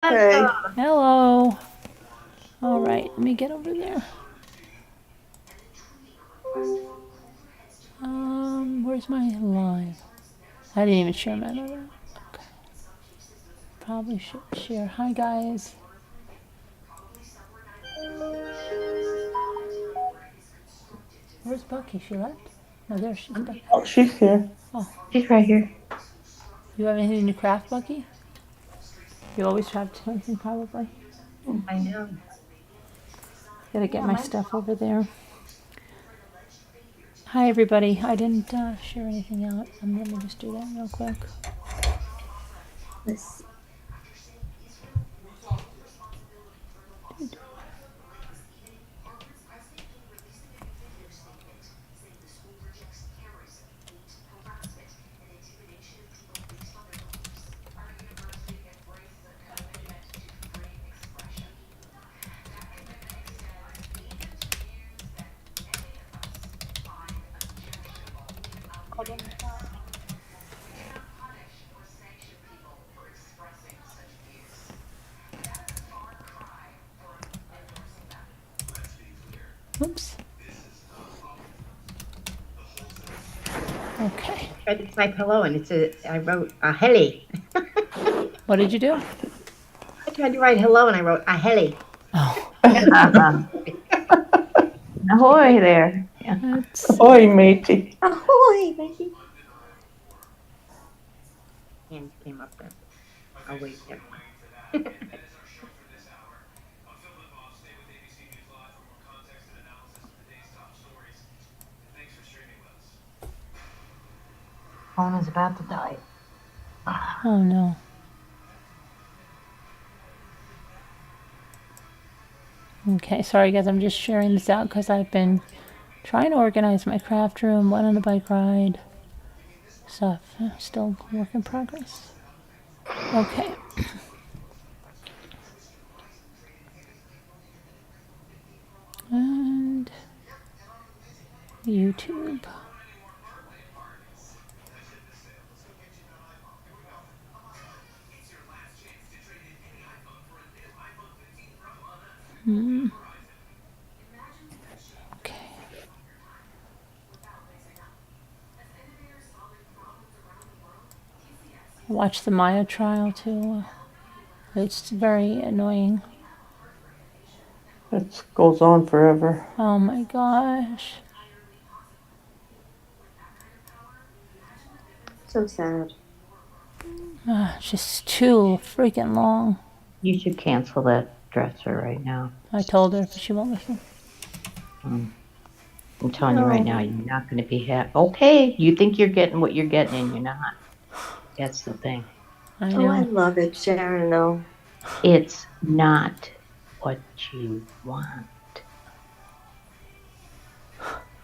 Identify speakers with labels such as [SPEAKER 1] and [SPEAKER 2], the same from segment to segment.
[SPEAKER 1] Okay.
[SPEAKER 2] Hello. All right, let me get over there. Where's my live? I didn't even share my other. Okay. Probably should share. Hi, guys. Where's Bucky? She left? No, there she's back.
[SPEAKER 1] Oh, she's here.
[SPEAKER 3] She's right here.
[SPEAKER 2] You have anything to craft, Bucky? You always have something, probably.
[SPEAKER 3] I know.
[SPEAKER 2] Gotta get my stuff over there. Hi, everybody. I didn't share anything out. Let me just do that real quick.
[SPEAKER 3] Let's
[SPEAKER 2] Oops. Okay.
[SPEAKER 3] try to type hello, and I wrote a heli.
[SPEAKER 2] What did you do?
[SPEAKER 3] I tried to write hello, and I wrote a heli.
[SPEAKER 2] Oh,
[SPEAKER 4] Ahoy there. Yeah.
[SPEAKER 2] that's
[SPEAKER 1] Ahoy, matey.
[SPEAKER 3] Ahoy, Becky. Hand came up there. I'll wait there.
[SPEAKER 4] Phone is about to die.
[SPEAKER 2] oh no. Okay, sorry guys, I'm just sharing this out because I've been trying to organize my craft room, went on a bike ride, stuff. Still work in progress. Okay. And YouTube. Okay. Watch the Maya trial too. It's very annoying.
[SPEAKER 1] It goes on forever.
[SPEAKER 2] Oh my gosh.
[SPEAKER 3] So sad.
[SPEAKER 2] It's just too freaking long.
[SPEAKER 4] You should cancel that dresser right now.
[SPEAKER 2] I told her, but she won't listen.
[SPEAKER 4] I'm telling you right now, you're not going to be happy. Okay, you think you're getting what you're getting, and you're not. That's the thing.
[SPEAKER 2] I
[SPEAKER 3] Oh, I
[SPEAKER 2] know.
[SPEAKER 3] love it, Sharon. No.
[SPEAKER 4] It's not what you want.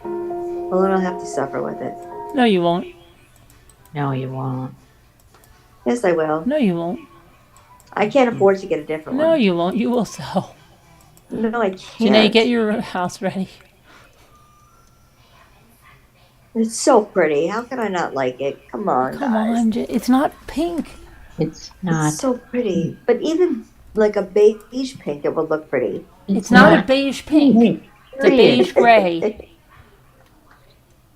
[SPEAKER 3] Well, then I'll have to suffer with it.
[SPEAKER 2] No, you won't.
[SPEAKER 4] No, you won't.
[SPEAKER 3] Yes, I will.
[SPEAKER 2] No, you won't.
[SPEAKER 3] I can't afford to get a different
[SPEAKER 2] No,
[SPEAKER 3] one.
[SPEAKER 2] you won't. You will sell.
[SPEAKER 3] No, I
[SPEAKER 2] Janae,
[SPEAKER 3] can't.
[SPEAKER 2] get your house ready.
[SPEAKER 3] It's so pretty. How can I not like it? Come on,
[SPEAKER 2] Come
[SPEAKER 3] guys.
[SPEAKER 2] on, it's not pink.
[SPEAKER 4] It's not.
[SPEAKER 3] It's so pretty. But even like a beige pink, it would look pretty.
[SPEAKER 2] It's not a beige pink. It's a beige gray.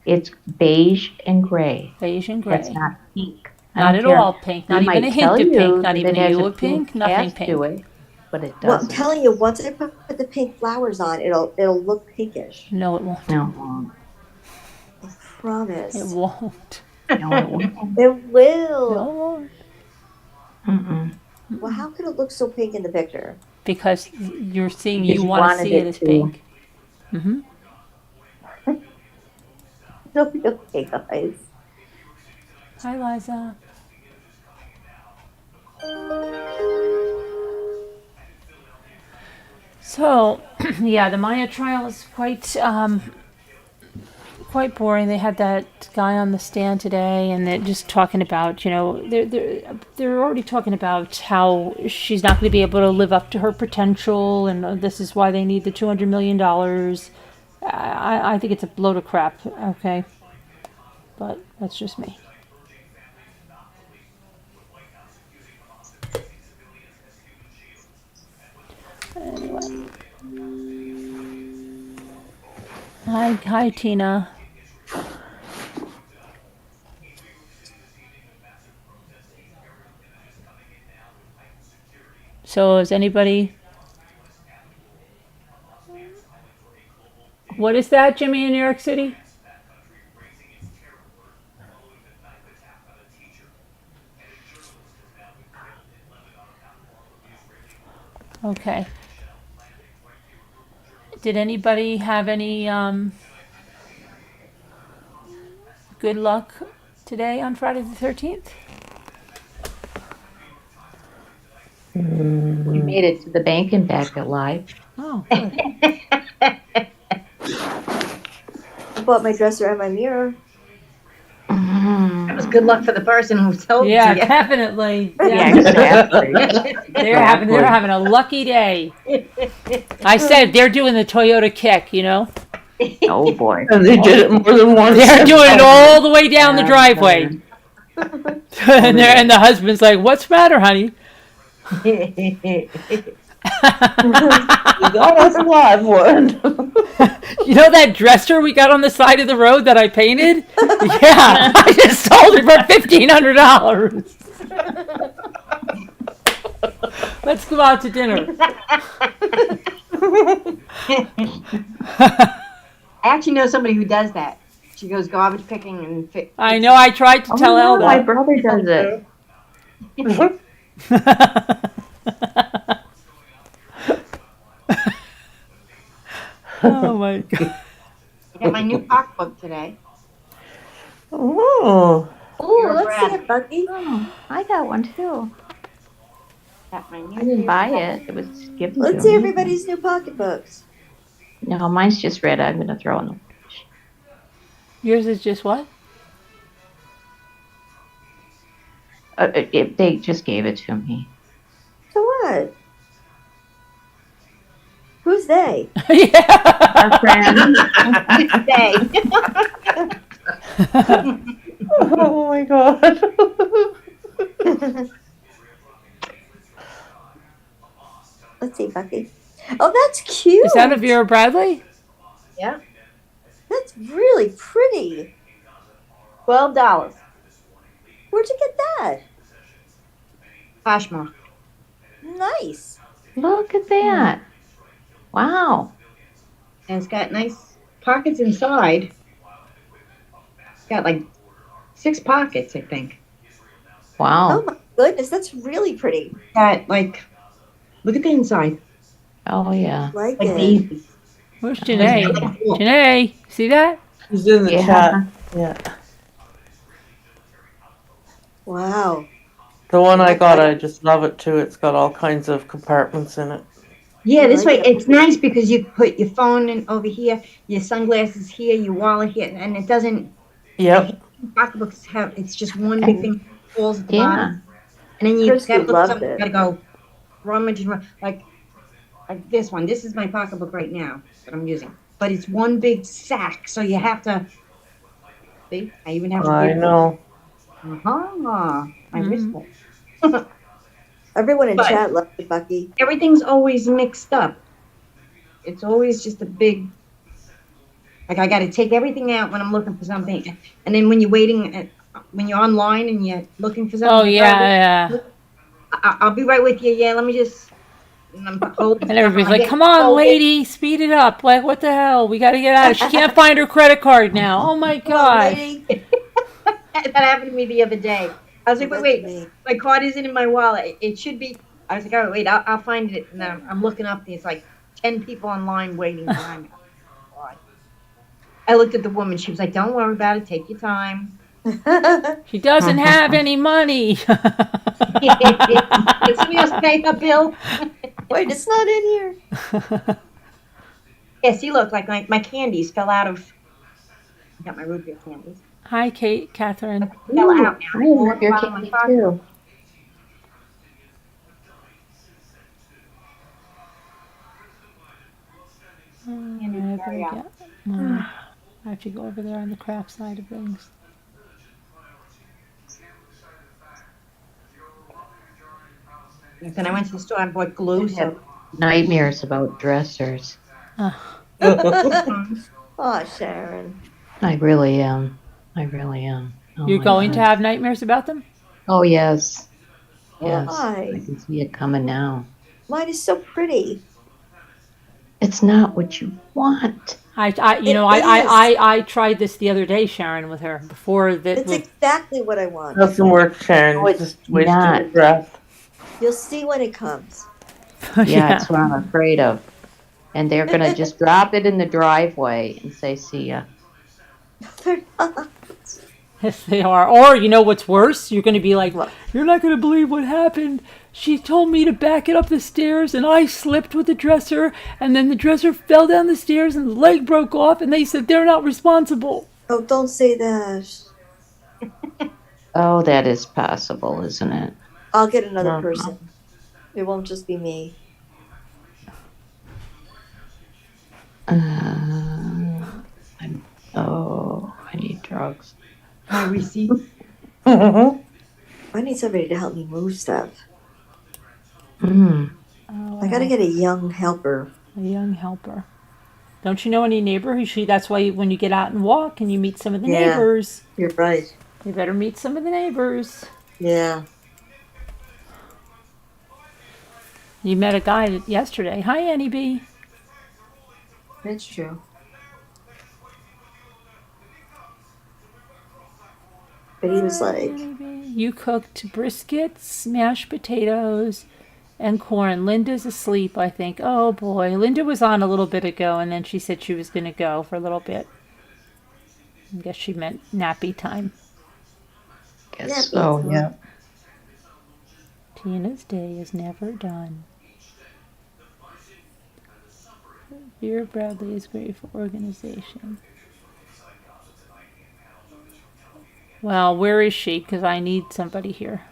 [SPEAKER 4] It's beige and gray.
[SPEAKER 2] Beige and
[SPEAKER 4] That's
[SPEAKER 2] gray.
[SPEAKER 4] not pink. I
[SPEAKER 2] Not
[SPEAKER 4] don't
[SPEAKER 2] at
[SPEAKER 4] care.
[SPEAKER 2] all pink. Not
[SPEAKER 4] They
[SPEAKER 2] even a
[SPEAKER 4] might
[SPEAKER 2] hint
[SPEAKER 4] tell
[SPEAKER 2] of
[SPEAKER 4] you
[SPEAKER 2] pink. Not
[SPEAKER 4] that
[SPEAKER 2] even
[SPEAKER 4] it
[SPEAKER 2] a
[SPEAKER 4] has
[SPEAKER 2] hue
[SPEAKER 4] a
[SPEAKER 2] of pink.
[SPEAKER 4] pink
[SPEAKER 2] Nothing
[SPEAKER 4] cast to
[SPEAKER 2] pink.
[SPEAKER 4] it, but it
[SPEAKER 3] Well, I'm
[SPEAKER 4] doesn't.
[SPEAKER 3] telling you, once I put the pink flowers on, it'll look pinkish.
[SPEAKER 2] No, it won't.
[SPEAKER 4] No, it won't.
[SPEAKER 3] I promise.
[SPEAKER 2] It won't.
[SPEAKER 4] No, it won't.
[SPEAKER 3] It will.
[SPEAKER 2] No, it won't.
[SPEAKER 4] Mm-mm.
[SPEAKER 3] Well, how could it look so pink in the picture?
[SPEAKER 2] Because you're seeing,
[SPEAKER 4] Because
[SPEAKER 2] you
[SPEAKER 4] you
[SPEAKER 2] want to
[SPEAKER 4] wanted
[SPEAKER 2] see it
[SPEAKER 4] it
[SPEAKER 2] as
[SPEAKER 4] to.
[SPEAKER 2] pink. Mm-hmm.
[SPEAKER 3] It'll be okay, guys.
[SPEAKER 2] Hi, Liza. So, yeah, the Maya trial is quite boring. They had that guy on the stand today, and they're just talking about, they're already talking about how she's not going to be able to live up to her potential, and this is why they need the $200 million. I think it's a load of crap. Okay, but that's just me. Anyway. Hi, Tina. So is anybody? What is that, Jimmy, in New York City? Okay. Did anybody have any good luck today on Friday the 13th?
[SPEAKER 4] You made it to the bank and back alive.
[SPEAKER 2] Oh, good.
[SPEAKER 3] I bought my dresser and my mirror.
[SPEAKER 5] That was good luck for the person who told
[SPEAKER 2] Yeah,
[SPEAKER 5] you.
[SPEAKER 2] definitely.
[SPEAKER 4] Yeah, exactly.
[SPEAKER 2] They're having a lucky day. I said they're doing the Toyota kick, you know?
[SPEAKER 4] Oh boy.
[SPEAKER 1] And they did it more than once.
[SPEAKER 2] They're doing it all the way down the driveway. And the husband's like, "What's the matter, honey?"
[SPEAKER 1] You got us a live one.
[SPEAKER 2] You know that dresser we got on the side of the road that I painted? Yeah, I just sold it for $1,500. Let's go out to dinner.
[SPEAKER 5] I actually know somebody who does that. She goes garbage picking and
[SPEAKER 2] I know. I tried to tell
[SPEAKER 4] Oh, my
[SPEAKER 2] Elda.
[SPEAKER 4] brother does it.
[SPEAKER 2] Oh my god.
[SPEAKER 5] I got my new pocketbook today.
[SPEAKER 1] Oh,
[SPEAKER 3] Oh, let's see it, Bucky.
[SPEAKER 4] Oh, I got one too.
[SPEAKER 5] Got my new
[SPEAKER 4] I didn't buy it. It was given to
[SPEAKER 3] Let's see
[SPEAKER 4] me.
[SPEAKER 3] everybody's new pocketbooks.
[SPEAKER 4] No, mine's just red. I'm gonna throw in the.
[SPEAKER 2] Yours is just what?
[SPEAKER 4] They just gave it to me.
[SPEAKER 3] So what? Who's they?
[SPEAKER 2] Yeah.
[SPEAKER 4] Our friend.
[SPEAKER 5] Day.
[SPEAKER 1] oh my god.
[SPEAKER 3] Let's see, Bucky. Oh, that's cute.
[SPEAKER 2] Is that a Vera Bradley?
[SPEAKER 5] Yeah.
[SPEAKER 3] That's really pretty.
[SPEAKER 5] $12.
[SPEAKER 3] Where'd you get that?
[SPEAKER 5] Poshmark.
[SPEAKER 3] Nice.
[SPEAKER 4] Look at that. Wow.
[SPEAKER 5] And it's got nice pockets inside. It's got like 6 pockets, I think.
[SPEAKER 3] Oh
[SPEAKER 4] Wow.
[SPEAKER 3] my goodness, that's really pretty.
[SPEAKER 5] Got like, look at the inside.
[SPEAKER 4] Oh yeah.
[SPEAKER 3] Like
[SPEAKER 5] Like
[SPEAKER 3] it.
[SPEAKER 5] daisies.
[SPEAKER 2] Where's Janae? Janae, see that?
[SPEAKER 1] He's in the
[SPEAKER 4] Yeah.
[SPEAKER 1] chat. Yeah.
[SPEAKER 3] Wow.
[SPEAKER 1] The one I got, I just love it too. It's got all kinds of compartments in it.
[SPEAKER 5] Yeah, this
[SPEAKER 3] like
[SPEAKER 5] way
[SPEAKER 3] it.
[SPEAKER 5] it's nice because you put your phone in over here, your sunglasses here, your wallet here, and it doesn't.
[SPEAKER 1] Yep.
[SPEAKER 5] Pocketbooks have it's just one big thing that falls at the
[SPEAKER 4] Yeah.
[SPEAKER 5] bottom, and then you
[SPEAKER 3] Kirsty
[SPEAKER 5] gotta look
[SPEAKER 3] loved
[SPEAKER 5] something,
[SPEAKER 3] it.
[SPEAKER 5] gotta go rummage and like this one. This is my pocketbook right now that I'm using, but it's one big sack, so you have to. See, I even have to.
[SPEAKER 1] I know.
[SPEAKER 5] Uh-huh. My wrist.
[SPEAKER 3] Everyone in
[SPEAKER 5] But-
[SPEAKER 3] chat loves it, Bucky.
[SPEAKER 5] Everything's always mixed up. It's always just a big. Like I got to take everything out when I'm looking for something, and then when you're waiting, when you're online and you're looking for something.
[SPEAKER 2] Oh yeah.
[SPEAKER 5] I'll be right with you. Yeah, let me just. And I'm holding
[SPEAKER 2] And everybody's
[SPEAKER 5] stuff, I'm
[SPEAKER 2] like, "Come on,
[SPEAKER 5] getting
[SPEAKER 2] lady, speed it up! Like, what the hell? We got to get out of. She can't find her credit card now. Oh my
[SPEAKER 3] Come on,
[SPEAKER 2] god!"
[SPEAKER 3] lady.
[SPEAKER 5] That happened to me the other day. I was like,
[SPEAKER 3] That's
[SPEAKER 5] wait,
[SPEAKER 3] me.
[SPEAKER 5] my card isn't in my wallet. It should be. I was like, oh wait, I'll find it. And I'm looking up. There's like 10 people online waiting behind me. I looked at the woman. She was like, don't worry about it. Take your time.
[SPEAKER 2] She doesn't have any money.
[SPEAKER 5] Did somebody else pay her bill?
[SPEAKER 3] Wait, it's not in here.
[SPEAKER 5] Yeah, see, look, like my candies fell out of. I got my root beer candies.
[SPEAKER 2] Hi, Kate, Catherine.
[SPEAKER 5] Fell
[SPEAKER 4] Ooh,
[SPEAKER 5] out now.
[SPEAKER 4] I love your
[SPEAKER 5] Bottom of my
[SPEAKER 4] candy
[SPEAKER 5] pocket.
[SPEAKER 4] too.
[SPEAKER 2] I have to go over there on the craft side of things.
[SPEAKER 5] And then I went to the store and bought glue, so
[SPEAKER 4] nightmares about dressers.
[SPEAKER 3] Oh, Sharon.
[SPEAKER 4] I really am. I really am. Oh
[SPEAKER 2] You're
[SPEAKER 4] my
[SPEAKER 2] going to
[SPEAKER 4] God.
[SPEAKER 2] have nightmares about them?
[SPEAKER 4] Oh yes. Yes.
[SPEAKER 3] Why?
[SPEAKER 4] I can see it coming now.
[SPEAKER 3] Mine is so pretty.
[SPEAKER 4] It's not what you want.
[SPEAKER 2] I tried this the other day, Sharon, with her before that.
[SPEAKER 3] It's exactly what I want.
[SPEAKER 1] Doesn't work, Sharon.
[SPEAKER 4] No, it's
[SPEAKER 1] Just wasting
[SPEAKER 4] not.
[SPEAKER 1] your breath.
[SPEAKER 3] You'll see when it comes.
[SPEAKER 4] Yeah, that's what I'm afraid of. And they're gonna just drop it in the driveway and say, "See ya."
[SPEAKER 3] They're not.
[SPEAKER 2] Yes, they are. Or you know what's worse? You're going to be like,
[SPEAKER 3] What?
[SPEAKER 2] you're not going to believe what happened. She told me to back it up the stairs, and I slipped with the dresser, and then the dresser fell down the stairs, and the leg broke off, and they said they're not responsible.
[SPEAKER 3] Oh, don't say that.
[SPEAKER 4] Oh, that is possible, isn't it?
[SPEAKER 3] I'll get another
[SPEAKER 1] Uh-huh.
[SPEAKER 3] person. It won't just be me.
[SPEAKER 4] I need drugs.
[SPEAKER 5] My receipt.
[SPEAKER 3] I need somebody to help me move stuff.
[SPEAKER 4] Mm.
[SPEAKER 3] I gotta get a young helper.
[SPEAKER 2] A young helper. Don't you know any neighbor? That's why when you get out and walk and you meet some of the
[SPEAKER 3] Yeah.
[SPEAKER 2] neighbors,
[SPEAKER 3] You're right.
[SPEAKER 2] you better meet some of the neighbors.
[SPEAKER 3] Yeah.
[SPEAKER 2] You met a guy yesterday. Hi, Annie B.
[SPEAKER 3] That's true. But he was like,
[SPEAKER 2] Annie B. You cooked briskets, mashed potatoes, and corn. Linda's asleep, I think. Oh boy. Linda was on a little bit ago, and then she said she was going to go for a little bit. I guess she meant nappy time.
[SPEAKER 4] Guess
[SPEAKER 3] Yeah,
[SPEAKER 4] so.
[SPEAKER 3] pizza.
[SPEAKER 4] Yeah.
[SPEAKER 2] Tina's day is never done. Vera Bradley is great for organization. Well, where is she? Because I need somebody here.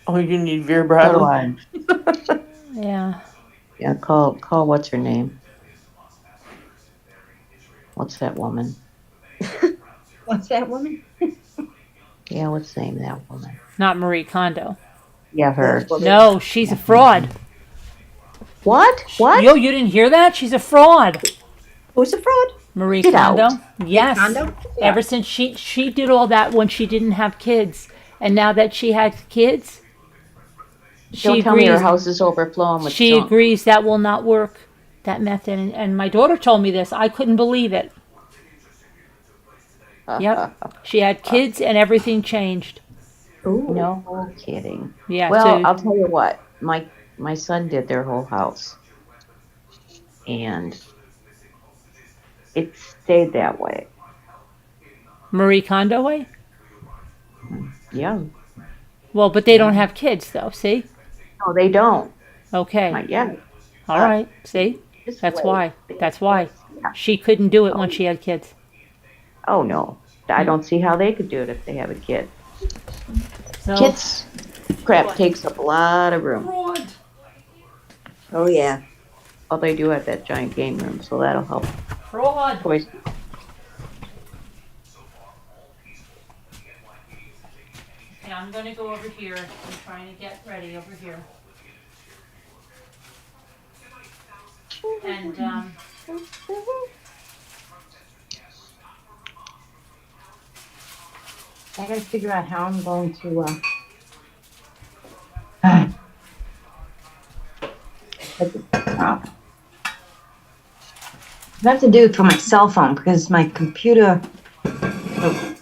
[SPEAKER 1] Oh, you need Vera
[SPEAKER 4] So do
[SPEAKER 1] Bradley.
[SPEAKER 4] I.
[SPEAKER 2] Yeah.
[SPEAKER 4] Yeah. Call. What's her name? What's that woman?
[SPEAKER 5] What's that woman?
[SPEAKER 4] Yeah. What's the name of that woman?
[SPEAKER 2] Not Marie Kondo.
[SPEAKER 4] Yeah, her.
[SPEAKER 3] That's what
[SPEAKER 2] No, she's a fraud.
[SPEAKER 4] What? What?
[SPEAKER 2] Yo, you didn't hear that? She's a fraud.
[SPEAKER 3] who's a fraud?
[SPEAKER 2] Marie
[SPEAKER 4] Get
[SPEAKER 2] Kondo.
[SPEAKER 4] out.
[SPEAKER 2] Yes.
[SPEAKER 5] Kondo?
[SPEAKER 2] Ever since she did all that when she didn't have kids, and now that she had kids,
[SPEAKER 4] Don't
[SPEAKER 2] she
[SPEAKER 4] tell me her
[SPEAKER 2] agrees.
[SPEAKER 4] house is overflowing with
[SPEAKER 2] She
[SPEAKER 4] junk.
[SPEAKER 2] agrees that will not work. That method, and my daughter told me this. I couldn't believe it. Yep. She had kids, and everything changed.
[SPEAKER 3] Ooh.
[SPEAKER 4] No kidding.
[SPEAKER 2] Yeah.
[SPEAKER 4] Well,
[SPEAKER 2] so
[SPEAKER 4] I'll tell you what. My son did their whole house, and it stayed that way.
[SPEAKER 2] Marie Kondo way.
[SPEAKER 4] Yeah.
[SPEAKER 2] Well, but they don't have kids, though. See?
[SPEAKER 4] No, they don't.
[SPEAKER 2] Okay.
[SPEAKER 4] Not yet.
[SPEAKER 2] All right. See?
[SPEAKER 4] This
[SPEAKER 2] That's
[SPEAKER 4] way.
[SPEAKER 2] why. That's why.
[SPEAKER 4] Yeah.
[SPEAKER 2] She couldn't do it when she had kids.
[SPEAKER 4] Oh no, I don't see how they could do it if they have a kid.
[SPEAKER 2] So,
[SPEAKER 4] Kids crap takes up a lot of room.
[SPEAKER 3] Oh, yeah.
[SPEAKER 4] Oh, they do have that giant game room, so that'll help.
[SPEAKER 2] fraud.
[SPEAKER 4] Boys,
[SPEAKER 2] Okay, I'm going to go over here. I'm trying to get ready over here. And
[SPEAKER 5] I gotta figure out how I'm going to, I have to do it for my cell phone because my computer, the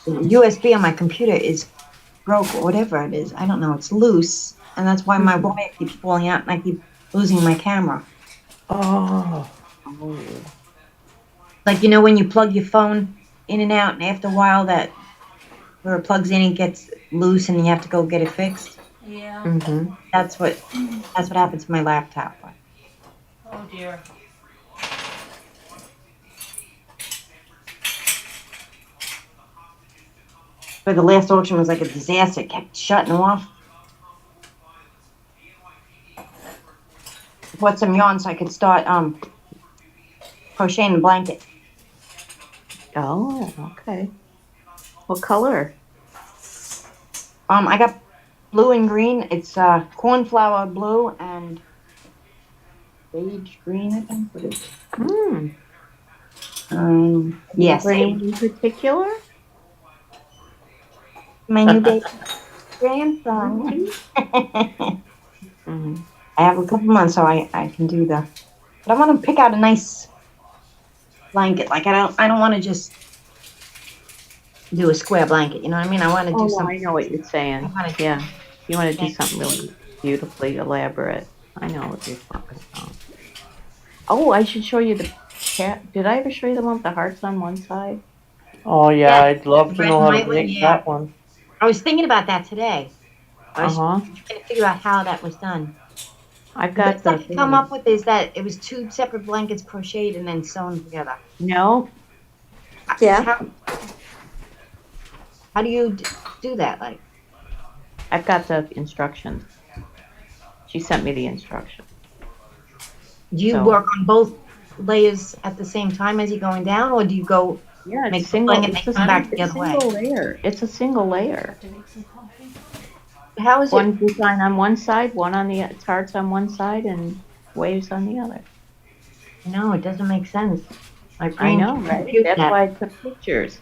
[SPEAKER 5] USB on my computer is broke or whatever it is. I don't know. It's loose, and that's why my wire keeps falling out, and I keep losing my camera.
[SPEAKER 1] Oh.
[SPEAKER 5] Like, you know, when you plug your phone in and out, and after a while, that where it plugs in, it gets loose, and you have to go get it fixed.
[SPEAKER 2] yeah.
[SPEAKER 4] mm-hmm.
[SPEAKER 5] That's what happened to my laptop.
[SPEAKER 2] Oh dear.
[SPEAKER 5] But the last auction was like a disaster. It kept shutting off. Bought some yarn so I could start crocheting the blanket.
[SPEAKER 4] Oh, okay. What color?
[SPEAKER 5] I got blue and green. It's cornflower blue and beige green, I think. What is it?
[SPEAKER 4] Hmm.
[SPEAKER 5] Yes,
[SPEAKER 4] For anyone in particular?
[SPEAKER 5] my new baby grandson.
[SPEAKER 4] Mhm.
[SPEAKER 5] I have a couple months, so I can do the. But I want to pick out a nice blanket. Like I don't want to just do a square blanket. You know what I mean? I want to
[SPEAKER 4] Oh
[SPEAKER 5] do
[SPEAKER 4] no, I
[SPEAKER 5] something.
[SPEAKER 4] know what you're
[SPEAKER 5] I
[SPEAKER 4] saying.
[SPEAKER 5] want to.
[SPEAKER 4] Yeah, you want to do something really beautifully elaborate. I know what you're talking about. Oh, I should show you the cat. Did I ever show you the one with the hearts on one side?
[SPEAKER 1] Oh yeah,
[SPEAKER 5] Yeah,
[SPEAKER 1] I'd love to
[SPEAKER 5] red
[SPEAKER 1] know
[SPEAKER 5] and
[SPEAKER 1] how to
[SPEAKER 5] white one.
[SPEAKER 1] make
[SPEAKER 5] Yeah,
[SPEAKER 1] that one.
[SPEAKER 5] I was thinking about that today. I was
[SPEAKER 4] Uh-huh.
[SPEAKER 5] trying to figure out how that was done.
[SPEAKER 4] I've
[SPEAKER 5] The
[SPEAKER 4] got
[SPEAKER 5] best I
[SPEAKER 4] the
[SPEAKER 5] could come
[SPEAKER 4] thing.
[SPEAKER 5] up with is that it was two separate blankets crocheted and then sewn together.
[SPEAKER 4] No,
[SPEAKER 3] Yeah.
[SPEAKER 5] How do you do that? Like,
[SPEAKER 4] I've got the instructions. She sent me the instructions.
[SPEAKER 5] do you
[SPEAKER 4] So
[SPEAKER 5] work on both layers at the same time as you're going down, or do you go
[SPEAKER 4] yeah, it's
[SPEAKER 5] make the
[SPEAKER 4] single.
[SPEAKER 5] blanket and
[SPEAKER 4] It's
[SPEAKER 5] they
[SPEAKER 4] a
[SPEAKER 5] come back the other way?
[SPEAKER 4] single layer. It's a single layer.
[SPEAKER 2] To make some coffee.
[SPEAKER 5] How is it?
[SPEAKER 4] One design on one side, one on the it's hearts on one side, and waves on the other.
[SPEAKER 5] No, it doesn't make sense. My
[SPEAKER 4] I
[SPEAKER 5] brain
[SPEAKER 4] know,
[SPEAKER 5] can't
[SPEAKER 4] right?
[SPEAKER 5] compute
[SPEAKER 4] That's
[SPEAKER 5] that.
[SPEAKER 4] why I took pictures.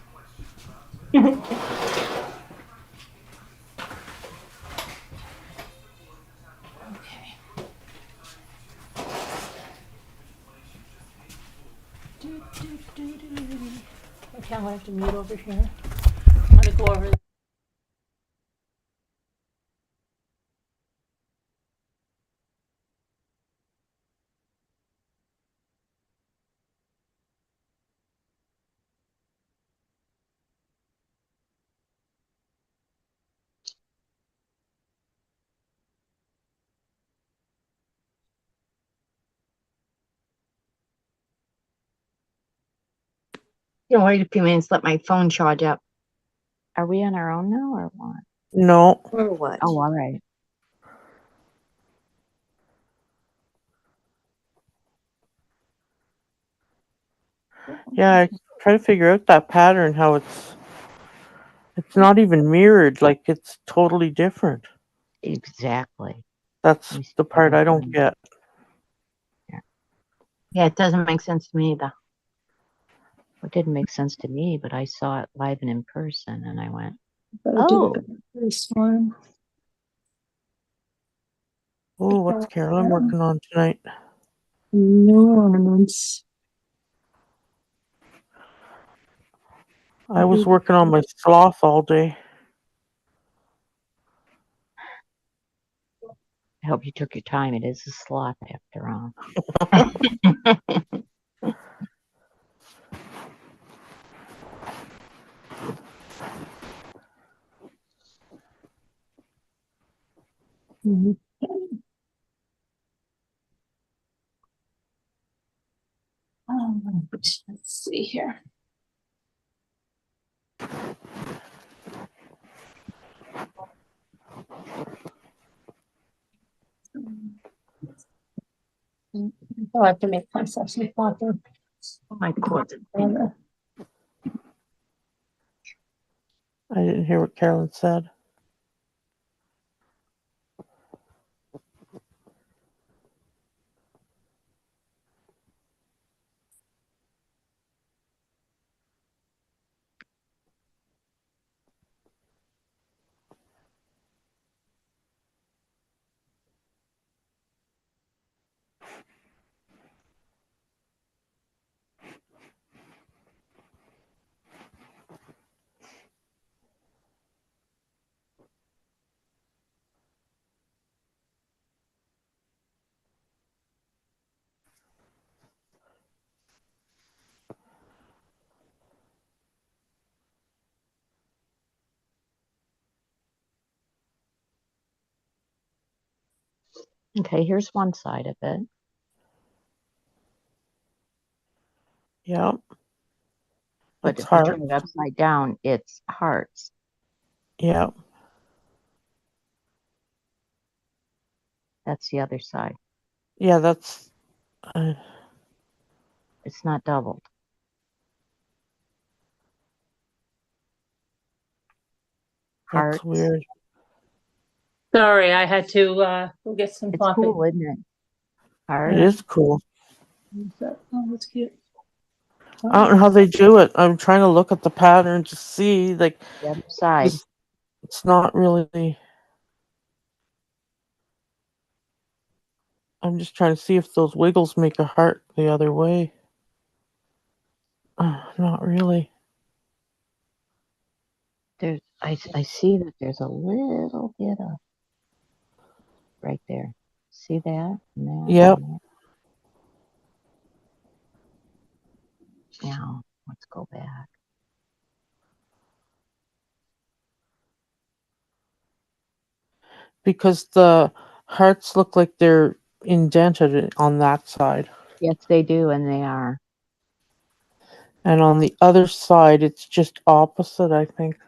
[SPEAKER 2] Okay. Okay, I'm gonna have to mute over here. I'm gonna go over.
[SPEAKER 5] You know, wait a few minutes, let my phone charge up.
[SPEAKER 4] Are we on our own now or what?
[SPEAKER 1] No.
[SPEAKER 3] Or what?
[SPEAKER 4] Oh, all right.
[SPEAKER 1] Yeah, I try to figure out that pattern, how it's not even mirrored, like it's totally different.
[SPEAKER 4] Exactly.
[SPEAKER 1] That's
[SPEAKER 4] Let me see
[SPEAKER 1] the
[SPEAKER 4] if I
[SPEAKER 1] part
[SPEAKER 4] can
[SPEAKER 1] I don't
[SPEAKER 4] find
[SPEAKER 1] get.
[SPEAKER 4] it.
[SPEAKER 5] Yeah, it doesn't make sense to me either.
[SPEAKER 4] It didn't make sense to me, but I saw it live and in person, and I went,
[SPEAKER 2] Better
[SPEAKER 4] "Oh,
[SPEAKER 2] do this one.
[SPEAKER 1] Oh, what's Carolyn working on tonight?
[SPEAKER 2] No ornaments.
[SPEAKER 1] I was working on my sloth all day.
[SPEAKER 4] I hope you took your time. It is a sloth after all."
[SPEAKER 2] Mhm. Let's see here. Oh, I have to make myself some coffee.
[SPEAKER 5] Oh my God.
[SPEAKER 1] I didn't hear what Carolyn said.
[SPEAKER 4] Okay, here's one side of it.
[SPEAKER 1] Yeah,
[SPEAKER 4] But
[SPEAKER 1] it's
[SPEAKER 4] if you
[SPEAKER 1] hard.
[SPEAKER 4] turn it upside down, it's hearts.
[SPEAKER 1] Yeah,
[SPEAKER 4] That's the other side.
[SPEAKER 1] yeah, that's
[SPEAKER 4] It's not doubled.
[SPEAKER 1] that's
[SPEAKER 4] Hearts,
[SPEAKER 1] weird.
[SPEAKER 2] Sorry, I had to go get some
[SPEAKER 4] It's
[SPEAKER 2] coffee.
[SPEAKER 4] cool, isn't it? Hard.
[SPEAKER 1] It is cool.
[SPEAKER 2] Oh, that's cute.
[SPEAKER 1] I don't know how they do it. I'm trying to look at the pattern to see, like,
[SPEAKER 4] The other side.
[SPEAKER 1] it's not really. I'm just trying to see if those wiggles make a heart the other way. Not really.
[SPEAKER 4] There's, I see that there's a little bit of right there. See that? And that,
[SPEAKER 1] Yep.
[SPEAKER 4] and that. Now, let's go back.
[SPEAKER 1] Because the hearts look like they're indented on that side.
[SPEAKER 4] Yes, they do, and they are.
[SPEAKER 1] And on the other side, it's just opposite, I think.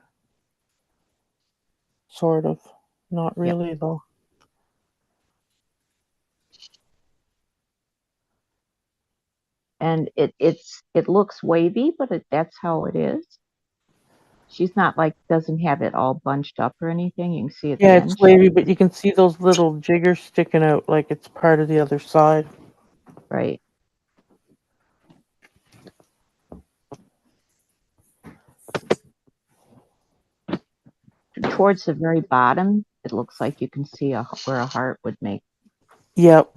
[SPEAKER 1] Sort of. Not really, though.
[SPEAKER 4] And it looks wavy, but that's how it is. She's not like doesn't have it all bunched up or anything. You can see at
[SPEAKER 1] Yeah,
[SPEAKER 4] the
[SPEAKER 1] it's
[SPEAKER 4] end.
[SPEAKER 1] wavy, but you can see those little jiggers sticking out like it's part of the other side.
[SPEAKER 4] Right. Towards the very bottom, it looks like you can see where a heart would make.
[SPEAKER 1] Yep.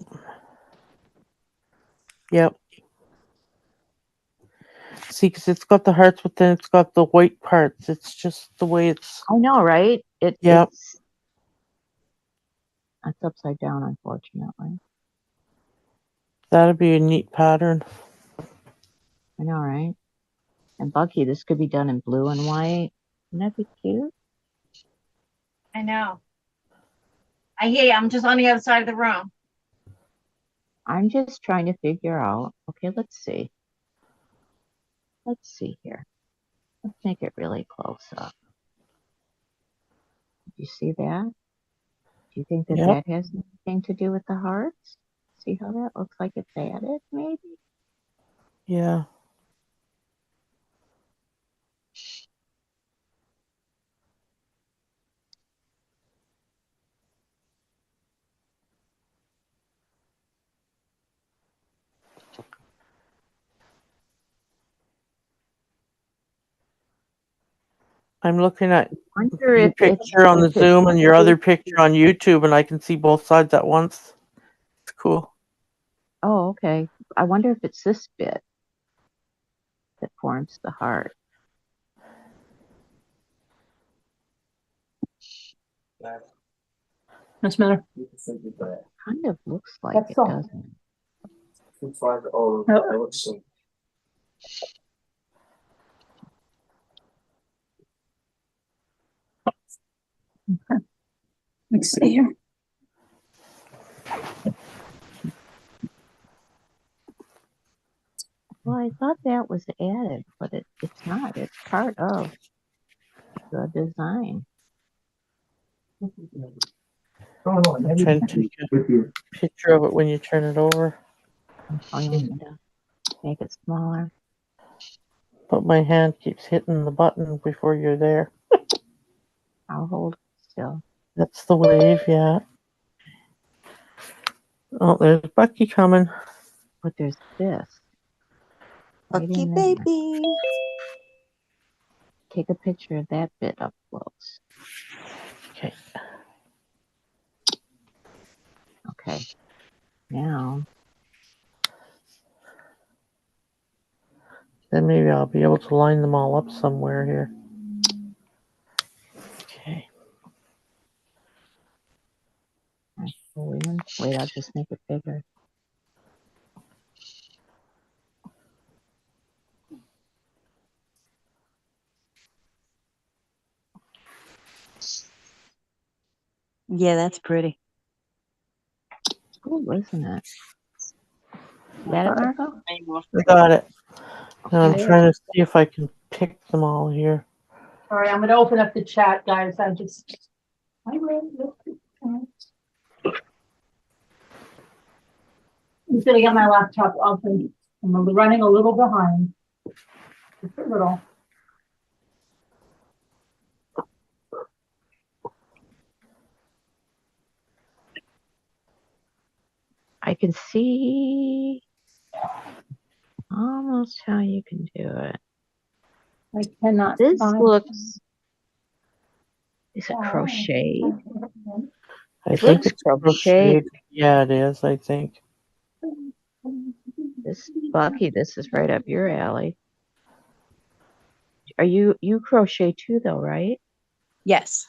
[SPEAKER 1] Yep. See, because it's got the hearts, but then it's got the white parts. It's just the way it's.
[SPEAKER 4] I know, right?
[SPEAKER 1] Yep.
[SPEAKER 4] It's upside down, unfortunately.
[SPEAKER 1] That'd be a neat pattern.
[SPEAKER 4] I know, right? And Bucky, this could be done in blue and white. Wouldn't that be cute?
[SPEAKER 5] I know. I hear you. I'm just on the other side of the room.
[SPEAKER 4] I'm just trying to figure out. Okay, let's see. Let's see here. Let's make it really close up. You see that? Do you think that
[SPEAKER 1] Yep.
[SPEAKER 4] that has anything to do with the hearts? See how that looks like it's added, maybe?
[SPEAKER 1] Yeah. I'm looking at
[SPEAKER 4] Wonder
[SPEAKER 1] your
[SPEAKER 4] if it's
[SPEAKER 1] picture on the
[SPEAKER 4] if it-
[SPEAKER 1] Zoom and your other picture on YouTube, and I can see both sides at once. It's cool.
[SPEAKER 4] Oh, okay. I wonder if it's this bit that forms the heart.
[SPEAKER 2] What's the matter?
[SPEAKER 4] Kind of looks like
[SPEAKER 2] That's
[SPEAKER 4] it,
[SPEAKER 2] all.
[SPEAKER 4] doesn't it?
[SPEAKER 2] Let's see here.
[SPEAKER 4] Well, I thought that was added, but it's not. It's part of the design.
[SPEAKER 1] I'm trying to take a picture of it when you turn it over.
[SPEAKER 4] Oh, you want me to make it smaller?
[SPEAKER 1] But my hand keeps hitting the button before you're there.
[SPEAKER 4] I'll hold it still.
[SPEAKER 1] That's the wave, yeah. Oh, there's Bucky coming.
[SPEAKER 4] But there's this. Right
[SPEAKER 3] Lucky
[SPEAKER 4] in there.
[SPEAKER 3] baby.
[SPEAKER 4] Take a picture of that bit up close.
[SPEAKER 1] Okay.
[SPEAKER 4] Okay. Now,
[SPEAKER 1] Then maybe I'll be able to line them all up somewhere here. Okay.
[SPEAKER 4] wait, I'll just make it bigger.
[SPEAKER 3] Yeah, that's pretty.
[SPEAKER 4] Cool, isn't it? Got it, Marco?
[SPEAKER 1] I got it. Now I'm trying to see if I can pick them all here.
[SPEAKER 2] All right, I'm going to open up the chat, guys. I'm sitting on my laptop open. I'm running a little behind. Just a little.
[SPEAKER 4] can see almost how you can do it.
[SPEAKER 2] I cannot
[SPEAKER 4] This
[SPEAKER 2] find.
[SPEAKER 4] looks, is it crochet?
[SPEAKER 1] I
[SPEAKER 4] It
[SPEAKER 1] think
[SPEAKER 4] looks
[SPEAKER 1] it's
[SPEAKER 4] crocheted.
[SPEAKER 1] crocheted. Yeah, it is, I think.
[SPEAKER 4] This, Bucky, this is right up your alley. Are you crochet too though, right?
[SPEAKER 6] Yes.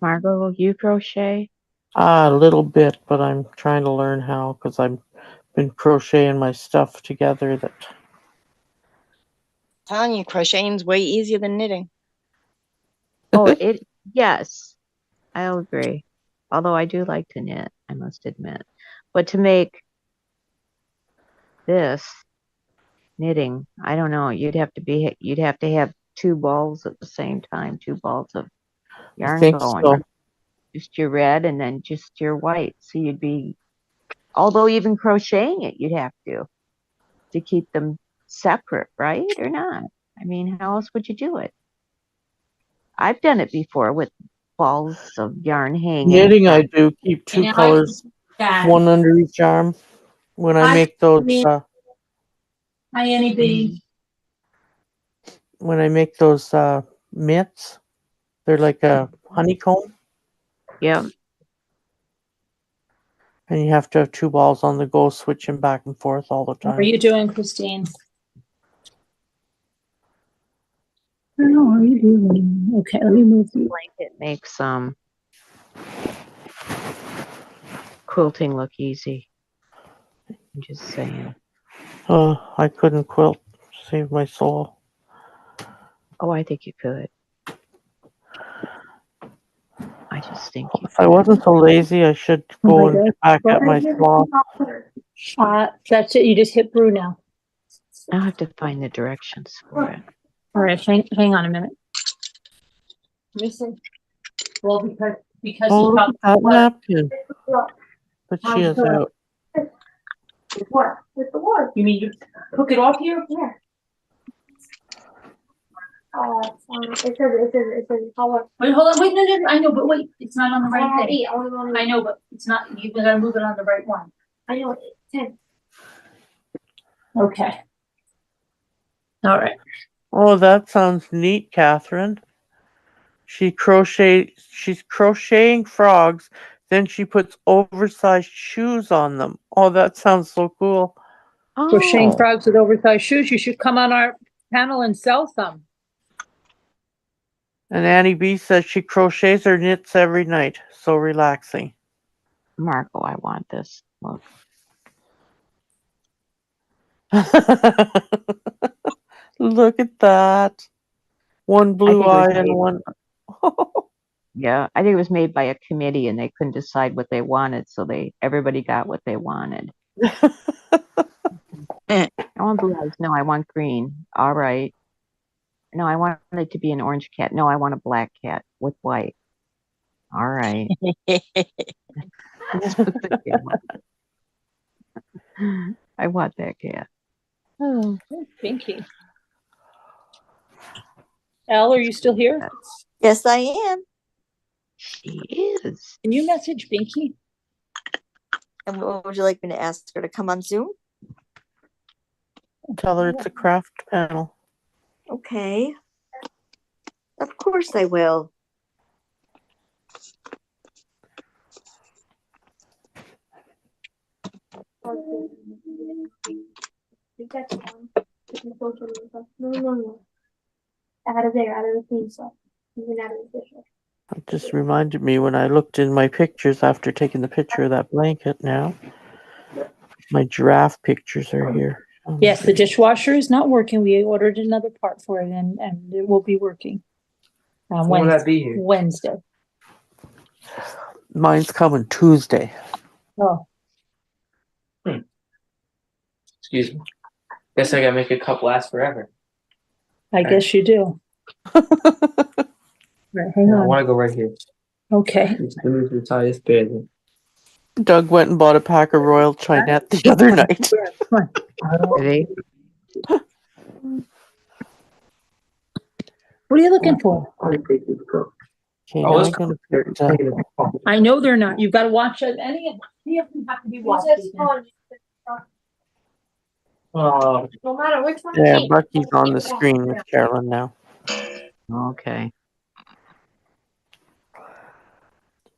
[SPEAKER 4] Margot, you crochet?
[SPEAKER 1] A little bit, but I'm trying to learn how because I've been crocheting my stuff together that
[SPEAKER 6] Telling you, crocheting's way easier than knitting.
[SPEAKER 4] Oh, yes, I'll agree. Although I do like to knit, I must admit. But to make this knitting, I don't know, you'd have to have two balls at the same time, two balls of
[SPEAKER 1] I
[SPEAKER 4] yarn
[SPEAKER 1] think
[SPEAKER 4] going.
[SPEAKER 1] so.
[SPEAKER 4] Just your red and then just your white. So you'd be, although even crocheting it, you'd have to keep them separate, right? Or not? I mean, how else would you do it? I've done it before with balls of yarn hanging.
[SPEAKER 1] Knitting, I do keep two
[SPEAKER 2] And
[SPEAKER 1] colors, one under each arm. When I make those,
[SPEAKER 2] Hi, Annie B.
[SPEAKER 1] when I make those mitts, they're like a honeycomb,
[SPEAKER 4] Yeah.
[SPEAKER 1] and you have to have two balls on the go, switching back and forth all the
[SPEAKER 2] How are
[SPEAKER 1] time.
[SPEAKER 2] you doing, Christine? How are you doing? Okay, let me move you.
[SPEAKER 4] Blanket makes quilting look easy. I'm just saying.
[SPEAKER 1] I couldn't quilt, save my soul.
[SPEAKER 4] Oh, I think you could. I just think you
[SPEAKER 1] If I wasn't so lazy, I should go and back at my sloth.
[SPEAKER 2] That's it. You just hit brew now.
[SPEAKER 4] I'll have to find the directions for it.
[SPEAKER 2] All right, hang on a minute. Let me see. Well, because
[SPEAKER 1] Oh,
[SPEAKER 2] you
[SPEAKER 1] look
[SPEAKER 2] probably
[SPEAKER 1] at that
[SPEAKER 2] what?
[SPEAKER 1] napkin. But she is
[SPEAKER 2] Good.
[SPEAKER 1] out.
[SPEAKER 2] With what? With the wood. You mean you hook it off here? Yeah. It says how. Wait, hold on. Wait, no. I know, but wait, it's not on the right thing. I know, but it's not. You gotta move it on the right one. I know. 10. Okay. All right.
[SPEAKER 1] Oh, that sounds neat, Catherine. She's crocheting frogs, then she puts oversized shoes on them. Oh, that sounds so cool.
[SPEAKER 2] Crocheting
[SPEAKER 4] Oh,
[SPEAKER 2] frogs with oversized shoes. You should come on our panel and sell some.
[SPEAKER 1] And Annie B says she crochets or knits every night. So relaxing.
[SPEAKER 4] Marco, I want this. Look.
[SPEAKER 1] Look at that. One blue
[SPEAKER 4] think it was
[SPEAKER 1] eye and
[SPEAKER 4] made-
[SPEAKER 1] one.
[SPEAKER 4] Yeah, I think it was made by a committee and they couldn't decide what they wanted, so everybody got what they wanted. I want blue eyes. No, I want green. All right. No, I want it to be an orange cat. No, I want a black cat with white. All right. That's what the cat wants. I want that cat.
[SPEAKER 2] Oh, Binky. Al, are you still here?
[SPEAKER 3] Yes, I am.
[SPEAKER 4] She is.
[SPEAKER 2] Can you message Binky?
[SPEAKER 3] And what would you like me to ask her to come on Zoom?
[SPEAKER 1] Tell her it's a craft panel.
[SPEAKER 3] Okay. Of course I will.
[SPEAKER 7] No. Out of the theme song. Even out of the picture.
[SPEAKER 1] It just reminded me when I looked in my pictures after taking the picture of that blanket now. My giraffe pictures are here. Oh,
[SPEAKER 2] Yes, the dishwasher is not working. We ordered another part for it and it will be working.
[SPEAKER 8] When will that be here?
[SPEAKER 2] Wednesday.
[SPEAKER 1] Mine's coming Tuesday.
[SPEAKER 2] Oh,
[SPEAKER 8] Excuse me. Guess I gotta make a cup last forever.
[SPEAKER 2] I guess you do. Right, hang
[SPEAKER 8] I
[SPEAKER 2] on.
[SPEAKER 8] want to go right here.
[SPEAKER 2] Okay.
[SPEAKER 8] Let me retire this badly.
[SPEAKER 1] Doug went and bought a pack of Royal Chinette the other night.
[SPEAKER 2] Come on.
[SPEAKER 4] Ready?
[SPEAKER 2] What are you looking for?
[SPEAKER 8] I take this cup.
[SPEAKER 1] Okay,
[SPEAKER 8] Oh,
[SPEAKER 1] now
[SPEAKER 8] it's
[SPEAKER 1] I'm gonna
[SPEAKER 8] complicated.
[SPEAKER 1] put,
[SPEAKER 2] I know they're not. You've got to watch it. Any of them have to be
[SPEAKER 7] Use
[SPEAKER 2] watched.
[SPEAKER 7] this
[SPEAKER 2] Ethan.
[SPEAKER 7] phone. No matter which one. you
[SPEAKER 1] there,
[SPEAKER 7] take,
[SPEAKER 1] Bucky's on the
[SPEAKER 7] it's wrong.
[SPEAKER 1] screen with Carolyn now.
[SPEAKER 4] Okay.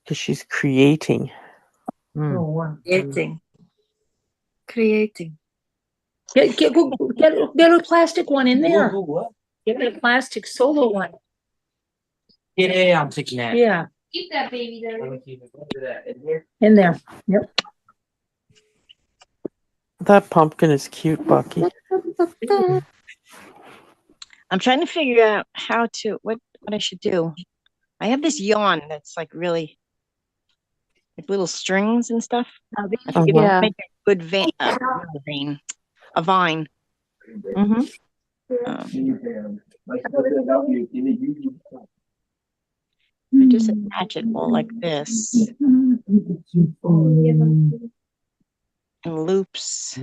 [SPEAKER 1] Because she's creating.
[SPEAKER 4] Hmm.
[SPEAKER 6] Creating.
[SPEAKER 2] Get a plastic one in there. Get a plastic solo one.
[SPEAKER 8] Yeah, I'm taking that.
[SPEAKER 2] Yeah,
[SPEAKER 7] Keep that baby there.
[SPEAKER 8] Let me keep it. Look at that in here.
[SPEAKER 2] in there. Yep.
[SPEAKER 1] That pumpkin is cute, Bucky.
[SPEAKER 6] I'm trying to figure out how to what I should do. I have this yarn that's like really like little strings and stuff. I think it would
[SPEAKER 4] Yeah.
[SPEAKER 6] make a good vein, not a vein, a vine.
[SPEAKER 4] Hmm.
[SPEAKER 6] I just attach it all like this in loops.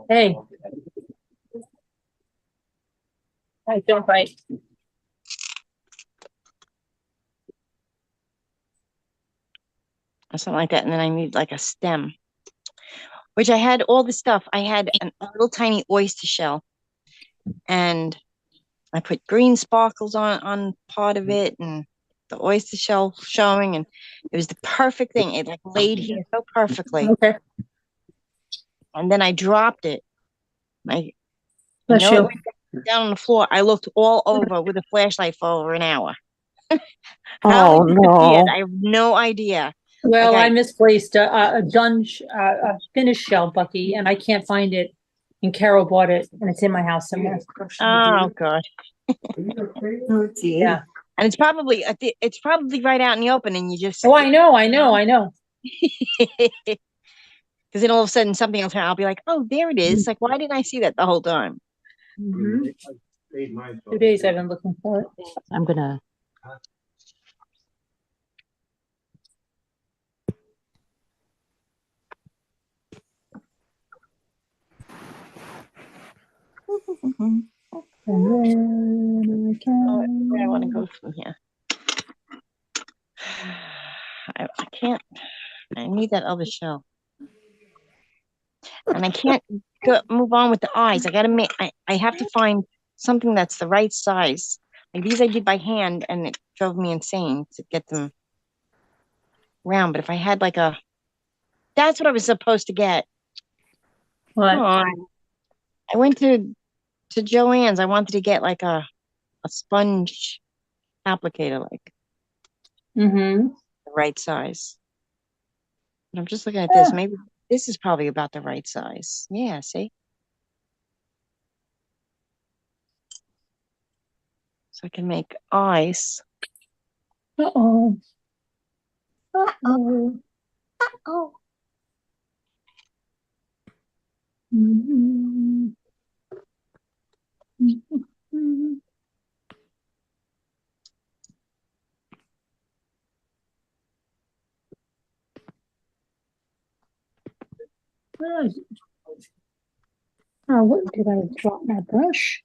[SPEAKER 2] Hey. Hey, don't bite.
[SPEAKER 6] Or something like that, and then I need like a stem, which I had all the stuff. I had a little tiny oyster shell, and I put green sparkles on part of it, and the oyster shell showing, and it was the perfect thing. It like laid here so perfectly,
[SPEAKER 2] Okay.
[SPEAKER 6] and then I dropped it. I
[SPEAKER 2] Bless
[SPEAKER 6] know
[SPEAKER 2] you.
[SPEAKER 6] it went down on the floor. I looked all over with a flashlight for over an hour. How
[SPEAKER 1] Oh
[SPEAKER 6] it disappeared,
[SPEAKER 1] no.
[SPEAKER 6] I have no idea.
[SPEAKER 2] Well,
[SPEAKER 6] Okay.
[SPEAKER 2] I misplaced a Finnish shell, Bucky, and I can't find it. And Carol bought it, and it's in my house somewhere.
[SPEAKER 6] Oh God.
[SPEAKER 2] Yeah.
[SPEAKER 6] And it's probably right out in the open, and you just
[SPEAKER 2] Oh, I know.
[SPEAKER 6] because then all of a sudden something else, I'll be like, oh, there it is. Like, why didn't I see that the whole time?
[SPEAKER 2] Mhm. 2 days I've been looking for it.
[SPEAKER 4] I'm gonna.
[SPEAKER 2] And then I
[SPEAKER 6] Oh, where I want to
[SPEAKER 2] can.
[SPEAKER 6] go from here. I can't. I need that other shell, and I can't move on with the eyes. I gotta make. I have to find something that's the right size. Like these, I did by hand, and it drove me insane to get them round. But if I had like a, that's what I was supposed to get.
[SPEAKER 2] What?
[SPEAKER 6] Come on. I went to Joann's. I wanted to get like a sponge applicator, like
[SPEAKER 2] Mm-hmm.
[SPEAKER 6] the right size. But I'm just looking at this. Maybe this is probably about the right size. Yeah, see? So I can make eyes.
[SPEAKER 2] Uh-oh. Uh-oh.
[SPEAKER 3] Oh,
[SPEAKER 2] Mhm. Mhm. Where is it? Oh, what did I drop my brush?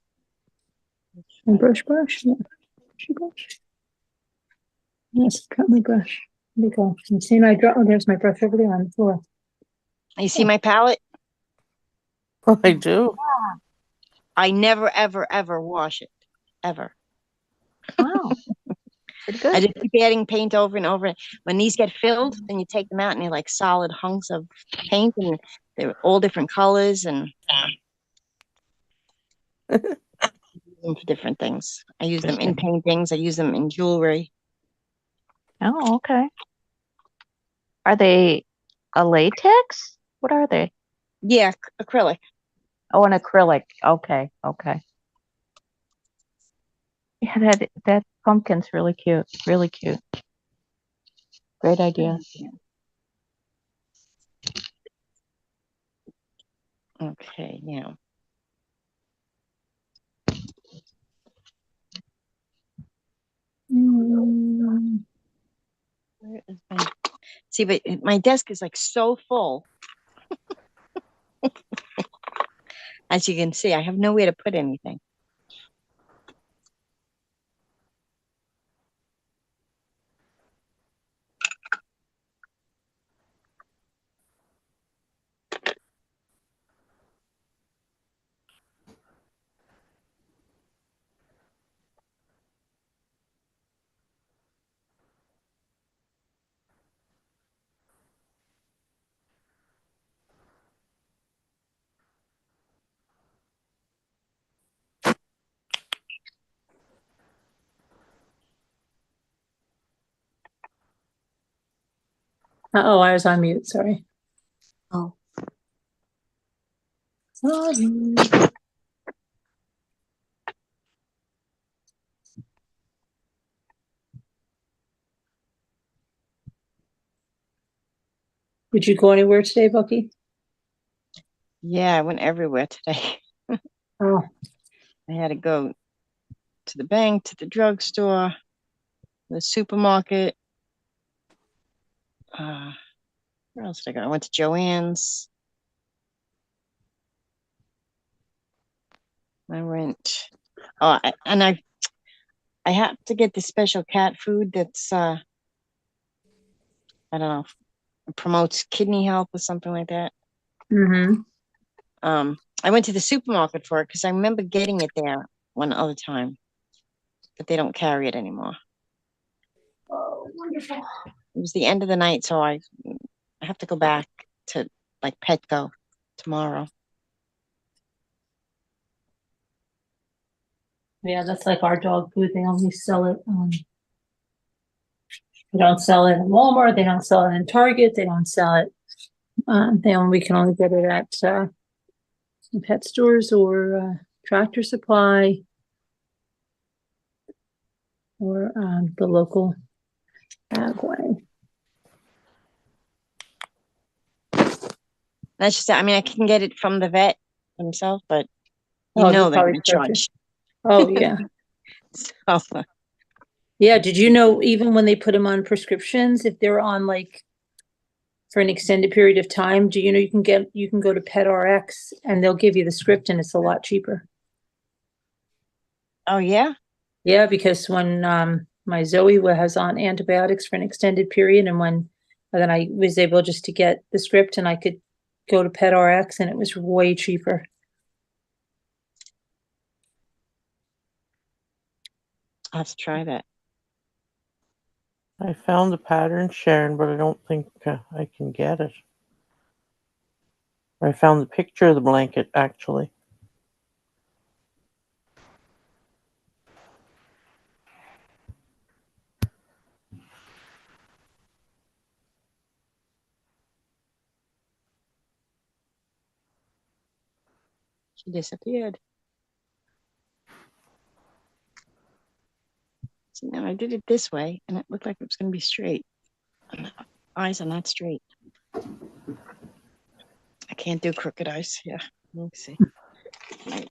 [SPEAKER 2] My brush? Yeah. Brush. Yes, cut my brush. There you go. You see my draw? Oh, there's my brush over there on the floor.
[SPEAKER 6] You see my palette?
[SPEAKER 1] I do.
[SPEAKER 6] I never, ever, ever wash it. Ever.
[SPEAKER 4] Wow. Pretty
[SPEAKER 6] I
[SPEAKER 4] good.
[SPEAKER 6] just keep adding paint over and over. When these get filled, then you take them out and they're like solid hunks of paint, and they're all different colors and use them for different things. I use them in paintings. I use them in jewelry.
[SPEAKER 4] Oh, okay. Are they a latex? What are they?
[SPEAKER 6] Yeah, acrylic.
[SPEAKER 4] Oh, an acrylic. Okay, okay. Yeah, that pumpkin's really cute. Really cute. Great idea.
[SPEAKER 6] Okay, now.
[SPEAKER 2] Mm.
[SPEAKER 6] Where is my... See, but my desk is like so full. As you can see, I have nowhere to put anything.
[SPEAKER 2] Oh, I was on mute. Sorry.
[SPEAKER 6] Oh.
[SPEAKER 2] Sorry. Did you go anywhere today, Bucky?
[SPEAKER 6] Yeah, I went everywhere today.
[SPEAKER 2] Oh,
[SPEAKER 6] I had to go to the bank, to the drugstore, the supermarket. Where else did I go? I went to Joann's. I went. I have to get this special cat food that's I don't know, promotes kidney health or something like that.
[SPEAKER 2] mm-hmm.
[SPEAKER 6] I went to the supermarket for it because I remember getting it there one other time, but they don't carry it anymore.
[SPEAKER 2] Oh, wonderful.
[SPEAKER 6] It was the end of the night, so I have to go back to like Petco tomorrow.
[SPEAKER 2] Yeah, that's like our dog food. They only sell it. They don't sell it in Walmart. They don't sell it in Target. They don't sell it. We can only get it at pet stores or Tractor Supply or the local Agway.
[SPEAKER 6] That's just, I mean, I can get it from the vet himself, but
[SPEAKER 2] Oh,
[SPEAKER 6] they're
[SPEAKER 2] probably
[SPEAKER 6] going to charge.
[SPEAKER 2] Oh, yeah.
[SPEAKER 6] So,
[SPEAKER 2] Yeah. Did you know even when they put them on prescriptions, if they're on like for an extended period of time, do you know you can go to PetRx and they'll give you the script and it's a lot cheaper.
[SPEAKER 6] oh yeah,
[SPEAKER 2] Yeah, because when my Zoe has on antibiotics for an extended period, and then I was able just to get the script and I could go to PetRx and it was way cheaper.
[SPEAKER 6] I'll have to try that.
[SPEAKER 1] I found the pattern, Sharon, but I don't think I can get it. I found the picture of the blanket, actually.
[SPEAKER 6] She disappeared. So now I did it this way, and it looked like it was going to be straight. And the eyes are not straight. I can't do crooked eyes. Yeah, let me see. Right.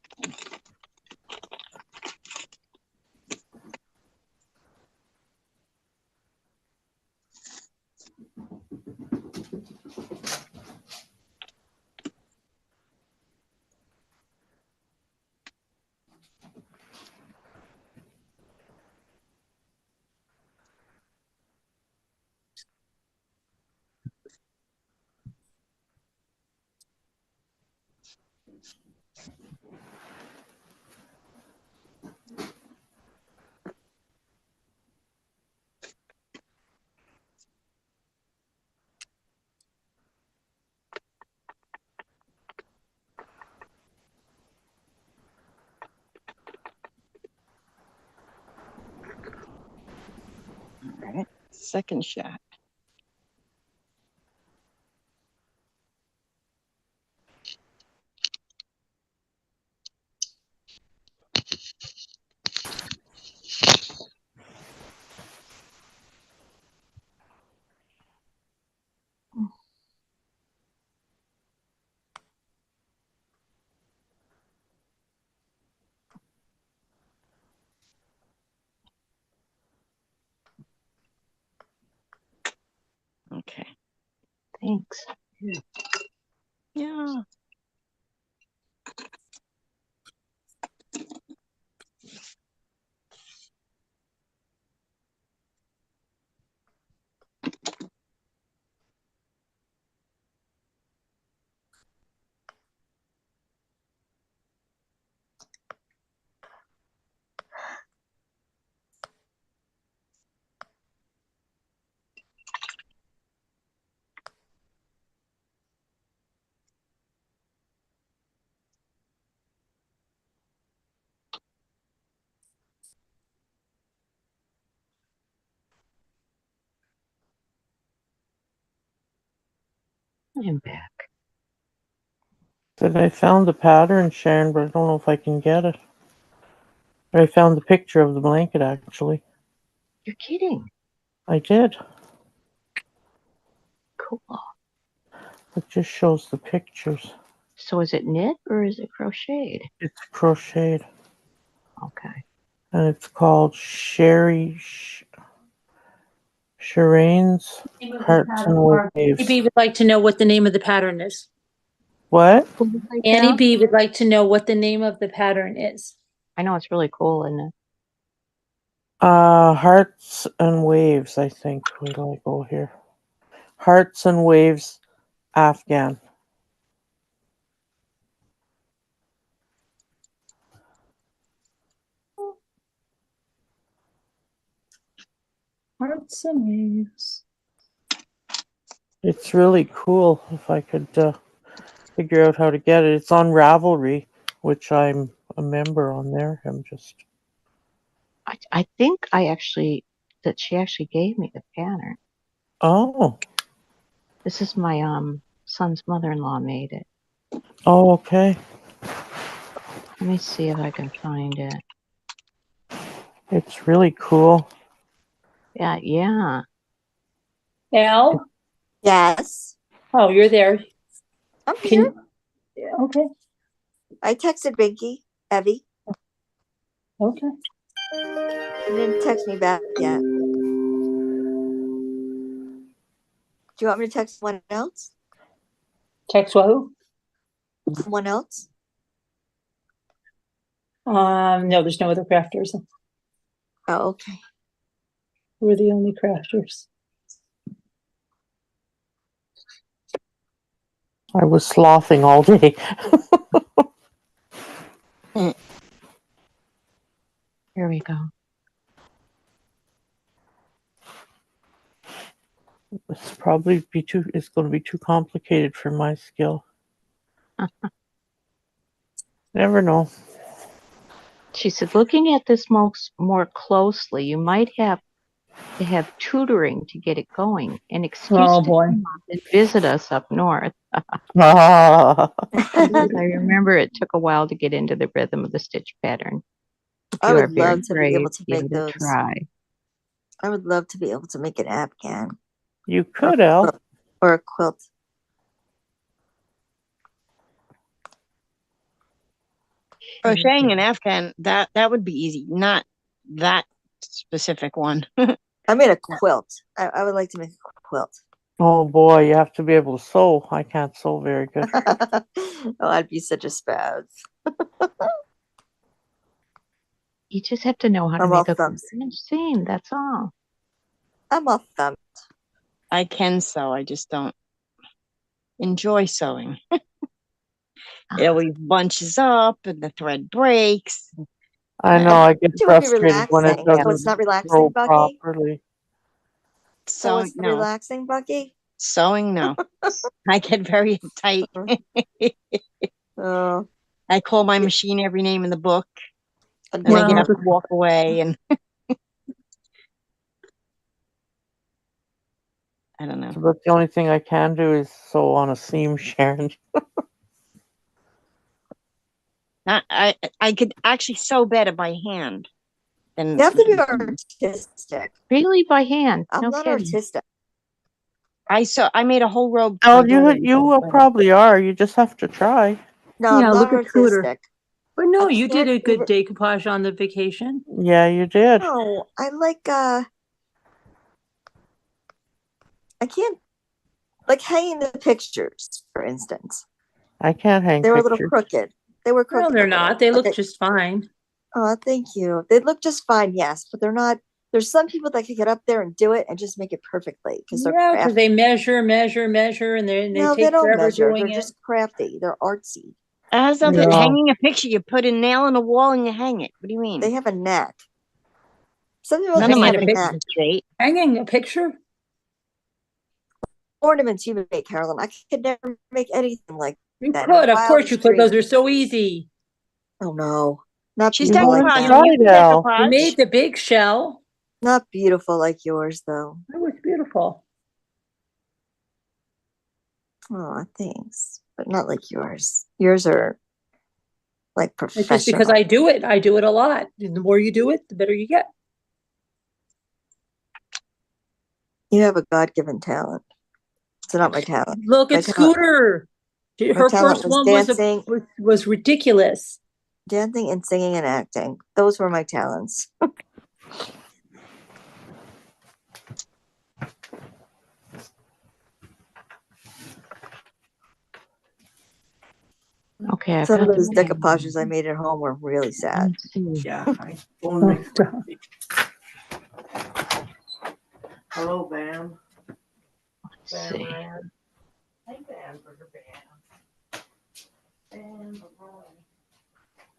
[SPEAKER 6] All right, second shot. Okay.
[SPEAKER 4] Thanks.
[SPEAKER 6] Yeah.
[SPEAKER 4] I'm back.
[SPEAKER 1] Said I found the pattern, Sharon, but I don't know if I can get it. But I found the picture of the blanket, actually.
[SPEAKER 4] You're kidding.
[SPEAKER 1] I did.
[SPEAKER 4] Cool.
[SPEAKER 1] It just shows the pictures.
[SPEAKER 4] So is it knit or is it crocheted?
[SPEAKER 1] It's crocheted.
[SPEAKER 4] Okay.
[SPEAKER 1] And it's called Shireen's Hearts and
[SPEAKER 2] Annie
[SPEAKER 1] Waves.
[SPEAKER 2] B would like to know what the name of the pattern is.
[SPEAKER 1] What?
[SPEAKER 2] Annie B would like to know what the name of the pattern is.
[SPEAKER 4] I know it's really cool, isn't it?
[SPEAKER 1] Hearts and Waves, I think. Where do I go here? Hearts and Waves Afghan.
[SPEAKER 2] Hearts and Waves.
[SPEAKER 1] It's really cool if I could figure out how to get it. It's on Ravelry, which I'm a member on there.
[SPEAKER 4] I think that she actually gave me the pattern.
[SPEAKER 1] Oh.
[SPEAKER 4] This is my son's mother-in-law made it.
[SPEAKER 1] Oh, okay.
[SPEAKER 4] Let me see if I can find it.
[SPEAKER 1] It's really cool.
[SPEAKER 4] Yeah.
[SPEAKER 2] Al?
[SPEAKER 3] Yes.
[SPEAKER 2] Oh, you're there.
[SPEAKER 3] I'm here.
[SPEAKER 2] Okay.
[SPEAKER 3] I texted Binky, Evie.
[SPEAKER 2] Okay.
[SPEAKER 3] She didn't text me back yet. Do you want me to text someone else?
[SPEAKER 2] Text who?
[SPEAKER 3] Someone else?
[SPEAKER 2] No, there's no other crafters.
[SPEAKER 3] Oh, okay.
[SPEAKER 2] We're the only crafters.
[SPEAKER 1] I was sloughing all day.
[SPEAKER 4] Here we go.
[SPEAKER 1] It's going to be too complicated for my skill. Never know.
[SPEAKER 4] She said, looking at this more closely, you might have to have tutoring to get it going. An excuse to come up and visit us up north. I remember it took a while to get into the rhythm of the stitch pattern.
[SPEAKER 3] I would love to be able to make those.
[SPEAKER 4] Try.
[SPEAKER 3] I would love to be able to make an Afghan.
[SPEAKER 1] You could, Al.
[SPEAKER 3] Or a quilt.
[SPEAKER 6] Crocheting an Afghan, that would be easy. Not that specific one.
[SPEAKER 3] I made a quilt. I would like to make a quilt.
[SPEAKER 1] Oh boy, you have to be able to sew. I can't sew very good.
[SPEAKER 3] Oh, I'd be such a spaz.
[SPEAKER 4] You just have to know how to
[SPEAKER 3] I'm
[SPEAKER 4] make a
[SPEAKER 3] thumbs.
[SPEAKER 4] seam. That's all.
[SPEAKER 3] I'm all thumbs.
[SPEAKER 6] I can sew. I just don't enjoy sewing. It always bunches up and the thread breaks.
[SPEAKER 1] I know, I get
[SPEAKER 3] It would be
[SPEAKER 1] frustrated when it
[SPEAKER 3] relaxing.
[SPEAKER 1] doesn't
[SPEAKER 3] So it's not relaxing,
[SPEAKER 1] grow
[SPEAKER 3] Bucky?
[SPEAKER 1] properly.
[SPEAKER 3] So
[SPEAKER 6] Sewing,
[SPEAKER 3] it's
[SPEAKER 6] no.
[SPEAKER 3] relaxing, Bucky?
[SPEAKER 6] Sewing, no. I get very uptight.
[SPEAKER 3] Oh.
[SPEAKER 6] I call my machine every name in the book. And
[SPEAKER 3] Well,
[SPEAKER 6] I get up and walk away and I don't know.
[SPEAKER 1] But the only thing I can do is sew on a seam, Sharon.
[SPEAKER 6] I could actually sew better by hand than
[SPEAKER 3] you have to be artistic.
[SPEAKER 4] Really by hand.
[SPEAKER 3] I'm
[SPEAKER 4] No
[SPEAKER 3] not
[SPEAKER 4] kidding.
[SPEAKER 3] artistic.
[SPEAKER 6] I made a whole robe. for
[SPEAKER 1] Oh,
[SPEAKER 6] my daughter.
[SPEAKER 1] you probably are. You just have to try.
[SPEAKER 3] No,
[SPEAKER 2] Yeah,
[SPEAKER 3] I'm
[SPEAKER 2] look
[SPEAKER 3] not
[SPEAKER 2] at Tudor.
[SPEAKER 3] artistic.
[SPEAKER 2] But no,
[SPEAKER 3] I
[SPEAKER 2] you did a
[SPEAKER 3] can't
[SPEAKER 2] good decoupage on the vacation.
[SPEAKER 1] Yeah, you did.
[SPEAKER 3] No, I like I can't like hanging the pictures, for instance.
[SPEAKER 1] I can't hang
[SPEAKER 3] They were a
[SPEAKER 1] pictures.
[SPEAKER 3] little crooked. They were crooked.
[SPEAKER 2] No, they're
[SPEAKER 3] a little.
[SPEAKER 2] not. They look
[SPEAKER 3] Okay.
[SPEAKER 2] just fine.
[SPEAKER 3] Oh, thank you. They look just fine, yes, but they're not. There's some people that can get up there and do it and just make it perfectly because they're
[SPEAKER 2] Yeah, because
[SPEAKER 3] crafty.
[SPEAKER 2] they measure, and they
[SPEAKER 3] No,
[SPEAKER 2] take
[SPEAKER 3] they don't
[SPEAKER 2] forever
[SPEAKER 3] measure.
[SPEAKER 2] doing
[SPEAKER 3] They're
[SPEAKER 2] it.
[SPEAKER 3] just crafty. They're artsy.
[SPEAKER 6] It has nothing.
[SPEAKER 1] No.
[SPEAKER 6] Hanging a picture, you put a nail in the wall and you hang it. What do you mean?
[SPEAKER 3] They have a knack. Some people
[SPEAKER 6] None
[SPEAKER 3] just
[SPEAKER 6] of my
[SPEAKER 3] have a
[SPEAKER 6] pictures
[SPEAKER 3] knack.
[SPEAKER 6] are straight.
[SPEAKER 2] Hanging a picture?
[SPEAKER 3] Ornaments you make, Carolyn. I could never make anything like
[SPEAKER 2] You
[SPEAKER 3] that.
[SPEAKER 2] could, of course
[SPEAKER 3] Wildest
[SPEAKER 2] you could. Those
[SPEAKER 3] dreams.
[SPEAKER 2] are so easy.
[SPEAKER 3] Oh no, not
[SPEAKER 6] She's
[SPEAKER 3] beautiful like
[SPEAKER 6] decoupaging.
[SPEAKER 3] that.
[SPEAKER 6] You can
[SPEAKER 1] Al.
[SPEAKER 2] You
[SPEAKER 6] decoupage.
[SPEAKER 2] made the big shell.
[SPEAKER 3] Not beautiful like yours, though.
[SPEAKER 2] That was beautiful.
[SPEAKER 3] Oh, thanks. But not like yours. Yours are like
[SPEAKER 2] It's just
[SPEAKER 3] professional.
[SPEAKER 2] because I do it a lot. And the more you do it, the better you get.
[SPEAKER 3] You have a God-given talent. It's not my talent.
[SPEAKER 2] Look
[SPEAKER 3] My
[SPEAKER 2] at
[SPEAKER 3] talent-
[SPEAKER 2] Scooter.
[SPEAKER 3] My
[SPEAKER 2] Her
[SPEAKER 3] talent
[SPEAKER 2] first
[SPEAKER 3] was
[SPEAKER 2] one
[SPEAKER 3] dancing,
[SPEAKER 2] was ridiculous.
[SPEAKER 3] dancing and singing and acting. Those were my talents.
[SPEAKER 4] Okay, I
[SPEAKER 3] Some of
[SPEAKER 4] got
[SPEAKER 3] those
[SPEAKER 4] the
[SPEAKER 3] decoupages I made at home were really sad.
[SPEAKER 4] Let's see.
[SPEAKER 1] Yeah.
[SPEAKER 2] Oh, stop.
[SPEAKER 1] Hello, Bam.
[SPEAKER 4] Let's see.
[SPEAKER 1] Hey, Bam, Burger Bam. Bam, Baroni.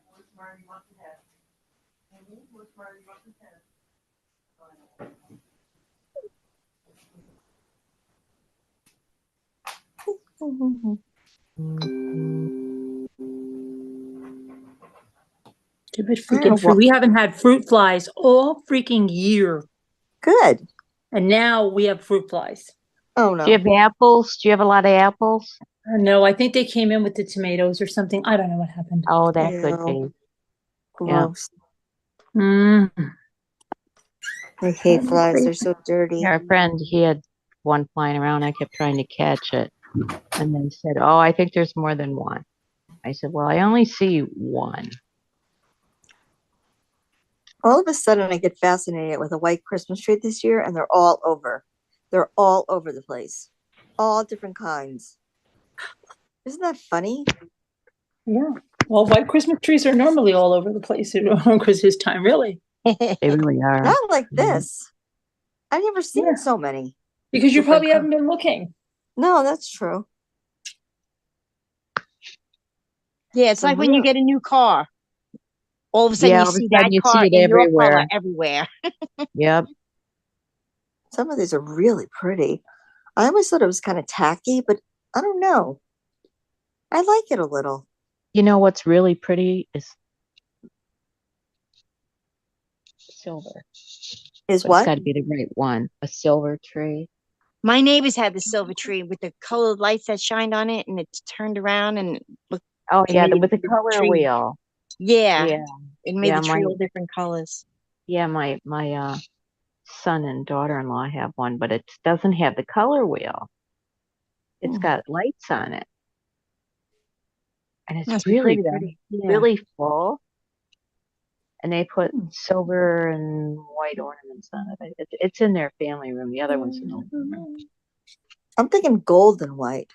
[SPEAKER 1] Where's Marty Muttonhead? Where's Marty Muttonhead?
[SPEAKER 2] Stupid freaking fruit. We haven't had fruit flies all freaking year.
[SPEAKER 3] Good.
[SPEAKER 2] And now we have fruit flies.
[SPEAKER 3] Oh no.
[SPEAKER 4] Do you have apples? Do you have a lot of apples?
[SPEAKER 2] No, I think they came in with the tomatoes or something. I don't know what happened.
[SPEAKER 4] Oh, that could
[SPEAKER 3] Ew.
[SPEAKER 4] be.
[SPEAKER 3] Gross.
[SPEAKER 2] Mm.
[SPEAKER 3] I hate flies. They're so dirty.
[SPEAKER 4] Yeah, our friend, he had one flying around. I kept trying to catch it. And then said, oh, I think there's more than one. I said, well, I only see one.
[SPEAKER 3] All of a sudden, I get fascinated with a white Christmas tree this year, and they're all over. They're all over the place. All different kinds. Isn't that funny?
[SPEAKER 2] Yeah. Well, white Christmas trees are normally all over the place around Christmas time, really.
[SPEAKER 4] They really are.
[SPEAKER 3] Not like this. I've never seen
[SPEAKER 2] Yeah.
[SPEAKER 3] so many.
[SPEAKER 2] Because you
[SPEAKER 3] Different
[SPEAKER 2] probably haven't been looking.
[SPEAKER 3] No, that's true.
[SPEAKER 6] Yeah, it's
[SPEAKER 3] So
[SPEAKER 6] like when you
[SPEAKER 3] real.
[SPEAKER 6] get a new car. All of a sudden
[SPEAKER 4] Yeah,
[SPEAKER 6] you
[SPEAKER 4] all of a
[SPEAKER 6] see
[SPEAKER 4] sudden
[SPEAKER 6] that
[SPEAKER 4] you
[SPEAKER 6] car
[SPEAKER 4] see it
[SPEAKER 6] in your color
[SPEAKER 4] everywhere.
[SPEAKER 6] everywhere.
[SPEAKER 4] Yep.
[SPEAKER 3] Some of these are really pretty. I always thought it was kind of tacky, but I don't know. I like it a little.
[SPEAKER 4] You know what's really pretty is silver.
[SPEAKER 3] Is
[SPEAKER 4] But
[SPEAKER 3] what?
[SPEAKER 4] it's got to be the right one. A silver tree.
[SPEAKER 6] My neighbors had the silver tree with the colored lights that shined on it, and it's turned around and looked.
[SPEAKER 4] Oh,
[SPEAKER 6] It
[SPEAKER 4] yeah,
[SPEAKER 6] made
[SPEAKER 4] with the
[SPEAKER 6] the
[SPEAKER 4] color
[SPEAKER 6] tree-
[SPEAKER 4] wheel.
[SPEAKER 6] Yeah,
[SPEAKER 4] Yeah.
[SPEAKER 6] it made
[SPEAKER 4] Yeah,
[SPEAKER 6] the tree
[SPEAKER 4] my-
[SPEAKER 6] all different colors.
[SPEAKER 4] Yeah, my son and daughter-in-law have one, but it doesn't have the color wheel. It's
[SPEAKER 3] Hmm.
[SPEAKER 4] got lights on it. And it's
[SPEAKER 6] Must be
[SPEAKER 4] really
[SPEAKER 6] pretty, though.
[SPEAKER 4] pretty.
[SPEAKER 6] Yeah.
[SPEAKER 4] Really full. And they put
[SPEAKER 3] Hmm.
[SPEAKER 4] silver and white ornaments on it. It's in their family room. The other one's in the living room.
[SPEAKER 3] I'm thinking gold and white.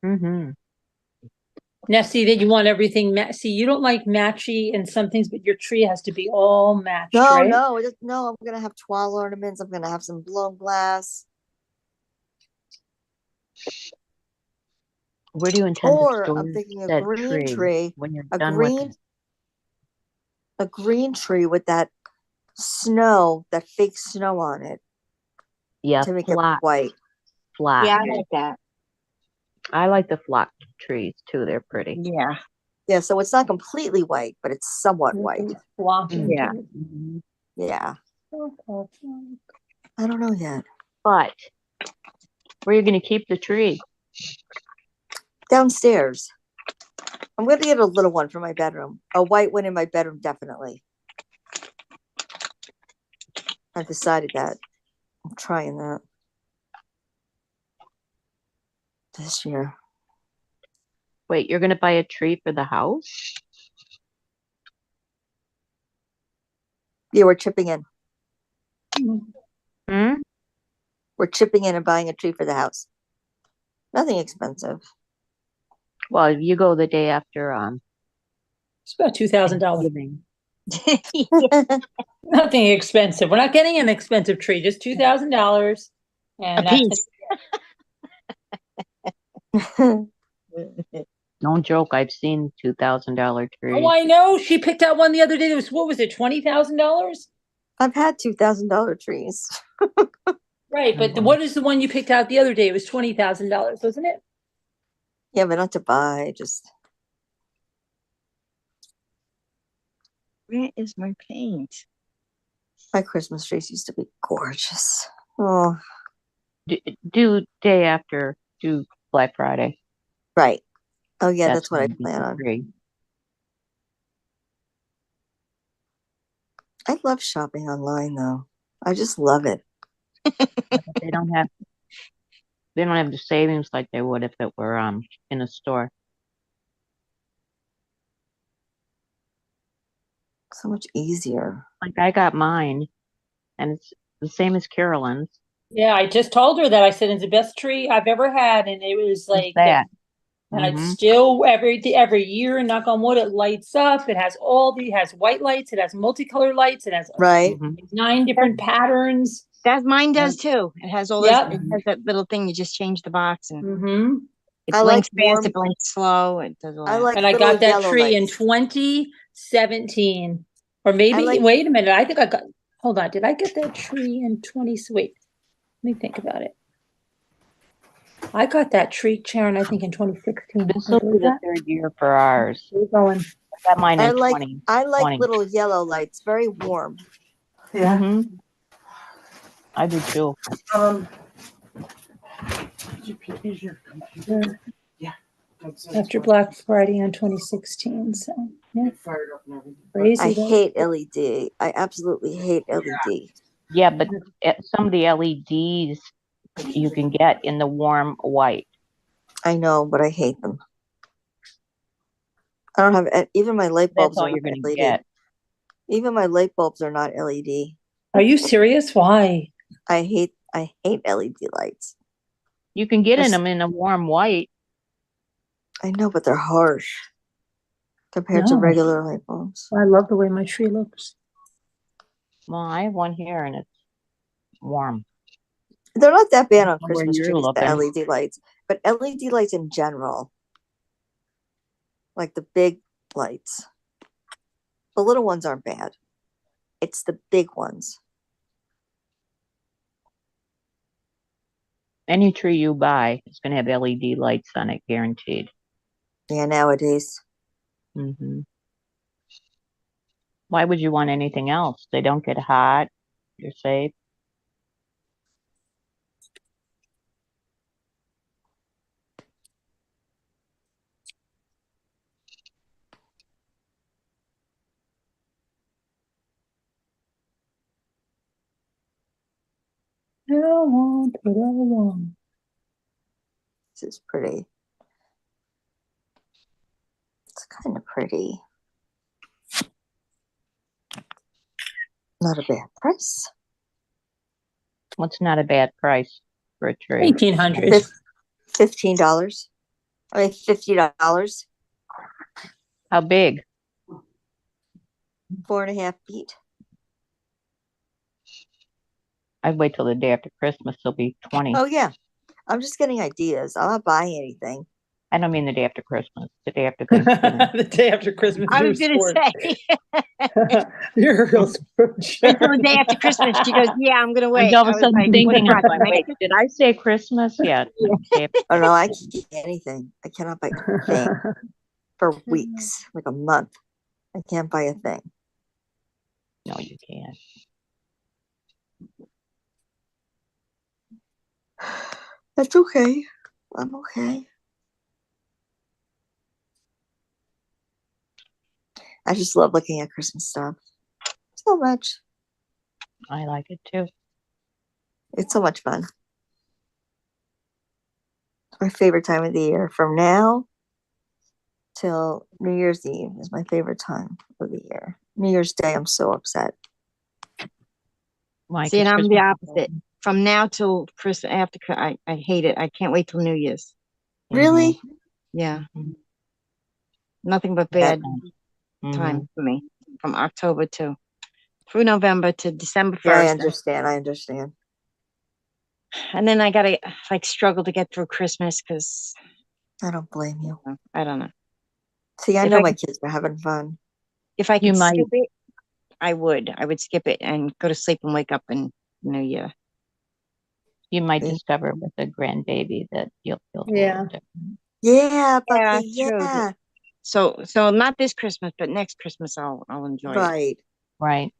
[SPEAKER 4] Mm-hmm.
[SPEAKER 2] Now, see that you want everything see, you don't like matchy and some things, but your tree has to be all matched,
[SPEAKER 3] No,
[SPEAKER 2] right?
[SPEAKER 3] no, no. I'm gonna have toile ornaments. I'm gonna have some blown glass.
[SPEAKER 4] Where do you intend
[SPEAKER 3] Or
[SPEAKER 4] to store
[SPEAKER 3] I'm thinking a
[SPEAKER 4] that
[SPEAKER 3] green tree.
[SPEAKER 4] when you're
[SPEAKER 3] A
[SPEAKER 4] done with
[SPEAKER 3] green,
[SPEAKER 4] it?
[SPEAKER 3] a green tree with that snow, that fake snow on it
[SPEAKER 4] Yeah,
[SPEAKER 3] to make
[SPEAKER 4] flock.
[SPEAKER 3] it white.
[SPEAKER 4] Flock.
[SPEAKER 6] Yeah, I like that.
[SPEAKER 4] I like the flock trees too. They're pretty.
[SPEAKER 6] Yeah.
[SPEAKER 3] Yeah, so it's not completely white, but it's somewhat white.
[SPEAKER 2] Blocking.
[SPEAKER 6] Yeah.
[SPEAKER 4] Mhm.
[SPEAKER 3] Yeah.
[SPEAKER 2] Okay.
[SPEAKER 3] I don't know yet.
[SPEAKER 4] But where are you going to keep the tree?
[SPEAKER 3] Downstairs. I'm gonna get a little one for my bedroom. A white one in my bedroom, definitely. I've decided that. I'm trying that this year.
[SPEAKER 4] Wait, you're going to buy a tree for the house?
[SPEAKER 3] Yeah, we're chipping in.
[SPEAKER 4] Hmm?
[SPEAKER 3] We're chipping in and buying a tree for the house. Nothing expensive.
[SPEAKER 4] Well, you go the day after
[SPEAKER 2] It's about $2,000.
[SPEAKER 4] Thanksgiving.
[SPEAKER 2] Nothing expensive. We're not getting an expensive tree, just $2,000. And
[SPEAKER 6] A
[SPEAKER 2] that's
[SPEAKER 6] piece.
[SPEAKER 4] Don't joke. I've seen $2,000 trees.
[SPEAKER 2] Oh, I know. She picked out one the other day that was, what was it, $20,000?
[SPEAKER 3] I've had $2,000 trees.
[SPEAKER 2] Right, but what is the one you picked out the other day? It was $20,000, wasn't it?
[SPEAKER 3] Yeah, but not to buy, just
[SPEAKER 6] Where is my paint?
[SPEAKER 3] my Christmas trees used to be gorgeous. Oh,
[SPEAKER 4] Do day after, do Black Friday.
[SPEAKER 3] Right. Oh yeah, that's what I
[SPEAKER 4] when you get
[SPEAKER 3] plan
[SPEAKER 4] the
[SPEAKER 3] on.
[SPEAKER 4] tree.
[SPEAKER 3] I love shopping online though. I just love it.
[SPEAKER 4] But they don't have the savings like they would if it were in a store.
[SPEAKER 3] So much easier.
[SPEAKER 4] Like I got mine, and it's the same as Carolyn's.
[SPEAKER 2] Yeah, I just told her that. I said it's the best tree I've ever had, and it was
[SPEAKER 4] What's
[SPEAKER 2] like,
[SPEAKER 4] that?
[SPEAKER 2] and it's
[SPEAKER 4] Mhm.
[SPEAKER 2] still every year, knock on wood, it lights up. It has it has white lights, it has multicolored lights, it has
[SPEAKER 3] Right?
[SPEAKER 4] Mhm.
[SPEAKER 2] 9 different patterns.
[SPEAKER 5] That mine does too. It has all
[SPEAKER 2] Yep.
[SPEAKER 5] those, it has that little thing, you just change the box and
[SPEAKER 2] Mm-hmm.
[SPEAKER 5] it
[SPEAKER 3] I
[SPEAKER 5] blinks
[SPEAKER 3] like
[SPEAKER 5] fast,
[SPEAKER 3] warm.
[SPEAKER 5] it blinks slow, it does all
[SPEAKER 3] I
[SPEAKER 5] that.
[SPEAKER 3] like
[SPEAKER 2] And I
[SPEAKER 3] little
[SPEAKER 2] got that
[SPEAKER 3] yellow
[SPEAKER 2] tree in
[SPEAKER 3] lights.
[SPEAKER 2] 2017. Or maybe,
[SPEAKER 3] like-
[SPEAKER 2] wait a minute. I think I got, hold on. Did I get that tree in 20? Wait, let me think about it. I got that tree, Sharon, I think in 2016.
[SPEAKER 4] This
[SPEAKER 2] I
[SPEAKER 4] will be
[SPEAKER 2] believe
[SPEAKER 4] the
[SPEAKER 2] that.
[SPEAKER 4] third year for ours.
[SPEAKER 2] We're going.
[SPEAKER 4] I got mine in
[SPEAKER 3] I like
[SPEAKER 4] 20.
[SPEAKER 3] I like
[SPEAKER 4] 20.
[SPEAKER 3] little yellow lights, very warm.
[SPEAKER 1] Yeah.
[SPEAKER 4] Mhm. I do too.
[SPEAKER 1] Is your computer? Yeah.
[SPEAKER 2] After Black Friday in 2016. So, yeah,
[SPEAKER 1] Fired up and everything.
[SPEAKER 2] crazy.
[SPEAKER 3] I
[SPEAKER 2] though.
[SPEAKER 3] hate LED. I absolutely hate LED.
[SPEAKER 4] Yeah, but some of the LEDs you can get in the warm white.
[SPEAKER 3] I know, but I hate them. I don't have even my light bulbs
[SPEAKER 4] That's all
[SPEAKER 3] are
[SPEAKER 4] you're
[SPEAKER 3] not
[SPEAKER 4] going to
[SPEAKER 3] LED.
[SPEAKER 4] get.
[SPEAKER 3] Even my light bulbs are not LED.
[SPEAKER 2] Are you serious? Why?
[SPEAKER 3] I hate LED lights.
[SPEAKER 4] You can get in
[SPEAKER 3] There's-
[SPEAKER 4] them in a warm white.
[SPEAKER 3] I know, but they're harsh compared to
[SPEAKER 2] No.
[SPEAKER 3] regular light bulbs.
[SPEAKER 2] I love the way my tree looks.
[SPEAKER 4] Well, I have one here and it's warm.
[SPEAKER 3] They're not that bad on
[SPEAKER 4] Where
[SPEAKER 3] Christmas
[SPEAKER 4] you're
[SPEAKER 3] trees, the
[SPEAKER 4] looking.
[SPEAKER 3] LED lights, but LED lights in general, like the big lights, the little ones aren't bad. It's the big ones.
[SPEAKER 4] Any tree you buy is going to have LED lights on it, guaranteed.
[SPEAKER 3] Yeah, nowadays.
[SPEAKER 4] Hmm. Why would you want anything else? They don't get hot. You're safe.
[SPEAKER 2] I want what I want.
[SPEAKER 3] This is pretty. It's kind of pretty. Not a bad price.
[SPEAKER 4] What's not a bad price for a tree?
[SPEAKER 2] 1800.
[SPEAKER 3] $15. I mean, $50.
[SPEAKER 4] How big?
[SPEAKER 3] 4.5 feet.
[SPEAKER 4] I'd wait till the day after Christmas. It'll be 20.
[SPEAKER 3] Oh yeah, I'm just getting ideas. I'm not buying anything.
[SPEAKER 4] I don't mean the day after Christmas. The day after Thanksgiving.
[SPEAKER 2] The day after Christmas.
[SPEAKER 5] I
[SPEAKER 2] you're
[SPEAKER 5] was
[SPEAKER 2] a
[SPEAKER 5] gonna
[SPEAKER 2] sport.
[SPEAKER 5] say
[SPEAKER 2] You're a real sport.
[SPEAKER 5] until the day after Christmas. She goes, "Yeah, I'm gonna wait."
[SPEAKER 4] And all
[SPEAKER 5] I
[SPEAKER 4] of a
[SPEAKER 5] was
[SPEAKER 4] sudden
[SPEAKER 5] like,
[SPEAKER 4] thinking,
[SPEAKER 5] "What,
[SPEAKER 4] I'm like, wait, did I say Christmas? Yeah.
[SPEAKER 3] Oh no, I can't get anything. I cannot buy a thing for weeks, like a month. I can't buy a thing.
[SPEAKER 4] No, you can't.
[SPEAKER 3] That's okay. I'm okay. I just love looking at Christmas stuff so much.
[SPEAKER 4] I like it too.
[SPEAKER 3] It's so much fun. It's my favorite time of the year. From now till New Year's Eve is my favorite time of the year. New Year's Day, I'm so upset.
[SPEAKER 4] Why?
[SPEAKER 5] See, and
[SPEAKER 4] 'Cause
[SPEAKER 5] I'm the
[SPEAKER 4] Christmas-
[SPEAKER 5] opposite. From now till Christmas, I hate it. I can't wait till New Year's.
[SPEAKER 3] Really?
[SPEAKER 5] Yeah,
[SPEAKER 4] Mhm.
[SPEAKER 5] nothing but
[SPEAKER 3] That-
[SPEAKER 5] bad time for me. From October to through November to December
[SPEAKER 3] Yeah, I
[SPEAKER 5] 1st.
[SPEAKER 3] understand. I understand.
[SPEAKER 5] And then I gotta like struggle to get through Christmas because
[SPEAKER 3] I don't blame you.
[SPEAKER 5] I don't know.
[SPEAKER 3] See, I
[SPEAKER 5] If
[SPEAKER 3] know
[SPEAKER 5] I
[SPEAKER 3] my
[SPEAKER 5] could-
[SPEAKER 3] kids are having fun.
[SPEAKER 5] If I
[SPEAKER 4] You
[SPEAKER 5] could
[SPEAKER 4] might-
[SPEAKER 5] skip it, I would. I would skip it and go to sleep and wake up in New Year.
[SPEAKER 4] You might
[SPEAKER 3] Yeah.
[SPEAKER 4] discover with a grandbaby that you'll feel a
[SPEAKER 2] Yeah.
[SPEAKER 4] little different.
[SPEAKER 3] Yeah, Bucky,
[SPEAKER 5] Yeah, true.
[SPEAKER 3] yeah.
[SPEAKER 5] So not this Christmas, but next Christmas I'll enjoy it.
[SPEAKER 3] Right.
[SPEAKER 4] Right.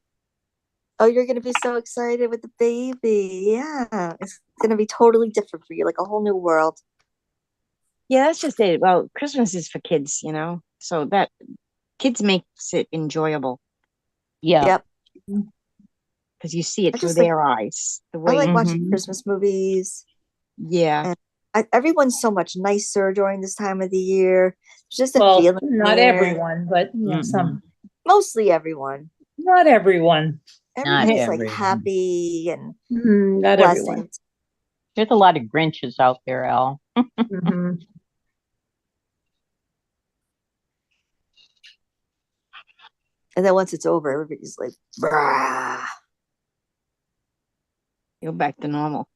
[SPEAKER 3] Oh, you're gonna be so excited with the baby. Yeah. It's gonna be totally different for you, like a whole new world.
[SPEAKER 6] Yeah, that's just it. Well, Christmas is for kids, you know, so that kids makes it enjoyable
[SPEAKER 4] Yeah.
[SPEAKER 3] Yep.
[SPEAKER 6] because you see it
[SPEAKER 3] I
[SPEAKER 6] through
[SPEAKER 3] just like
[SPEAKER 6] their eyes. The
[SPEAKER 3] I
[SPEAKER 6] way,
[SPEAKER 3] like watching
[SPEAKER 4] Mhm.
[SPEAKER 3] Christmas movies.
[SPEAKER 6] yeah,
[SPEAKER 3] And everyone's so much nicer during this time of the year. It's just a
[SPEAKER 2] Well,
[SPEAKER 3] feeling
[SPEAKER 2] not
[SPEAKER 3] there.
[SPEAKER 2] everyone, but yeah, some.
[SPEAKER 3] Mostly everyone.
[SPEAKER 2] Not everyone.
[SPEAKER 4] Not
[SPEAKER 3] Everybody's like
[SPEAKER 4] everyone.
[SPEAKER 3] happy and
[SPEAKER 2] Not everyone.
[SPEAKER 3] pleasant.
[SPEAKER 4] There's a lot of Grinches out there, Al.
[SPEAKER 2] Mhm.
[SPEAKER 3] And then once it's over, everybody's like, brah.
[SPEAKER 6] go back to normal.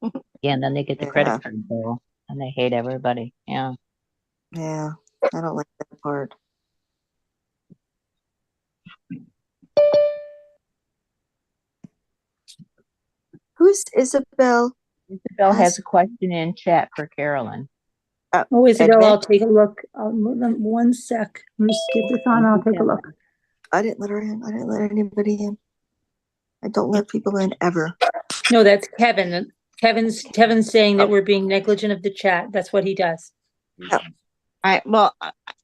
[SPEAKER 4] Yeah, and then they get the
[SPEAKER 3] Yeah.
[SPEAKER 4] credit card bill and they hate everybody. Yeah.
[SPEAKER 3] Yeah. I don't like that part. Who's Isabel?
[SPEAKER 4] Isabel has a question in chat for Carolyn.
[SPEAKER 2] Oh, Isabel,
[SPEAKER 3] Admit?
[SPEAKER 2] I'll take a look. 1 sec. Let me just get this on. I'll take a look.
[SPEAKER 3] I didn't let her in. I didn't let anybody in. I don't let people in ever.
[SPEAKER 2] No, that's Kevin. Kevin's saying that we're being negligent of the chat. That's what he does.
[SPEAKER 3] Oh.
[SPEAKER 6] All right. Well,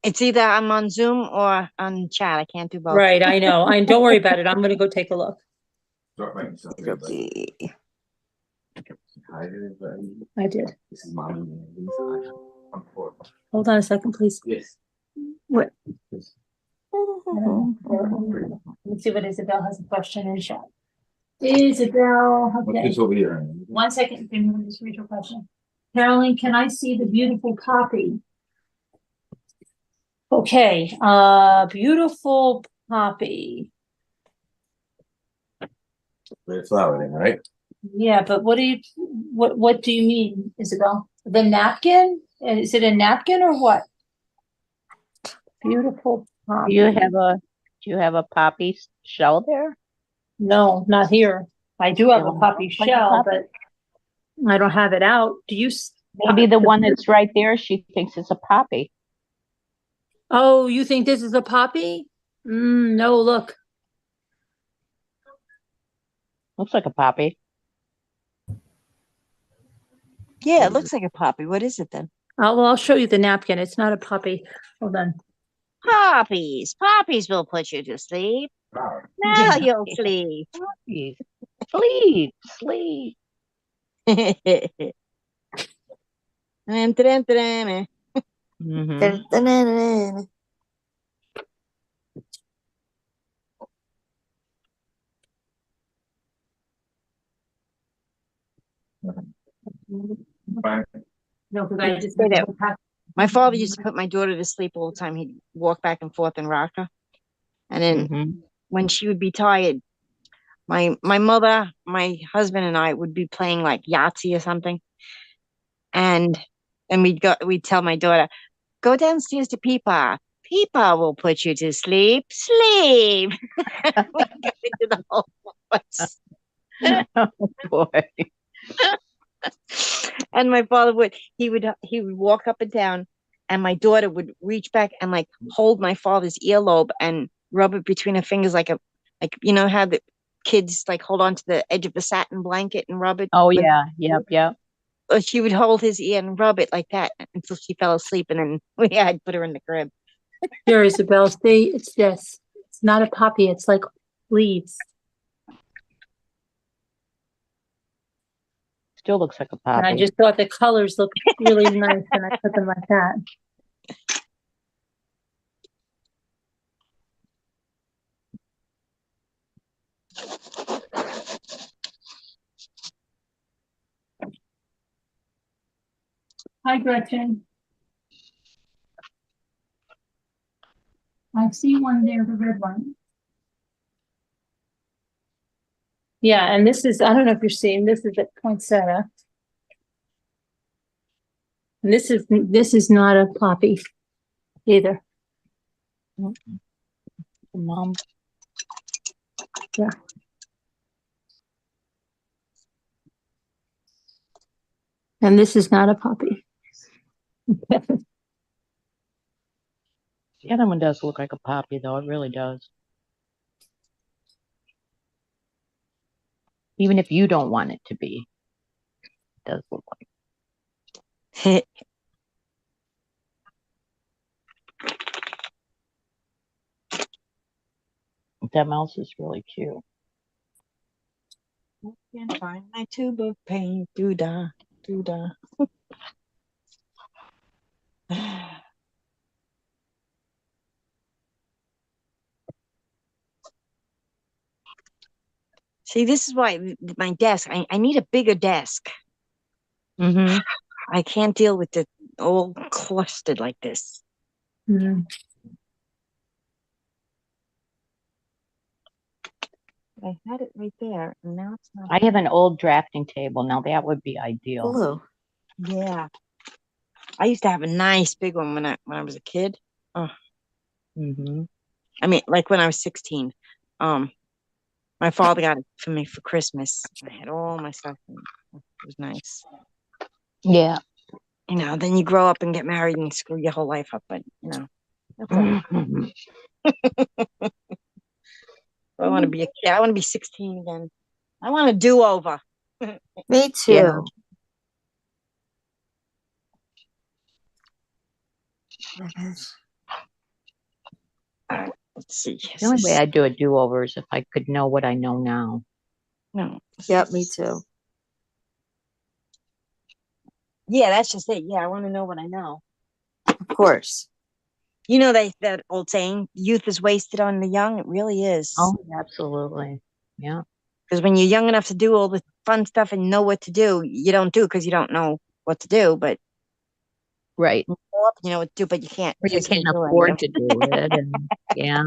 [SPEAKER 6] it's either I'm on Zoom or on chat. I can't do both.
[SPEAKER 2] Right, I know. Don't worry about it. I'm gonna go take a look.
[SPEAKER 3] Okay.
[SPEAKER 2] I did. Hold on a second, please.
[SPEAKER 8] Yes.
[SPEAKER 2] What? Let's see what Isabel has a question in chat. Isabel, okay.
[SPEAKER 9] over here?
[SPEAKER 2] 1 second, can you just read your question? Carolyn, can I see the beautiful poppy? Okay, beautiful poppy.
[SPEAKER 9] Red flower then, right?
[SPEAKER 2] Yeah, but what do you mean, Isabel? The napkin? Is it a napkin or what? Beautiful poppy.
[SPEAKER 4] Do you have a poppy shell there?
[SPEAKER 2] No, not here. I do have a
[SPEAKER 4] It
[SPEAKER 2] poppy
[SPEAKER 4] looks like a
[SPEAKER 2] shell,
[SPEAKER 4] poppy.
[SPEAKER 2] but I don't have it out. Do you?
[SPEAKER 4] Maybe the one that's right there, she thinks it's a poppy.
[SPEAKER 2] Oh, you think this is a poppy? No, look.
[SPEAKER 4] Looks like a poppy.
[SPEAKER 6] Yeah, it looks like a poppy. What is it then?
[SPEAKER 2] Well, I'll show you the napkin. It's not a poppy. Hold on.
[SPEAKER 6] Poppies. Poppies will put you to sleep. Now you'll sleep.
[SPEAKER 4] Poppies. Sleep, sleep. Mhm.
[SPEAKER 3] Da-da-da-da-da.
[SPEAKER 9] Fine.
[SPEAKER 2] No, because
[SPEAKER 6] I just say that. My father used to put my daughter to sleep all the time. He'd walk back and forth and rock her. And then
[SPEAKER 4] Mhm.
[SPEAKER 6] when she would be tired, my mother, my husband, and I would be playing like Yahtzee or something. And we'd tell my daughter, go downstairs to Peepa. Peepa will put you to sleep. Sleep. We go into the whole house.
[SPEAKER 4] Oh boy.
[SPEAKER 6] And my father he would walk up and down, and my daughter would reach back and like hold my father's earlobe and rub it between her fingers like you know how the kids like hold on to the edge of the satin blanket and rub it.
[SPEAKER 4] Oh yeah. Yep.
[SPEAKER 6] She would hold his ear and rub it like that until she fell asleep, and then I'd put her in the crib.
[SPEAKER 2] Here, Isabel, see, it's this. It's not a poppy. It's like leaves.
[SPEAKER 4] Still looks like a
[SPEAKER 2] And I
[SPEAKER 4] poppy.
[SPEAKER 2] just thought the colors looked really nice and I put them like that. Hi, Gretchen. I see one there, the red one. Yeah, and this is, I don't know if you're seeing, this is a poinsettia. And this is not a poppy either.
[SPEAKER 4] Mom.
[SPEAKER 2] Yeah. And this is not a poppy.
[SPEAKER 4] The other one does look like a poppy, though. It really does. Even if you don't want it to be, it does look like. That mouse is really cute.
[SPEAKER 6] I can't find my tube of paint. Doo-dah, doo-dah. See, this is why my desk, I need a bigger desk.
[SPEAKER 4] Mm-hmm.
[SPEAKER 6] I can't deal with it all clustered like this.
[SPEAKER 2] Mm.
[SPEAKER 6] I had it right there, and now it's not.
[SPEAKER 4] I have an old drafting table. Now that would be ideal.
[SPEAKER 3] Blue.
[SPEAKER 6] Yeah. I used to have a nice big one when I was a kid. Oh,
[SPEAKER 4] Mm-hmm.
[SPEAKER 6] I mean, like when I was 16. My father got it for me for Christmas. I had all my stuff in it. It was nice.
[SPEAKER 4] Yeah.
[SPEAKER 6] You know, then you grow up and get married and screw your whole life up, but you know. That's okay. I want to be a kid. I want to be 16 again. I want a do-over.
[SPEAKER 3] Me too.
[SPEAKER 4] Yeah.
[SPEAKER 6] Let's see.
[SPEAKER 4] The only way I'd do a do-over is if I could know what I know now.
[SPEAKER 6] No.
[SPEAKER 3] Yep, me too.
[SPEAKER 6] Yeah, that's just it. Yeah, I want to know what I know.
[SPEAKER 3] Of course.
[SPEAKER 6] You know that old saying, youth is wasted on the young? It really is.
[SPEAKER 4] Oh, absolutely. Yeah.
[SPEAKER 6] Because when you're young enough to do all the fun stuff and know what to do, you don't do because you don't know what to do. But
[SPEAKER 4] Right.
[SPEAKER 6] you grow up, you know what to do, but you can't.
[SPEAKER 4] Or you
[SPEAKER 6] just
[SPEAKER 4] can't
[SPEAKER 6] do it.
[SPEAKER 4] afford to do it. And yeah.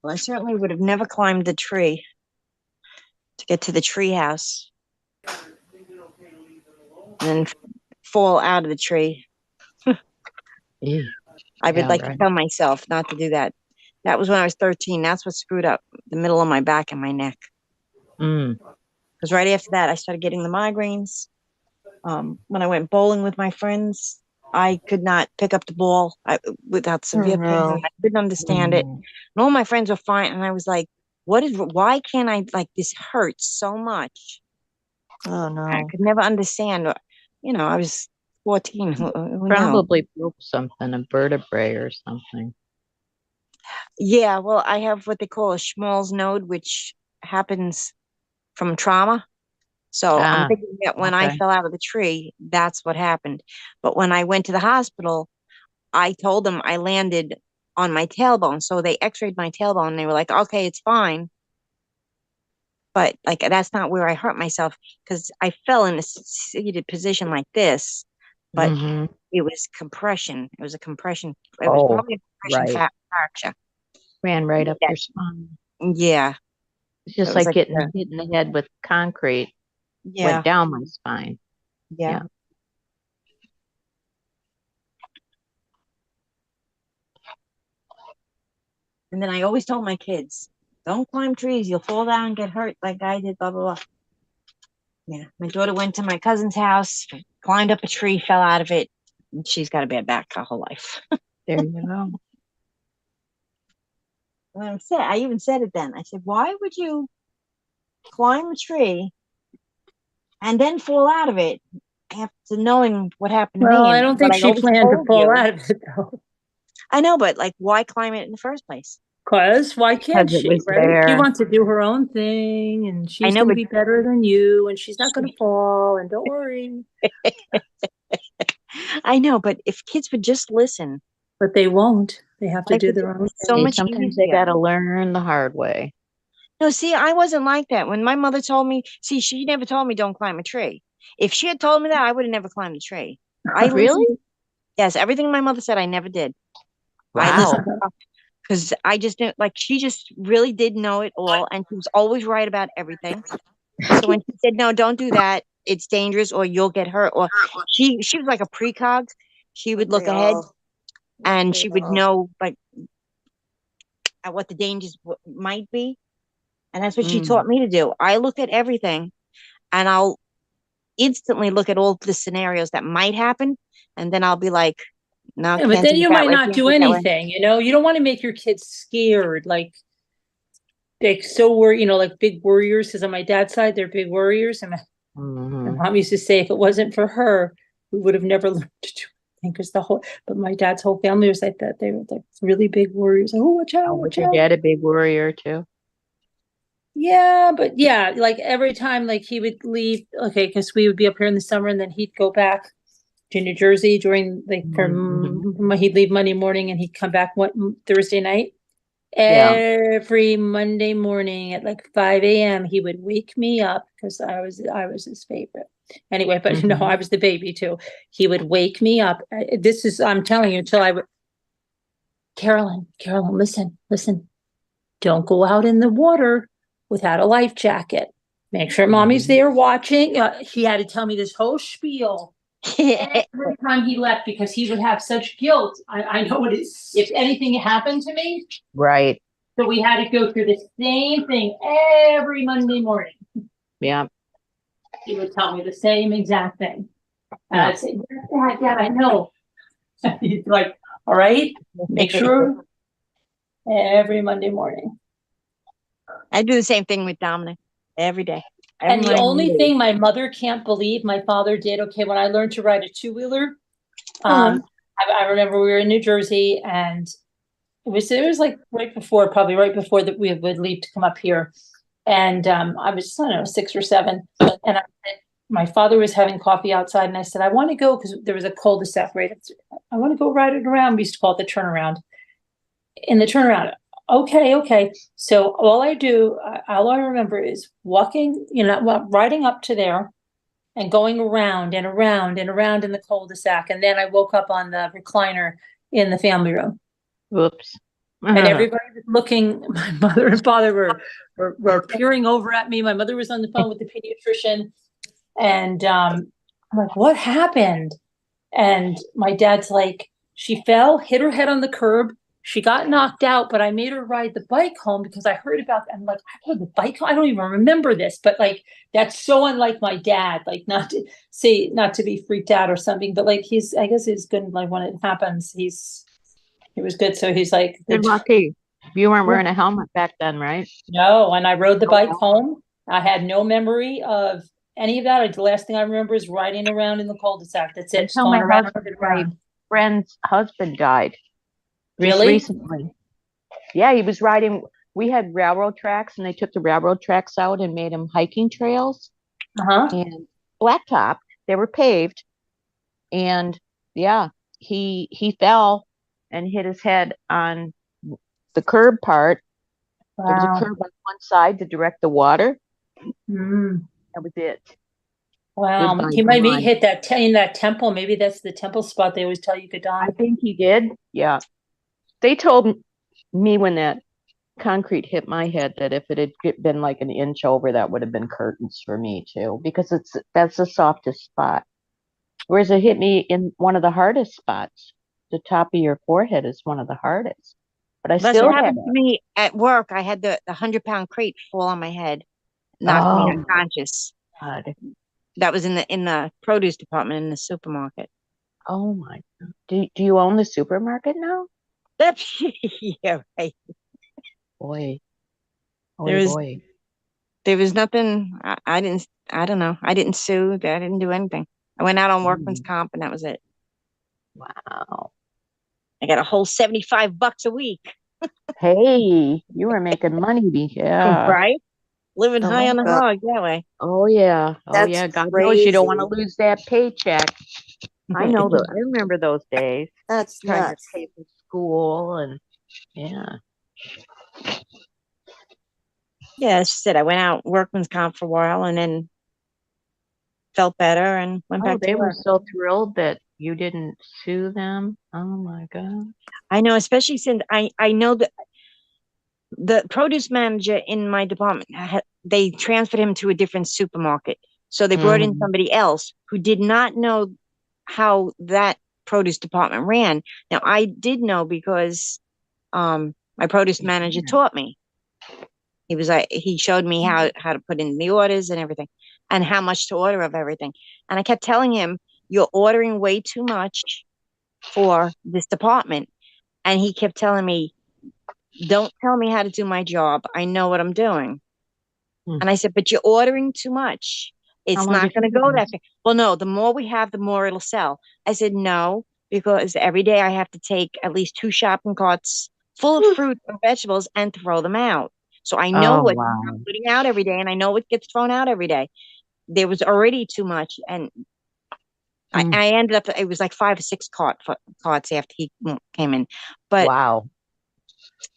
[SPEAKER 6] Well, I certainly would have never climbed the tree to get to the tree house and then fall out of the tree.
[SPEAKER 4] Yeah.
[SPEAKER 6] I would
[SPEAKER 4] Yeah,
[SPEAKER 6] like
[SPEAKER 4] right.
[SPEAKER 6] to tell myself not to do that. That was when I was 13. That's what screwed up the middle of my back and my neck.
[SPEAKER 4] Mm.
[SPEAKER 6] Because right after that, I started getting the migraines. When I went bowling with my friends, I could not pick up the ball without severe
[SPEAKER 3] no.
[SPEAKER 6] pain. I couldn't understand it. And all my friends were fine, and I was like, why can't I, like, this hurts so much?
[SPEAKER 3] Oh
[SPEAKER 6] I
[SPEAKER 3] no.
[SPEAKER 6] could never understand. You know, I was 14. Who knew?
[SPEAKER 4] Probably broke something, a vertebrae or something.
[SPEAKER 6] Yeah, well, I have what they call a Schmall's node, which happens from trauma. So I'm
[SPEAKER 4] Ah,
[SPEAKER 6] thinking that when I
[SPEAKER 4] okay.
[SPEAKER 6] fell out of the tree, that's what happened. But when I went to the hospital, I told them I landed on my tailbone. So they x-rayed my tailbone and they were like, okay, it's fine. But like, that's not where I hurt myself because I fell in a seated position like this, but
[SPEAKER 4] Mm-hmm.
[SPEAKER 6] it was compression. It was a compression. It was
[SPEAKER 4] Oh,
[SPEAKER 6] probably a compression
[SPEAKER 4] right.
[SPEAKER 6] fracture.
[SPEAKER 4] Ran right up
[SPEAKER 6] Yeah.
[SPEAKER 4] your spine.
[SPEAKER 6] Yeah.
[SPEAKER 4] It's
[SPEAKER 6] So
[SPEAKER 4] just
[SPEAKER 6] it was
[SPEAKER 4] like
[SPEAKER 6] like,
[SPEAKER 4] getting hit in the head with concrete.
[SPEAKER 6] yeah.
[SPEAKER 4] Went down my spine.
[SPEAKER 6] Yeah.
[SPEAKER 4] Yeah.
[SPEAKER 6] And then I always told my kids, don't climb trees. You'll fall down and get hurt like I did, blah, blah, blah. Yeah. My daughter went to my cousin's house, climbed up a tree, fell out of it. And she's got a bad back her whole life.
[SPEAKER 4] There you go.
[SPEAKER 6] And I even said it then. I said, why would you climb a tree and then fall out of it after knowing what happened to me?
[SPEAKER 2] Well, I
[SPEAKER 6] And
[SPEAKER 2] don't
[SPEAKER 6] what
[SPEAKER 2] think
[SPEAKER 6] I
[SPEAKER 2] she
[SPEAKER 6] always
[SPEAKER 2] planned to
[SPEAKER 6] told
[SPEAKER 2] fall
[SPEAKER 6] you.
[SPEAKER 2] out of it though.
[SPEAKER 6] I know, but like, why climb it in the first place?
[SPEAKER 2] Because why can't
[SPEAKER 4] Because it
[SPEAKER 2] she,
[SPEAKER 4] was
[SPEAKER 2] right? She
[SPEAKER 4] there.
[SPEAKER 2] wants to do her own thing and she's
[SPEAKER 6] know,
[SPEAKER 2] going to
[SPEAKER 6] but-
[SPEAKER 2] be better than you and she's not going to fall and don't worry.
[SPEAKER 6] I know, but if kids would just listen.
[SPEAKER 2] But they won't. They have to
[SPEAKER 6] Life
[SPEAKER 2] do
[SPEAKER 6] would
[SPEAKER 2] their
[SPEAKER 6] be
[SPEAKER 2] own
[SPEAKER 6] so
[SPEAKER 2] thing.
[SPEAKER 6] much
[SPEAKER 4] Sometimes they
[SPEAKER 6] easier.
[SPEAKER 4] got to learn the hard way.
[SPEAKER 6] No, see, I wasn't like that. When my mother told me, see, she never told me don't climb a tree. If she had told me that, I would have never climbed a tree. I
[SPEAKER 4] Really?
[SPEAKER 6] listened. Yes, everything my mother said, I never did. I
[SPEAKER 4] Wow.
[SPEAKER 6] listened because I just didn't, like, she just really did know it all, and she was always right about everything. So when she said, no, don't do that, it's dangerous, or you'll get hurt, or she was like a precog. She would look ahead, and she would know, like, at what the dangers might be. And that's what she taught me to do. I look at everything and I'll instantly look at all the scenarios that might happen. And then I'll be like, no,
[SPEAKER 2] Yeah, but
[SPEAKER 6] can't
[SPEAKER 2] then
[SPEAKER 6] do it
[SPEAKER 2] you
[SPEAKER 6] that
[SPEAKER 2] might
[SPEAKER 6] way,
[SPEAKER 2] not
[SPEAKER 6] can't
[SPEAKER 2] do
[SPEAKER 6] do it that way.
[SPEAKER 2] anything, you know? You don't want to make your kids scared. Like, they're so worried, you know, like big worriers. Because on my dad's side, they're big worriers. And my
[SPEAKER 4] Mhm.
[SPEAKER 2] mom used to say if it wasn't for her, we would have never learned to do anything because but my dad's whole family was like that. They were like really big warriors. Oh, watch out,
[SPEAKER 4] Oh, was
[SPEAKER 2] watch
[SPEAKER 4] your
[SPEAKER 2] out.
[SPEAKER 4] dad a big worrier too?
[SPEAKER 2] Yeah, but yeah, like every time like he would leave, okay, because we would be up here in the summer and then he'd go back to New Jersey during like he'd leave Monday morning and he'd come back Thursday night.
[SPEAKER 4] Yeah.
[SPEAKER 2] Every Monday morning at like 5 a.m. he would wake me up because I was his favorite. Anyway, but no, I was the baby too. He would wake me up. I'm telling you, until I would. Carolyn, listen. Don't go out in the water without a life jacket. Make sure mommy's there watching. He had to tell me this whole spiel every time he left because he would have such guilt. I know it is. If anything happened to me,
[SPEAKER 4] Right.
[SPEAKER 2] so we had to go through the same thing every Monday morning.
[SPEAKER 4] Yeah.
[SPEAKER 2] He would tell me the same exact thing. And I'd say, Dad, I know. He's like, all right, make sure every Monday morning.
[SPEAKER 6] I do the same thing with Dominic every day.
[SPEAKER 2] And the only thing my mother can't believe my father did, okay, when I learned to ride a two-wheeler, I remember we were in New Jersey and it was like probably right before that we would leave to come up here. And I was, I don't know, 6 or 7. And my father was having coffee outside and I said, I want to go because there was a cul-de-sac right. I want to go ride it around. We used to call it the turnaround. In the turnaround. Okay. So all I remember is walking, riding up to there and going around and around and around in the cul-de-sac. And then I woke up on the recliner in the family room.
[SPEAKER 4] Whoops.
[SPEAKER 2] And everybody was looking, my mother and father were peering over at me. My mother was on the phone with the pediatrician. And I'm like, what happened? And my dad's like, she fell, hit her head on the curb. She got knocked out, but I made her ride the bike home because I heard about that. I'm like, I rode the bike home? I don't even remember this, but like, that's so unlike my dad, like not to be freaked out or something, but like I guess he's good. Like when it happens, he was good. So he's like,
[SPEAKER 4] Good lucky. You weren't wearing a helmet back then, right?
[SPEAKER 2] no. And I rode the bike home. I had no memory of any of that. The last thing I remember is riding around in the cul-de-sac. That's it.
[SPEAKER 4] Until my friend's husband died.
[SPEAKER 2] Really?
[SPEAKER 4] Recently. Yeah, he was riding. We had railroad tracks and they took the railroad tracks out and made them hiking trails. And blacktop. They were paved. And yeah, he fell and hit his head on the curb part. Wow. There was a curb on one side to direct the water. That was it.
[SPEAKER 2] Wow.
[SPEAKER 4] Goodbye,
[SPEAKER 2] he might be hit in that temple. Maybe that's the temple spot they always tell you could die.
[SPEAKER 4] I think he did. Yeah. They told me when that concrete hit my head that if it had been like an inch over, that would have been curtains for me too, because that's the softest spot. Whereas it hit me in one of the hardest spots. The top of your forehead is one of the hardest. But I still
[SPEAKER 6] happened to me at work. I had the 100-pound crate fall on my head, knocked me unconscious. God. That was in the produce department in the supermarket.
[SPEAKER 4] Oh my God. Do you own the supermarket now?
[SPEAKER 6] Yeah, right.
[SPEAKER 4] Boy.
[SPEAKER 6] There was nothing. I don't know. I didn't sue. I didn't do anything. I went out on workman's comp and that was it.
[SPEAKER 4] Wow.
[SPEAKER 6] I got a whole $75 a week.
[SPEAKER 4] Hey, you were making money. Yeah.
[SPEAKER 6] Right? Living high on the hog that way.
[SPEAKER 4] Oh yeah.
[SPEAKER 3] That's
[SPEAKER 4] yeah. God
[SPEAKER 3] crazy.
[SPEAKER 4] knows you don't want to lose that paycheck. I know I remember those days.
[SPEAKER 3] That's
[SPEAKER 4] trying
[SPEAKER 3] nuts.
[SPEAKER 4] to pay for school and yeah.
[SPEAKER 6] Yeah, she said I went out workman's comp for a while and then felt better and went back to
[SPEAKER 4] They
[SPEAKER 6] work.
[SPEAKER 4] were so thrilled that you didn't sue them. Oh my God.
[SPEAKER 6] I know, especially since I know that the produce manager in my department, they transferred him to a different supermarket. So they brought in somebody else who did not know how that produce department ran. Now I did know because my produce manager taught me. He showed me how to put in the orders and everything and how much to order of everything. And I kept telling him, you're ordering way too much for this department. And he kept telling me, don't tell me how to do my job. I know what I'm doing. And I said, but you're ordering too much.
[SPEAKER 4] How
[SPEAKER 6] It's
[SPEAKER 4] long
[SPEAKER 6] not
[SPEAKER 4] do
[SPEAKER 6] going to go that
[SPEAKER 4] chickens?
[SPEAKER 6] fast. Well, no, the more we have, the more it'll sell. I said, no, because every day I have to take at least 2 shopping carts full of fruit and vegetables and throw them out. So I know
[SPEAKER 4] Oh,
[SPEAKER 6] what
[SPEAKER 4] wow.
[SPEAKER 6] I'm putting out every day and I know what gets thrown out every day. There was already too much. And
[SPEAKER 4] Mm.
[SPEAKER 6] I ended up, it was like 5 or 6 carts after he came in. But
[SPEAKER 4] Wow.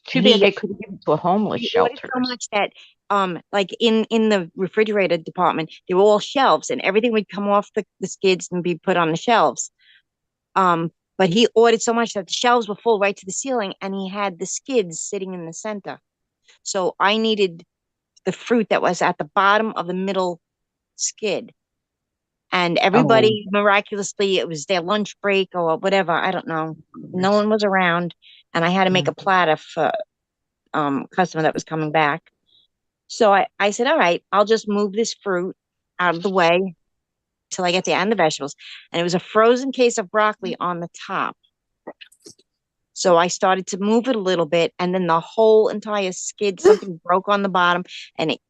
[SPEAKER 4] Too
[SPEAKER 6] he
[SPEAKER 4] bad they couldn't give it to a homeless
[SPEAKER 6] he ordered
[SPEAKER 4] shelter.
[SPEAKER 6] so much that like in the refrigerator department they were all shelves and everything would come off the skids and be put on the shelves. But he ordered so much that the shelves were full right to the ceiling and he had the skids sitting in the center. So I needed the fruit that was at the bottom of the middle skid. And
[SPEAKER 4] Oh,
[SPEAKER 6] everybody miraculously, it was their lunch break or whatever. I don't know. No one was around, and I had to make a platter for customer that was coming back. So I said, all right, I'll just move this fruit out of the way till I get there and the vegetables. And it was a frozen case of broccoli on the top. So I started to move it a little bit, and then the whole entire skid, something broke on the bottom and it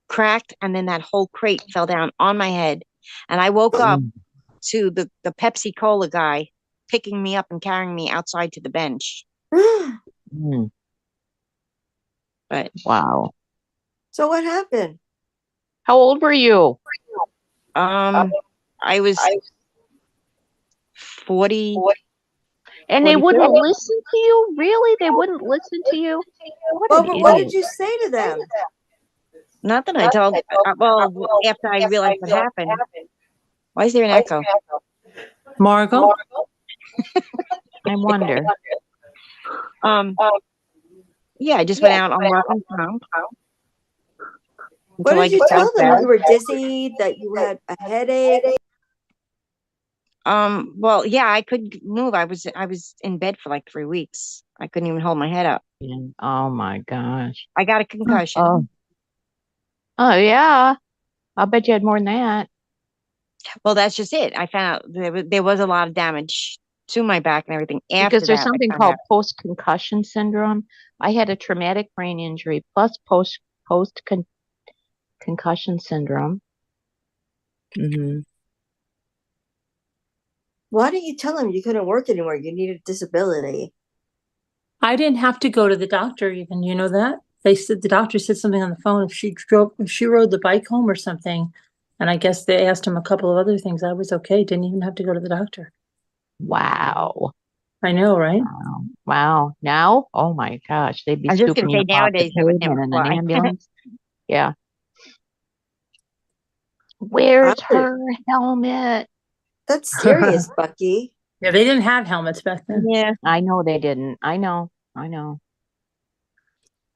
[SPEAKER 6] cracked, and then that whole crate fell down on my head. And I woke up
[SPEAKER 4] mm,
[SPEAKER 6] to the Pepsi Cola guy picking me up and carrying me outside to the bench.
[SPEAKER 4] mm.
[SPEAKER 6] But
[SPEAKER 4] Wow.
[SPEAKER 3] So what happened?
[SPEAKER 4] How old were you?
[SPEAKER 6] I was 40.
[SPEAKER 4] And they
[SPEAKER 6] 42.
[SPEAKER 4] wouldn't listen to you? Really? They wouldn't listen to you? What an
[SPEAKER 3] Well, what did
[SPEAKER 4] idiot.
[SPEAKER 3] you say to them?
[SPEAKER 6] Nothing. I told. Well, after I realized what happened. Why is there an echo?
[SPEAKER 2] Margot?
[SPEAKER 4] I wonder.
[SPEAKER 6] Yeah, I just went out on work comp
[SPEAKER 3] What
[SPEAKER 6] until I
[SPEAKER 3] did you
[SPEAKER 6] got
[SPEAKER 3] tell them?
[SPEAKER 6] better.
[SPEAKER 3] You were dizzy, that you had a headache?
[SPEAKER 6] Well, yeah, I couldn't move. I was in bed for like 3 weeks. I couldn't even hold my head up.
[SPEAKER 4] Oh my gosh.
[SPEAKER 6] I got a concussion.
[SPEAKER 4] Oh. Oh yeah. I'll bet you had more than that.
[SPEAKER 6] Well, that's just it. I found out there was a lot of damage to my back and everything after
[SPEAKER 4] Because there's
[SPEAKER 6] that. I
[SPEAKER 4] something
[SPEAKER 6] found
[SPEAKER 4] called
[SPEAKER 6] out.
[SPEAKER 4] post-concussion syndrome. I had a traumatic brain injury plus concussion syndrome. Hmm.
[SPEAKER 3] Why didn't you tell them you couldn't work anymore? You needed disability.
[SPEAKER 2] I didn't have to go to the doctor even, you know that? They said the doctor said something on the phone if she rode the bike home or something. And I guess they asked him a couple of other things. I was okay, didn't even have to go to the doctor.
[SPEAKER 4] Wow.
[SPEAKER 2] I know, right?
[SPEAKER 4] Wow. Wow. Now? Oh my gosh. They'd be
[SPEAKER 6] I was just gonna
[SPEAKER 4] scooping you
[SPEAKER 6] say
[SPEAKER 4] up off the
[SPEAKER 6] nowadays that would never
[SPEAKER 4] pavement in an
[SPEAKER 6] fly.
[SPEAKER 4] ambulance. Yeah. Where's
[SPEAKER 3] I would-
[SPEAKER 4] her helmet?
[SPEAKER 3] That's serious, Bucky.
[SPEAKER 2] Yeah, they didn't have helmets back then.
[SPEAKER 6] Yeah.
[SPEAKER 4] I know they didn't. I know.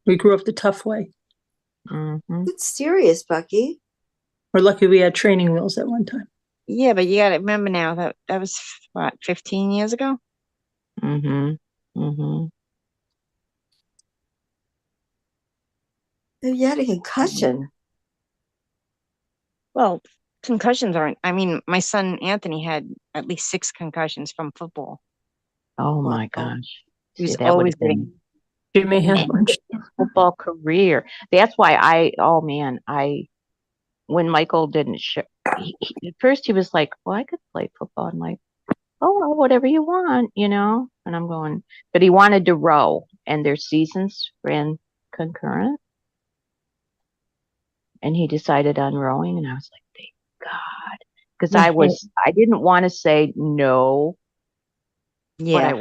[SPEAKER 2] We grew up the tough way.
[SPEAKER 4] Hmm.
[SPEAKER 3] That's serious, Bucky.
[SPEAKER 2] We're lucky we had training wheels at one time.
[SPEAKER 6] Yeah, but you gotta remember now that was what, 15 years ago?
[SPEAKER 4] Hmm. Hmm.
[SPEAKER 3] You had a concussion.
[SPEAKER 6] Well, concussions aren't. I mean, my son Anthony had at least 6 concussions from football.
[SPEAKER 4] Oh
[SPEAKER 3] Wow.
[SPEAKER 4] my gosh.
[SPEAKER 6] He was
[SPEAKER 4] See, that would
[SPEAKER 6] always
[SPEAKER 4] have been
[SPEAKER 2] Jimmy had
[SPEAKER 4] and
[SPEAKER 2] lunch.
[SPEAKER 4] football career. That's why oh man, when Michael didn't show, at first he was like, well, I could play football. I'm like, oh, well, whatever you want, and I'm going, but he wanted to row and their seasons ran concurrent and he decided on rowing. And I was like, thank God. Because I didn't want to say no, but
[SPEAKER 6] Yeah.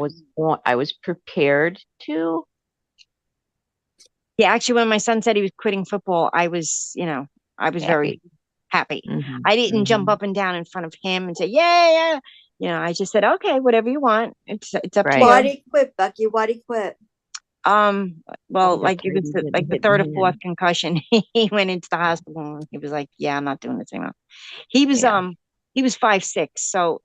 [SPEAKER 4] I was prepared to.
[SPEAKER 6] Yeah, actually when my son said he was quitting football, I was very happy.
[SPEAKER 4] Mhm,
[SPEAKER 6] I didn't jump
[SPEAKER 4] mhm.
[SPEAKER 6] up and down in front of him and say, yeah, yeah. I just said, okay, whatever you want. It's up to
[SPEAKER 4] Right.
[SPEAKER 3] Why
[SPEAKER 6] you.
[SPEAKER 3] did he quit, Bucky? Why did he quit?
[SPEAKER 6] Well,
[SPEAKER 4] Probably got
[SPEAKER 6] like it
[SPEAKER 4] tired
[SPEAKER 6] was
[SPEAKER 4] of getting
[SPEAKER 6] like the
[SPEAKER 4] hit in
[SPEAKER 6] 3rd
[SPEAKER 4] the
[SPEAKER 6] or 4th
[SPEAKER 4] head.
[SPEAKER 6] concussion. He went into the hospital and he was like, yeah, I'm not doing this anymore. He was
[SPEAKER 4] Yeah.
[SPEAKER 6] he was 5'6", so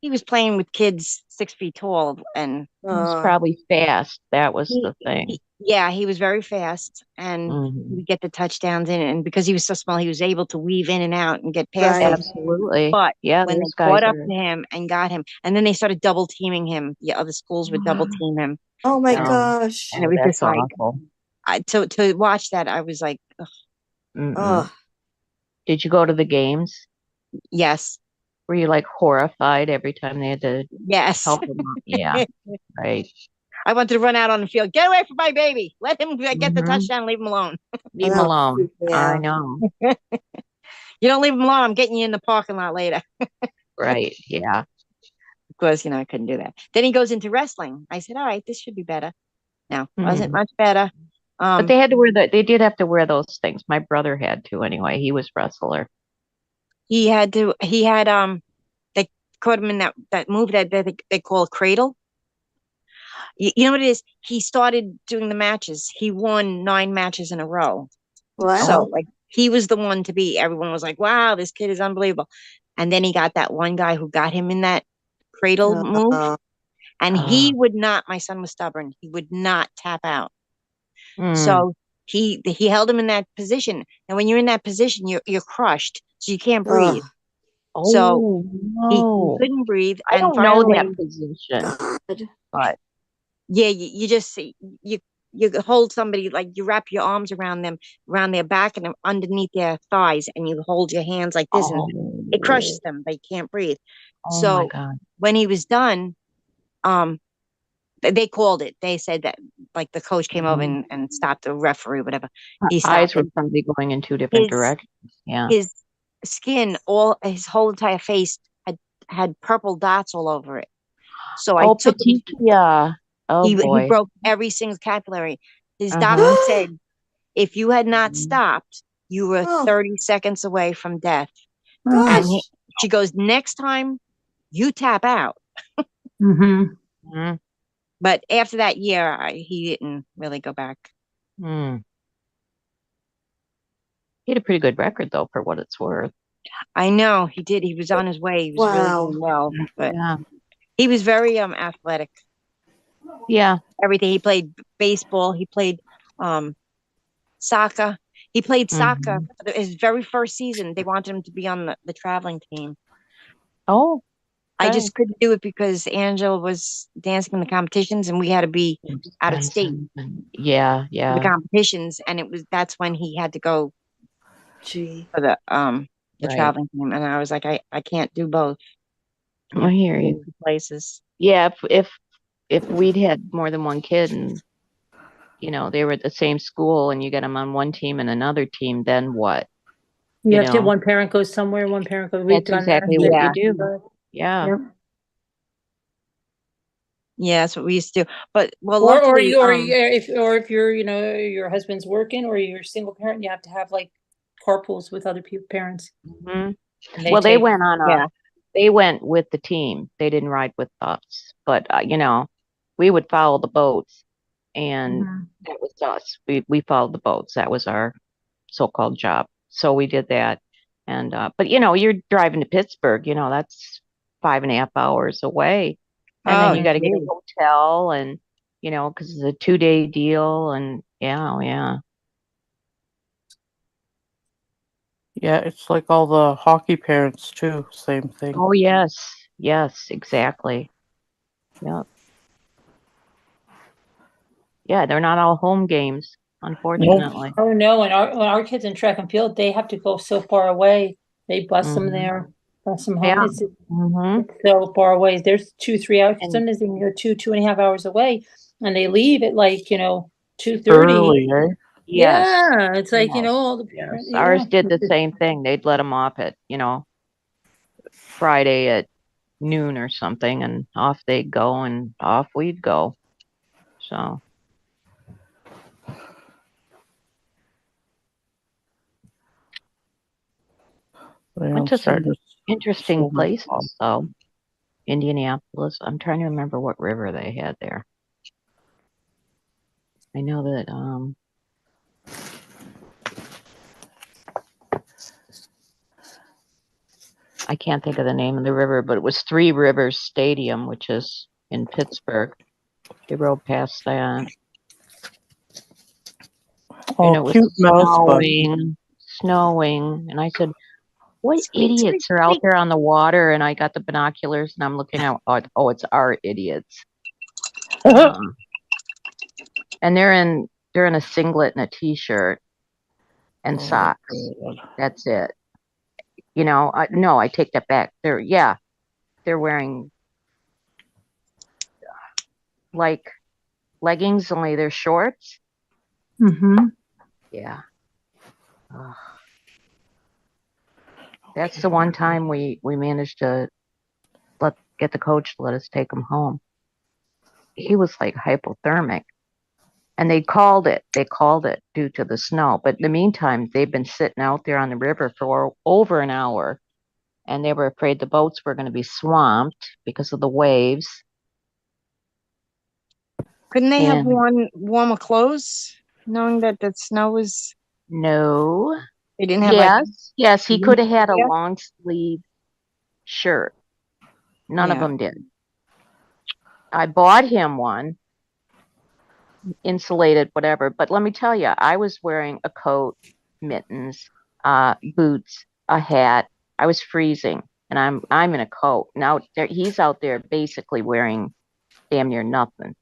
[SPEAKER 6] he was playing with kids 6 feet tall, and
[SPEAKER 4] He was probably fast. That was the thing.
[SPEAKER 6] he was very fast, and he
[SPEAKER 4] Mhm.
[SPEAKER 6] would get the touchdowns in, and because he was so small, he was able to weave in and out and get past
[SPEAKER 3] Right.
[SPEAKER 6] them.
[SPEAKER 4] Absolutely.
[SPEAKER 6] But
[SPEAKER 4] Yeah,
[SPEAKER 6] when they
[SPEAKER 4] those guys
[SPEAKER 6] caught up
[SPEAKER 4] are.
[SPEAKER 6] to him and got him, and then they started double teaming him, the other schools would double team him,
[SPEAKER 3] Oh my
[SPEAKER 6] and,
[SPEAKER 3] gosh.
[SPEAKER 6] and it was
[SPEAKER 4] That's
[SPEAKER 6] just like
[SPEAKER 4] awful.
[SPEAKER 6] to watch that, I was like, ugh.
[SPEAKER 4] Mm-mm.
[SPEAKER 3] Oh,
[SPEAKER 4] Did you go to the games?
[SPEAKER 6] Yes.
[SPEAKER 4] Were you like horrified every time they had to
[SPEAKER 6] Yes.
[SPEAKER 4] help them up? Yeah, right.
[SPEAKER 6] I wanted to run out on the field. Get away from my baby. Let him get the
[SPEAKER 4] Mhm.
[SPEAKER 6] touchdown. Leave him alone.
[SPEAKER 4] Leave
[SPEAKER 3] Oh,
[SPEAKER 4] them
[SPEAKER 3] that was
[SPEAKER 4] alone.
[SPEAKER 3] freaking me
[SPEAKER 4] I
[SPEAKER 3] out.
[SPEAKER 4] know.
[SPEAKER 6] You don't leave him alone. I'm getting you in the parking lot later.
[SPEAKER 4] Right. Yeah.
[SPEAKER 6] Of course, I couldn't do that. Then he goes into wrestling. I said, all right, this should be better. No, wasn't much better.
[SPEAKER 4] But they had to wear they did have to wear those things. My brother had to anyway. He was wrestler.
[SPEAKER 6] he had, they caught him in that move that they call a cradle. You know what it is? He started doing the matches. He won 9 matches in a row.
[SPEAKER 3] What?
[SPEAKER 6] So like he was the one to beat. Everyone was like, wow, this kid is unbelievable. And then he got that one guy who got him in that cradle move.
[SPEAKER 3] Uh,
[SPEAKER 6] And he would not, my son was stubborn. He would not tap out.
[SPEAKER 4] Mm.
[SPEAKER 6] So he held him in that position. And when you're in that position, you're crushed. So you can't breathe. So
[SPEAKER 4] Oh
[SPEAKER 6] he
[SPEAKER 4] no.
[SPEAKER 6] couldn't breathe.
[SPEAKER 4] I
[SPEAKER 6] And
[SPEAKER 4] don't know
[SPEAKER 6] finally,
[SPEAKER 4] that position,
[SPEAKER 3] God.
[SPEAKER 4] but
[SPEAKER 6] yeah, you just see you hold somebody, like you wrap your arms around them, around their back and underneath their thighs, and you hold your hands like this, and it crushes them. They can't breathe.
[SPEAKER 4] oh my
[SPEAKER 6] So
[SPEAKER 4] God.
[SPEAKER 6] when he was done, they called it. They said that, like, the coach came over and stopped the referee, whatever. He
[SPEAKER 4] Eyes
[SPEAKER 6] stopped
[SPEAKER 4] were
[SPEAKER 6] it.
[SPEAKER 4] probably going in 2 different
[SPEAKER 6] His
[SPEAKER 4] directions. Yeah.
[SPEAKER 6] his skin, his whole entire face had purple dots all over it. So I
[SPEAKER 4] Oh,
[SPEAKER 6] took him.
[SPEAKER 4] petechia. Oh
[SPEAKER 6] He
[SPEAKER 4] boy.
[SPEAKER 6] broke every single capillary. His
[SPEAKER 4] Uh-huh.
[SPEAKER 6] doctor said if you had not stopped, you were
[SPEAKER 3] Oh.
[SPEAKER 6] 30 seconds away from death.
[SPEAKER 3] Gosh.
[SPEAKER 6] And she goes, next time you tap out.
[SPEAKER 4] Mm.
[SPEAKER 6] But after that year, he didn't really go back.
[SPEAKER 4] Mm. He had a pretty good record though, for what it's worth.
[SPEAKER 6] I know he did. He was on his way. He was really
[SPEAKER 3] Wow.
[SPEAKER 6] doing well. But
[SPEAKER 4] Yeah.
[SPEAKER 6] he was very athletic.
[SPEAKER 4] Yeah.
[SPEAKER 6] Everything. He played baseball. He played soccer. He played soccer his very first season. They wanted him to be on the traveling team.
[SPEAKER 4] Oh.
[SPEAKER 6] I
[SPEAKER 4] Okay.
[SPEAKER 6] just couldn't do it because Angela was dancing in the competitions and we had to be out of state
[SPEAKER 4] Yeah,
[SPEAKER 6] for the
[SPEAKER 4] yeah.
[SPEAKER 6] competitions, and that's when he had to go
[SPEAKER 3] Gee.
[SPEAKER 6] for the
[SPEAKER 4] Right.
[SPEAKER 6] traveling team, and I was like, I can't do both.
[SPEAKER 4] I hear you.
[SPEAKER 6] Places.
[SPEAKER 4] Yeah, if we'd had more than one kid and they were at the same school and you get them on one team and another team, then what?
[SPEAKER 2] You have to one parent goes somewhere, one parent goes. We've
[SPEAKER 4] That's
[SPEAKER 2] done that.
[SPEAKER 4] exactly what you do. Yeah.
[SPEAKER 2] Yep.
[SPEAKER 6] Yeah, that's what we used to do. But
[SPEAKER 2] Or
[SPEAKER 6] luckily,
[SPEAKER 2] if you're your husband's working or you're a single parent, you have to have like carpools with other parents.
[SPEAKER 4] Mhm.
[SPEAKER 2] And
[SPEAKER 4] Well, they
[SPEAKER 2] take-
[SPEAKER 4] went on
[SPEAKER 6] yeah.
[SPEAKER 4] they went with the team. They didn't ride with us, but we would follow the boats, and that was us. We followed the boats. That was our so-called job. So we did that, and but you're driving to Pittsburgh. That's 5.5 hours away, and then you got to get a hotel, and because it's a 2-day deal, and yeah.
[SPEAKER 1] Yeah, it's like all the hockey parents too. Same thing.
[SPEAKER 4] Oh yes, exactly. Yep. Yeah, they're not all home games, unfortunately.
[SPEAKER 2] Oh no! And our kids in track and field, they have to go so far away. They bus them there, bus them home.
[SPEAKER 4] Yeah.
[SPEAKER 2] It's
[SPEAKER 4] Mm-hmm.
[SPEAKER 2] so far away. There's 2-3 hours.
[SPEAKER 4] And-
[SPEAKER 2] Sometimes they can go 2.5 hours away, and they leave at like 2:30.
[SPEAKER 1] Early, eh?
[SPEAKER 4] Yes.
[SPEAKER 2] Yeah, it's like
[SPEAKER 4] Yes.
[SPEAKER 2] all the
[SPEAKER 4] Yes.
[SPEAKER 2] parents.
[SPEAKER 4] Ours did the same thing. They'd let them off at, Friday at noon or something, and off they'd go, and off we'd go. So.
[SPEAKER 1] Well,
[SPEAKER 4] Went to some
[SPEAKER 1] starting to-
[SPEAKER 4] interesting
[SPEAKER 1] so much
[SPEAKER 4] places,
[SPEAKER 1] fun.
[SPEAKER 4] though. Indianapolis. I'm trying to remember what river they had there. I know that I can't think of the name of the river, but it was Three Rivers Stadium, which is in Pittsburgh. They rode past that. And it
[SPEAKER 1] Oh,
[SPEAKER 4] was
[SPEAKER 1] cute mouse bug.
[SPEAKER 4] snowing. And I said, what idiots are out there on the water? And I got the binoculars and I'm looking out. Oh, it's our idiots. And they're in a singlet and a t-shirt and socks.
[SPEAKER 1] God.
[SPEAKER 4] That's it. No, I take that back. They're wearing like leggings, only they're shorts.
[SPEAKER 2] Mm-hmm.
[SPEAKER 4] Yeah. Ugh. That's the one time we managed to get the coach to let us take him home. He was like hypothermic, and they called it due to the snow. But in the meantime, they've been sitting out there on the river for over an hour, and they were afraid the boats were going to be swamped because of the waves.
[SPEAKER 5] Couldn't they have
[SPEAKER 4] And
[SPEAKER 5] worn warmer clothes, knowing that the snow was?
[SPEAKER 4] no,
[SPEAKER 5] They didn't have like.
[SPEAKER 4] yes, he could have had a
[SPEAKER 5] Yeah.
[SPEAKER 4] long sleeve shirt. None of
[SPEAKER 5] Yeah.
[SPEAKER 4] them did. I bought him one, insulated, whatever. But let me tell you, I was wearing a coat, mittens, boots, a hat. I was freezing, and I'm in a coat. Now he's out there basically wearing damn near nothing.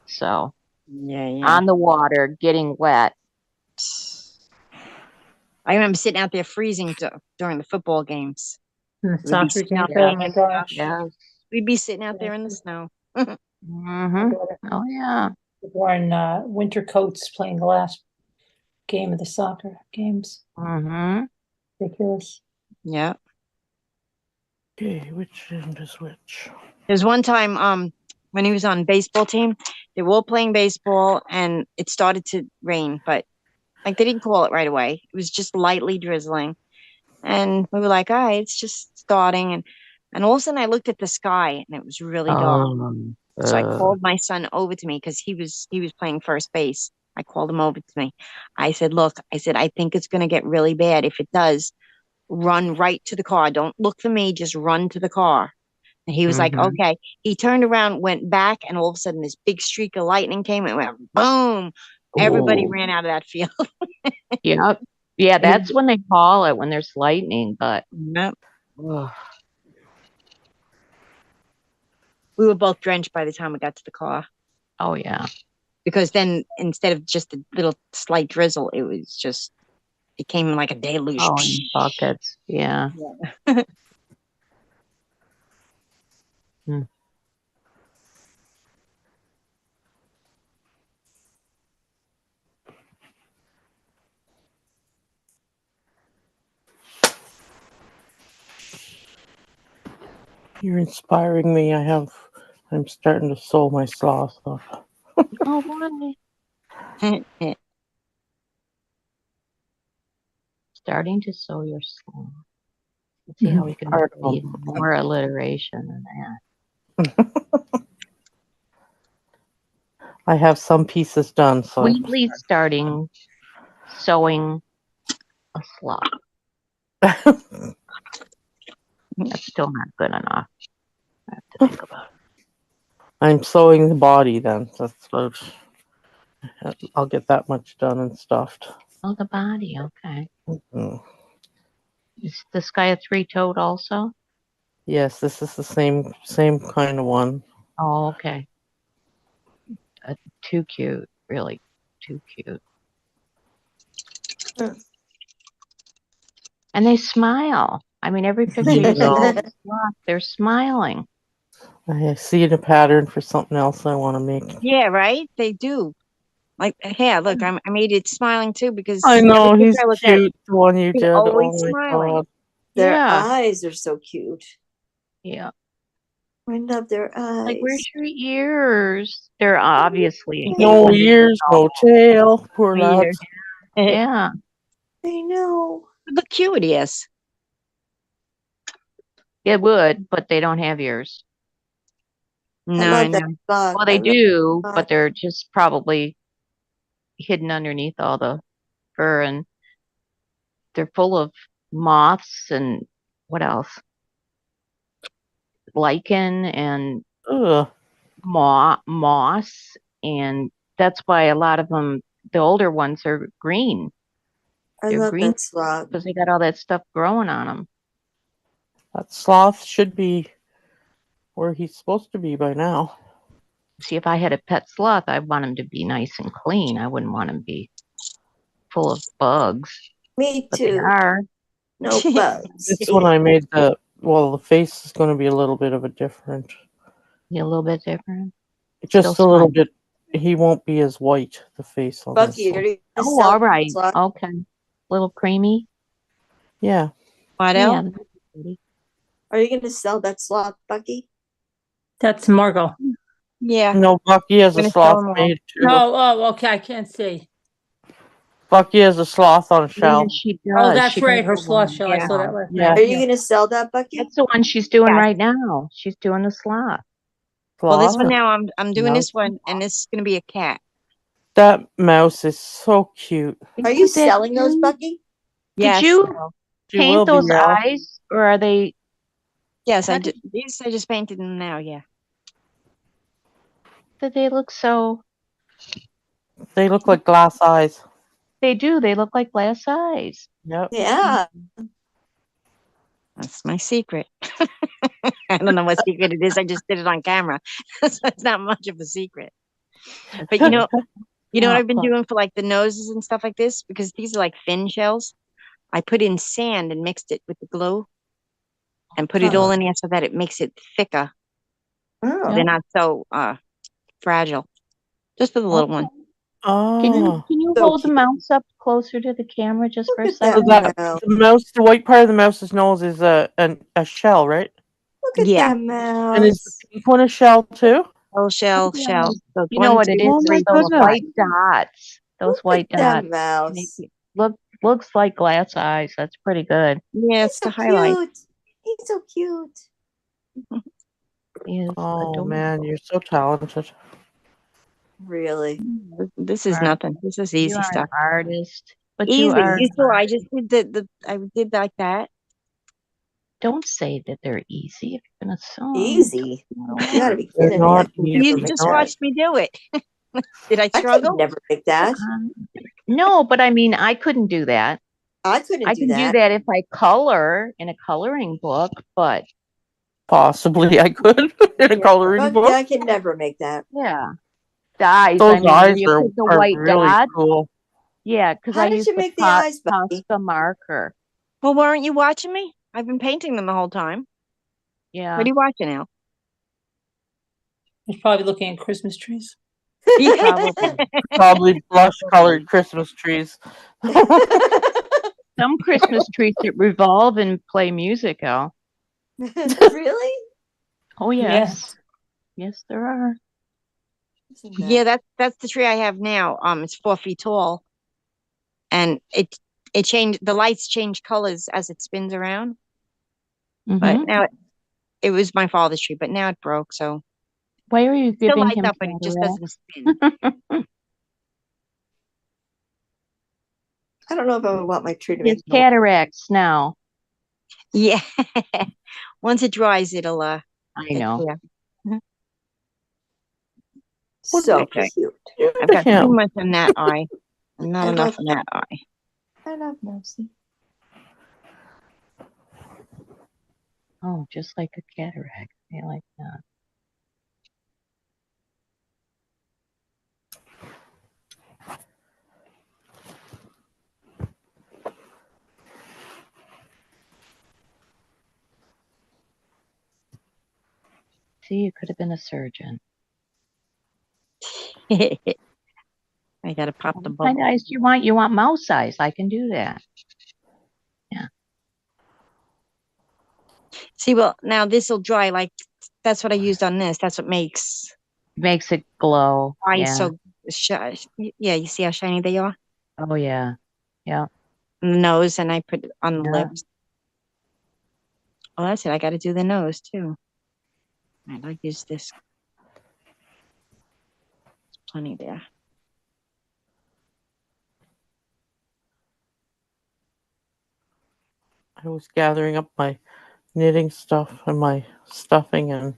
[SPEAKER 4] So
[SPEAKER 5] Yeah, yeah.
[SPEAKER 4] on the water, getting wet.
[SPEAKER 5] I remember sitting out there freezing during the football games.
[SPEAKER 2] And the
[SPEAKER 5] We'd be
[SPEAKER 2] soccer
[SPEAKER 5] sitting out
[SPEAKER 2] games.
[SPEAKER 5] there
[SPEAKER 2] Oh
[SPEAKER 5] in
[SPEAKER 2] my
[SPEAKER 5] the snow.
[SPEAKER 2] gosh.
[SPEAKER 4] Yes.
[SPEAKER 5] We'd be sitting out there in the snow.
[SPEAKER 2] My
[SPEAKER 4] Mm-hmm.
[SPEAKER 2] daughter
[SPEAKER 4] Oh yeah.
[SPEAKER 2] wearing winter coats playing the last game of the soccer games.
[SPEAKER 4] Mm-hmm.
[SPEAKER 2] Ridiculous.
[SPEAKER 5] Yeah.
[SPEAKER 1] Okay, which end is which?
[SPEAKER 5] There's one time when he was on baseball team, they were all playing baseball and it started to rain, but like they didn't call it right away. It was just lightly drizzling. And we were like, all right, it's just starting. And all of a sudden I looked at the sky and it was really dark. So I called my son over to me because he was playing first base. I called him over to me. I said, look, I think it's gonna get really bad. If it does, run right to the car. Don't look for me, just run to the car. And he was like,
[SPEAKER 4] Mhm.
[SPEAKER 5] okay. He turned around, went back, and all of a sudden this big streak of lightning came and went boom. Everybody
[SPEAKER 4] Ooh.
[SPEAKER 5] ran out of that field.
[SPEAKER 4] Yep. Yeah, that's when they call it when there's lightning, but
[SPEAKER 5] Yep.
[SPEAKER 4] ugh.
[SPEAKER 5] We were both drenched by the time we got to the car.
[SPEAKER 4] Oh yeah.
[SPEAKER 5] Because then instead of just a little slight drizzle, it came in like a deluge.
[SPEAKER 4] Oh, in buckets. Yeah.
[SPEAKER 5] Yeah.
[SPEAKER 4] Hmm.
[SPEAKER 1] You're inspiring me. I'm starting to sew my sloth up.
[SPEAKER 4] Oh boy. Starting to sow your sloth. Let's see how we can
[SPEAKER 1] Part
[SPEAKER 4] make
[SPEAKER 1] of
[SPEAKER 4] even
[SPEAKER 1] 'em.
[SPEAKER 4] more alliteration than that.
[SPEAKER 1] I have some pieces done, so
[SPEAKER 4] Sweetly starting sewing a sloth. That's still not good enough. I have to think about it.
[SPEAKER 1] I'm sewing the body then. That's what I'll get that much done and stuffed.
[SPEAKER 4] Oh, the body. Okay.
[SPEAKER 1] Mm.
[SPEAKER 4] Is this guy a three-toed also?
[SPEAKER 1] Yes, this is the same kind of one.
[SPEAKER 4] Oh, okay. Too cute. Really, too cute. And they smile. I mean, every picture you see,
[SPEAKER 1] No.
[SPEAKER 4] of the sloth, they're smiling.
[SPEAKER 1] I see a pattern for something else I want to make.
[SPEAKER 5] Yeah, right? They do. Like, yeah, look, I made it smiling too because
[SPEAKER 1] I
[SPEAKER 5] every
[SPEAKER 1] know,
[SPEAKER 5] picture
[SPEAKER 1] he's
[SPEAKER 5] I look at,
[SPEAKER 1] cute, the one you
[SPEAKER 5] he's
[SPEAKER 1] did.
[SPEAKER 5] always
[SPEAKER 1] Oh my
[SPEAKER 5] smiling.
[SPEAKER 1] god.
[SPEAKER 3] Their
[SPEAKER 4] Yeah.
[SPEAKER 3] eyes are so cute.
[SPEAKER 4] Yeah.
[SPEAKER 3] I love their eyes.
[SPEAKER 4] Like, where's your ears? They're obviously
[SPEAKER 1] No ears, no tail. Poor
[SPEAKER 5] Either.
[SPEAKER 1] lads.
[SPEAKER 4] Yeah.
[SPEAKER 3] I know.
[SPEAKER 5] Look cute he is.
[SPEAKER 4] It would, but they don't have ears.
[SPEAKER 5] No,
[SPEAKER 3] I
[SPEAKER 5] I
[SPEAKER 3] love that
[SPEAKER 5] know.
[SPEAKER 3] spot.
[SPEAKER 4] Well, they
[SPEAKER 3] I love
[SPEAKER 4] do,
[SPEAKER 3] that
[SPEAKER 4] but
[SPEAKER 3] spot.
[SPEAKER 4] they're just probably hidden underneath all the fur, and they're full of moths and what else? Lichen and
[SPEAKER 1] Ugh.
[SPEAKER 4] moss, and that's why a lot of them, the older ones, are green.
[SPEAKER 3] I
[SPEAKER 4] They're
[SPEAKER 3] love
[SPEAKER 4] green
[SPEAKER 3] that slot.
[SPEAKER 4] because they got all that stuff growing on them.
[SPEAKER 1] That sloth should be where he's supposed to be by now.
[SPEAKER 4] See, if I had a pet sloth, I'd want him to be nice and clean. I wouldn't want him to be full of bugs.
[SPEAKER 3] Me
[SPEAKER 4] But they
[SPEAKER 3] too.
[SPEAKER 4] are.
[SPEAKER 3] No bugs.
[SPEAKER 1] This one I made the face is going to be a little bit of a different.
[SPEAKER 4] Yeah, a little bit different.
[SPEAKER 1] Just
[SPEAKER 4] Still
[SPEAKER 1] a little
[SPEAKER 4] smart.
[SPEAKER 1] bit. He won't be as white. The face on
[SPEAKER 3] Bucky,
[SPEAKER 1] this
[SPEAKER 3] are
[SPEAKER 1] one.
[SPEAKER 3] you gonna
[SPEAKER 4] Oh,
[SPEAKER 3] sell
[SPEAKER 4] all right.
[SPEAKER 3] sloth?
[SPEAKER 4] Okay. Little creamy.
[SPEAKER 1] Yeah.
[SPEAKER 6] What
[SPEAKER 4] Yeah.
[SPEAKER 6] else?
[SPEAKER 4] that's pretty.
[SPEAKER 3] Are you gonna sell that sloth, Bucky?
[SPEAKER 2] That's Margot.
[SPEAKER 6] Yeah.
[SPEAKER 1] No, Bucky has
[SPEAKER 6] I'm
[SPEAKER 1] a
[SPEAKER 6] gonna sell
[SPEAKER 1] sloth
[SPEAKER 6] them all.
[SPEAKER 1] made too.
[SPEAKER 2] Oh, okay. I can't see.
[SPEAKER 1] Bucky has a sloth on a
[SPEAKER 4] Yeah,
[SPEAKER 1] shell.
[SPEAKER 4] she does.
[SPEAKER 2] Oh, that's
[SPEAKER 4] She
[SPEAKER 2] right.
[SPEAKER 4] does
[SPEAKER 2] Her
[SPEAKER 4] the
[SPEAKER 2] sloth
[SPEAKER 4] one.
[SPEAKER 2] shell. I saw
[SPEAKER 4] Yeah.
[SPEAKER 2] that last
[SPEAKER 1] Yeah.
[SPEAKER 2] night.
[SPEAKER 3] Are you gonna sell that, Bucky?
[SPEAKER 4] That's the one she's doing
[SPEAKER 6] Yes.
[SPEAKER 4] right now. She's doing the sloth.
[SPEAKER 6] Well, this
[SPEAKER 1] Sloth.
[SPEAKER 6] one now I'm doing
[SPEAKER 1] No.
[SPEAKER 6] this one, and this is gonna be a cat.
[SPEAKER 1] That mouse is so cute.
[SPEAKER 3] Are you
[SPEAKER 4] Isn't that
[SPEAKER 3] selling those,
[SPEAKER 4] cute?
[SPEAKER 3] Bucky?
[SPEAKER 6] Yes.
[SPEAKER 4] Did you
[SPEAKER 6] so-
[SPEAKER 1] She will
[SPEAKER 4] paint
[SPEAKER 1] be,
[SPEAKER 4] those
[SPEAKER 1] yeah.
[SPEAKER 4] eyes, or are they?
[SPEAKER 6] Yes,
[SPEAKER 4] How
[SPEAKER 6] I did. These I just painted them now. Yeah.
[SPEAKER 4] Did they look so?
[SPEAKER 1] They look like glass eyes.
[SPEAKER 4] They do. They look like glass eyes.
[SPEAKER 1] Yep.
[SPEAKER 3] Yeah.
[SPEAKER 6] That's my secret. I don't know what secret it is. I just did it on camera, so it's not much of a secret. But you know what
[SPEAKER 4] Yeah,
[SPEAKER 6] I've been
[SPEAKER 4] clever.
[SPEAKER 6] doing for like the noses and stuff like this, because these are like thin shells. I put in sand and mixed it with the glue, and put it all in there so that it makes it thicker.
[SPEAKER 3] Oh.
[SPEAKER 6] They're not so fragile. Just for the little one.
[SPEAKER 1] Oh.
[SPEAKER 4] Can you
[SPEAKER 3] So
[SPEAKER 4] hold the
[SPEAKER 3] cute.
[SPEAKER 4] mouse up closer to the camera just for a
[SPEAKER 3] Look at
[SPEAKER 1] So
[SPEAKER 4] second?
[SPEAKER 3] that
[SPEAKER 1] that
[SPEAKER 3] mouse.
[SPEAKER 1] the mouse, the white part of the mouse's nose is a shell, right?
[SPEAKER 3] Look at
[SPEAKER 6] Yeah.
[SPEAKER 3] that
[SPEAKER 1] And is the
[SPEAKER 3] mouse.
[SPEAKER 1] pink one a shell too?
[SPEAKER 6] Whole shell.
[SPEAKER 4] Yeah.
[SPEAKER 6] So
[SPEAKER 4] You know what it is?
[SPEAKER 1] Oh my
[SPEAKER 4] It's those
[SPEAKER 1] goodness.
[SPEAKER 4] white dots. Those
[SPEAKER 3] Look
[SPEAKER 4] white
[SPEAKER 3] at that
[SPEAKER 4] dots.
[SPEAKER 3] mouse.
[SPEAKER 4] Make it looks like glass eyes. That's pretty good.
[SPEAKER 6] Yeah,
[SPEAKER 3] He's
[SPEAKER 6] it's
[SPEAKER 3] so
[SPEAKER 6] the highlight.
[SPEAKER 3] cute. He's so cute.
[SPEAKER 4] He is
[SPEAKER 1] Oh
[SPEAKER 4] adorable.
[SPEAKER 1] man, you're so talented.
[SPEAKER 3] Really.
[SPEAKER 6] This is
[SPEAKER 4] Right.
[SPEAKER 6] nothing. This is
[SPEAKER 4] You
[SPEAKER 6] easy
[SPEAKER 4] are
[SPEAKER 6] stuff.
[SPEAKER 4] an artist, but
[SPEAKER 6] Easy.
[SPEAKER 4] you are.
[SPEAKER 6] You saw I just did I did like that.
[SPEAKER 4] Don't say that they're easy if you're gonna sew 'em.
[SPEAKER 3] Easy.
[SPEAKER 4] No
[SPEAKER 3] You gotta
[SPEAKER 4] work.
[SPEAKER 3] be
[SPEAKER 1] They're
[SPEAKER 3] kidding me. I
[SPEAKER 1] not
[SPEAKER 3] could
[SPEAKER 1] easy.
[SPEAKER 3] never
[SPEAKER 6] You
[SPEAKER 3] make
[SPEAKER 6] just
[SPEAKER 3] that.
[SPEAKER 6] watched me do it. Did I
[SPEAKER 3] I could
[SPEAKER 6] struggle?
[SPEAKER 3] never make that.
[SPEAKER 4] No, but I mean, I couldn't do that.
[SPEAKER 3] I couldn't
[SPEAKER 4] I
[SPEAKER 3] do
[SPEAKER 4] can do
[SPEAKER 3] that.
[SPEAKER 4] that if I color in a coloring book, but
[SPEAKER 1] Possibly I could in a coloring
[SPEAKER 3] Bucky,
[SPEAKER 1] book.
[SPEAKER 3] I can never make that.
[SPEAKER 4] yeah, dyes. I
[SPEAKER 1] Those
[SPEAKER 4] mean, where
[SPEAKER 1] eyes
[SPEAKER 4] you
[SPEAKER 1] are,
[SPEAKER 4] put the
[SPEAKER 1] are
[SPEAKER 4] white
[SPEAKER 1] really
[SPEAKER 4] dot.
[SPEAKER 1] cool.
[SPEAKER 4] Yeah, because
[SPEAKER 3] How
[SPEAKER 4] I
[SPEAKER 3] did
[SPEAKER 4] use
[SPEAKER 3] you
[SPEAKER 4] the
[SPEAKER 3] make the eyes, Bucky?
[SPEAKER 4] Posca marker.
[SPEAKER 6] Well, weren't you watching me? I've been painting them the whole time.
[SPEAKER 4] Yeah.
[SPEAKER 6] What are you watching now?
[SPEAKER 2] He's probably looking at Christmas trees.
[SPEAKER 4] Probably.
[SPEAKER 1] Probably blush colored Christmas trees.
[SPEAKER 4] Some Christmas trees that revolve and play music, Al.
[SPEAKER 3] Really?
[SPEAKER 4] Oh yes. Yes, there are.
[SPEAKER 3] Isn't that-
[SPEAKER 6] Yeah, that's the tree I have now. It's 4 feet tall, and it changed. The lights change colors as it spins around. But
[SPEAKER 4] Mhm.
[SPEAKER 6] now it was my father's tree, but now it broke. So
[SPEAKER 4] Why are you
[SPEAKER 6] it still
[SPEAKER 4] giving
[SPEAKER 6] lights
[SPEAKER 4] him
[SPEAKER 6] up, but it just
[SPEAKER 4] cataracts?
[SPEAKER 6] doesn't spin.
[SPEAKER 3] I don't know if I would want my tree to
[SPEAKER 4] He has
[SPEAKER 3] make noise.
[SPEAKER 4] cataracts now.
[SPEAKER 6] Yeah. Once it dries, it'll
[SPEAKER 4] I
[SPEAKER 6] get
[SPEAKER 4] know.
[SPEAKER 6] clear.
[SPEAKER 3] So
[SPEAKER 6] Okay.
[SPEAKER 3] cute.
[SPEAKER 6] I've got too
[SPEAKER 1] Him.
[SPEAKER 6] much in that eye, and not
[SPEAKER 3] I
[SPEAKER 6] enough
[SPEAKER 3] love
[SPEAKER 6] in that eye.
[SPEAKER 3] I love Mousy.
[SPEAKER 4] Oh, just like a cataract. I like that. See, you could have been a surgeon.
[SPEAKER 6] I gotta pop the
[SPEAKER 4] What kind
[SPEAKER 6] bubble.
[SPEAKER 4] of eyes do you want? You want mouse eyes. I can do that.
[SPEAKER 6] See, well, now this will dry. Like that's what I used on this. That's what makes
[SPEAKER 4] Makes it glow.
[SPEAKER 6] eyes
[SPEAKER 4] Yeah.
[SPEAKER 6] so yeah. You see how shiny they are?
[SPEAKER 4] Oh yeah. Yeah.
[SPEAKER 6] And the nose, and I put it on the
[SPEAKER 4] Yeah.
[SPEAKER 6] lips. Oh, that's it. I got to do the nose too. All right, I'll use this. There's plenty there.
[SPEAKER 1] I was gathering up my knitting stuff and my stuffing, and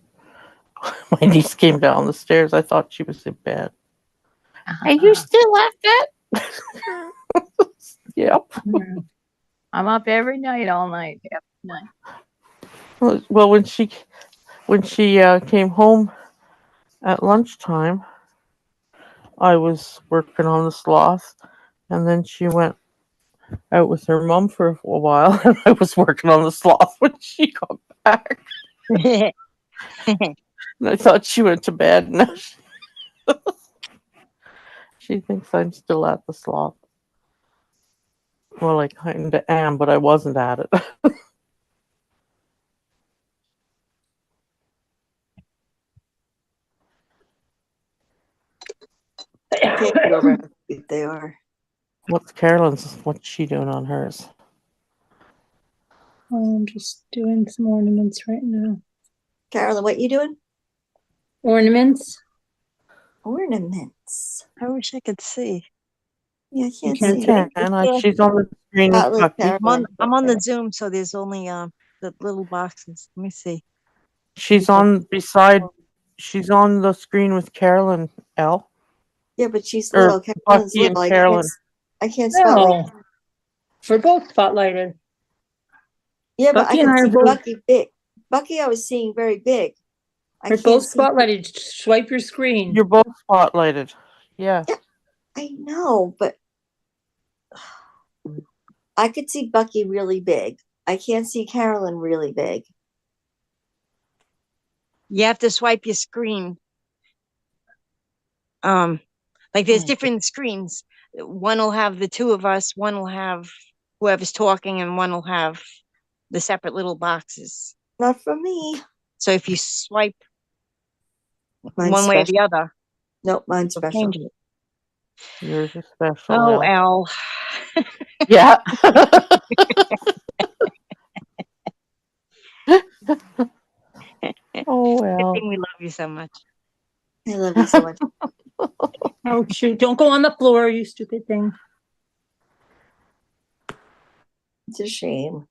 [SPEAKER 1] my niece came down the stairs. I thought she was in bed. Are you still at that? Yep.
[SPEAKER 4] I'm up every night, all night. Every night.
[SPEAKER 1] Well, when she came home at lunchtime, I was working on the sloth, and then she went out with her mom for a while, and I was working on the sloth when she got back. And I thought she went to bed. Now she thinks I'm still at the sloth. Well, I kind of am, but I wasn't at it.
[SPEAKER 3] I can't get over how cute they are.
[SPEAKER 1] What's she doing on hers?
[SPEAKER 2] I'm just doing some ornaments right now.
[SPEAKER 3] Carolyn, what you doing?
[SPEAKER 2] Ornaments?
[SPEAKER 3] Ornaments.
[SPEAKER 6] I wish I could see.
[SPEAKER 3] Yeah, I can't
[SPEAKER 2] can't
[SPEAKER 3] see
[SPEAKER 2] see.
[SPEAKER 3] it.
[SPEAKER 1] And she's on the screen with
[SPEAKER 3] Atlas,
[SPEAKER 1] Bucky.
[SPEAKER 3] Carolyn.
[SPEAKER 6] I'm on the Zoom, so there's only the little boxes. Let me see.
[SPEAKER 1] She's on the screen with Carolyn L.
[SPEAKER 3] Yeah, but she's
[SPEAKER 1] Or
[SPEAKER 3] little. Carolyn's
[SPEAKER 1] Bucky and
[SPEAKER 3] little.
[SPEAKER 1] Carolyn.
[SPEAKER 3] I can't spotlight.
[SPEAKER 2] No. We're both spotlighted.
[SPEAKER 3] Yeah, but
[SPEAKER 2] Bucky
[SPEAKER 3] I
[SPEAKER 2] and
[SPEAKER 3] can
[SPEAKER 2] I
[SPEAKER 3] see
[SPEAKER 2] are both-
[SPEAKER 3] Bucky big. Bucky, I was seeing very big. I
[SPEAKER 2] We're
[SPEAKER 3] can't
[SPEAKER 2] both
[SPEAKER 3] see.
[SPEAKER 2] spotlighted. Swipe your screen.
[SPEAKER 1] You're both spotlighted. Yeah.
[SPEAKER 3] I know, but I could see Bucky really big. I can't see Carolyn really big.
[SPEAKER 6] You have to swipe your screen. Like there's different screens. One will have the two of us, one will have whoever's talking, and one will have the separate little boxes.
[SPEAKER 3] Not for me.
[SPEAKER 6] So if you swipe
[SPEAKER 3] Mine's
[SPEAKER 6] one way or
[SPEAKER 3] special.
[SPEAKER 6] the other,
[SPEAKER 3] Nope, mine's
[SPEAKER 6] it'll
[SPEAKER 3] special.
[SPEAKER 6] change it.
[SPEAKER 1] Yours is special.
[SPEAKER 6] Oh,
[SPEAKER 1] Al.
[SPEAKER 6] Al.
[SPEAKER 1] Yeah. Oh,
[SPEAKER 6] Good
[SPEAKER 1] Al.
[SPEAKER 6] thing we love you so much.
[SPEAKER 3] I love you so much.
[SPEAKER 2] Oh, shoot. Don't go on the floor, you stupid thing.
[SPEAKER 3] It's a shame.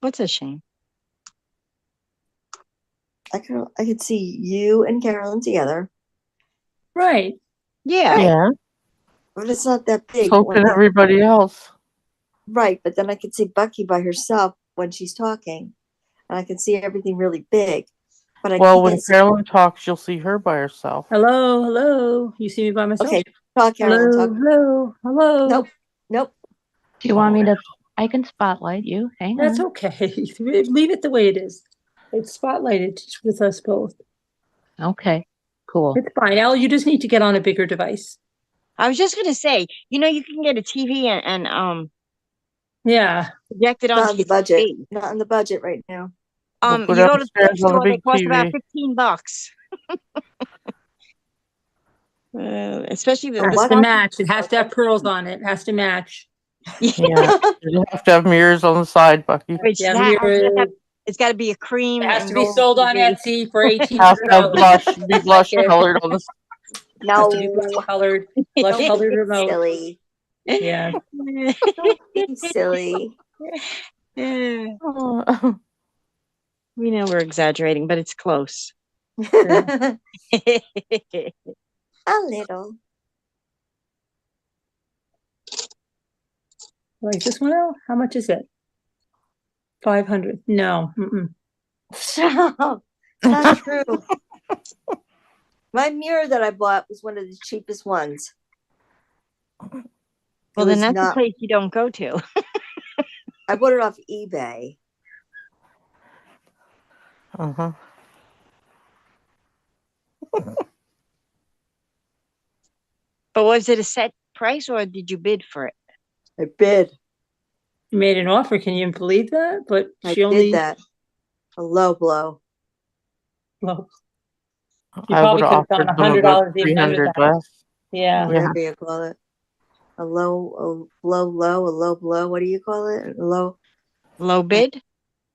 [SPEAKER 6] What's a shame?
[SPEAKER 3] I could see you and Carolyn together,
[SPEAKER 2] Right.
[SPEAKER 6] Yeah.
[SPEAKER 1] Yeah.
[SPEAKER 3] but it's not that big.
[SPEAKER 1] So
[SPEAKER 3] when
[SPEAKER 1] can
[SPEAKER 3] I-
[SPEAKER 1] everybody else.
[SPEAKER 3] Right, but then I could see Bucky by herself when she's talking, and I can see everything really big. But I
[SPEAKER 1] Well,
[SPEAKER 3] can't
[SPEAKER 1] when
[SPEAKER 3] see.
[SPEAKER 1] Carolyn talks, you'll see her by herself.
[SPEAKER 2] Hello, hello. You see me by myself?
[SPEAKER 3] Okay, talk, Carolyn.
[SPEAKER 2] Hello,
[SPEAKER 3] Talk.
[SPEAKER 2] hello, hello.
[SPEAKER 3] Nope, nope.
[SPEAKER 4] Do you want me to? I can spotlight you. Hang
[SPEAKER 2] That's
[SPEAKER 4] on.
[SPEAKER 2] okay. Leave it the way it is. It's spotlighted with us both.
[SPEAKER 4] Okay. Cool.
[SPEAKER 2] It's fine. Al, you just need to get on a bigger device.
[SPEAKER 6] I was just gonna say, you can get a TV and
[SPEAKER 2] Yeah.
[SPEAKER 6] project it
[SPEAKER 3] Not
[SPEAKER 6] onto
[SPEAKER 3] in the
[SPEAKER 6] your
[SPEAKER 3] budget.
[SPEAKER 6] TV.
[SPEAKER 3] Not in the budget right now.
[SPEAKER 1] We'll
[SPEAKER 6] You
[SPEAKER 1] go
[SPEAKER 6] go to the
[SPEAKER 1] downstairs
[SPEAKER 6] store,
[SPEAKER 1] on the
[SPEAKER 6] they
[SPEAKER 1] big
[SPEAKER 6] cost about
[SPEAKER 1] TV.
[SPEAKER 6] $15. Especially the
[SPEAKER 3] Oh,
[SPEAKER 2] It has
[SPEAKER 3] what?
[SPEAKER 2] to
[SPEAKER 6] small.
[SPEAKER 2] match. It has to have pearls on it. It has to match.
[SPEAKER 1] Yeah. You have to have mirrors on the side, Bucky.
[SPEAKER 6] Which
[SPEAKER 2] Yeah,
[SPEAKER 6] it's got to be a cream.
[SPEAKER 2] It has
[SPEAKER 6] and
[SPEAKER 2] to be
[SPEAKER 6] gold
[SPEAKER 2] sold on
[SPEAKER 6] TV.
[SPEAKER 2] Etsy for
[SPEAKER 1] Has to have
[SPEAKER 2] $1,800.
[SPEAKER 1] be blush
[SPEAKER 2] Like it.
[SPEAKER 1] colored on the
[SPEAKER 2] Has
[SPEAKER 3] No,
[SPEAKER 2] to be blush colored remote.
[SPEAKER 3] silly.
[SPEAKER 2] Yeah.
[SPEAKER 3] Be silly.
[SPEAKER 6] Yeah.
[SPEAKER 1] Oh,
[SPEAKER 6] We know we're exaggerating, but it's close.
[SPEAKER 3] A little.
[SPEAKER 2] Like this one out? How much is it? 500. No. Mm-mm.
[SPEAKER 3] Stop. Not true. My mirror that I bought was one of the cheapest ones.
[SPEAKER 6] Well,
[SPEAKER 3] It
[SPEAKER 6] then
[SPEAKER 3] was
[SPEAKER 6] that's
[SPEAKER 3] not-
[SPEAKER 6] the place you don't go to.
[SPEAKER 3] I bought it off eBay.
[SPEAKER 1] uh-huh.
[SPEAKER 6] But was it a set price or did you bid for it?
[SPEAKER 3] I bid.
[SPEAKER 2] You made an offer. Can you believe that? But
[SPEAKER 3] I
[SPEAKER 2] she only.
[SPEAKER 3] did that. A low blow.
[SPEAKER 2] Well, you
[SPEAKER 1] I
[SPEAKER 2] probably
[SPEAKER 1] would
[SPEAKER 2] could
[SPEAKER 1] have
[SPEAKER 2] have gone
[SPEAKER 1] offered them about
[SPEAKER 2] $100 even under
[SPEAKER 1] 300
[SPEAKER 2] that.
[SPEAKER 1] less.
[SPEAKER 2] Yeah.
[SPEAKER 3] Whatever you call it. A low blow. What do you call it? A
[SPEAKER 6] Low bid?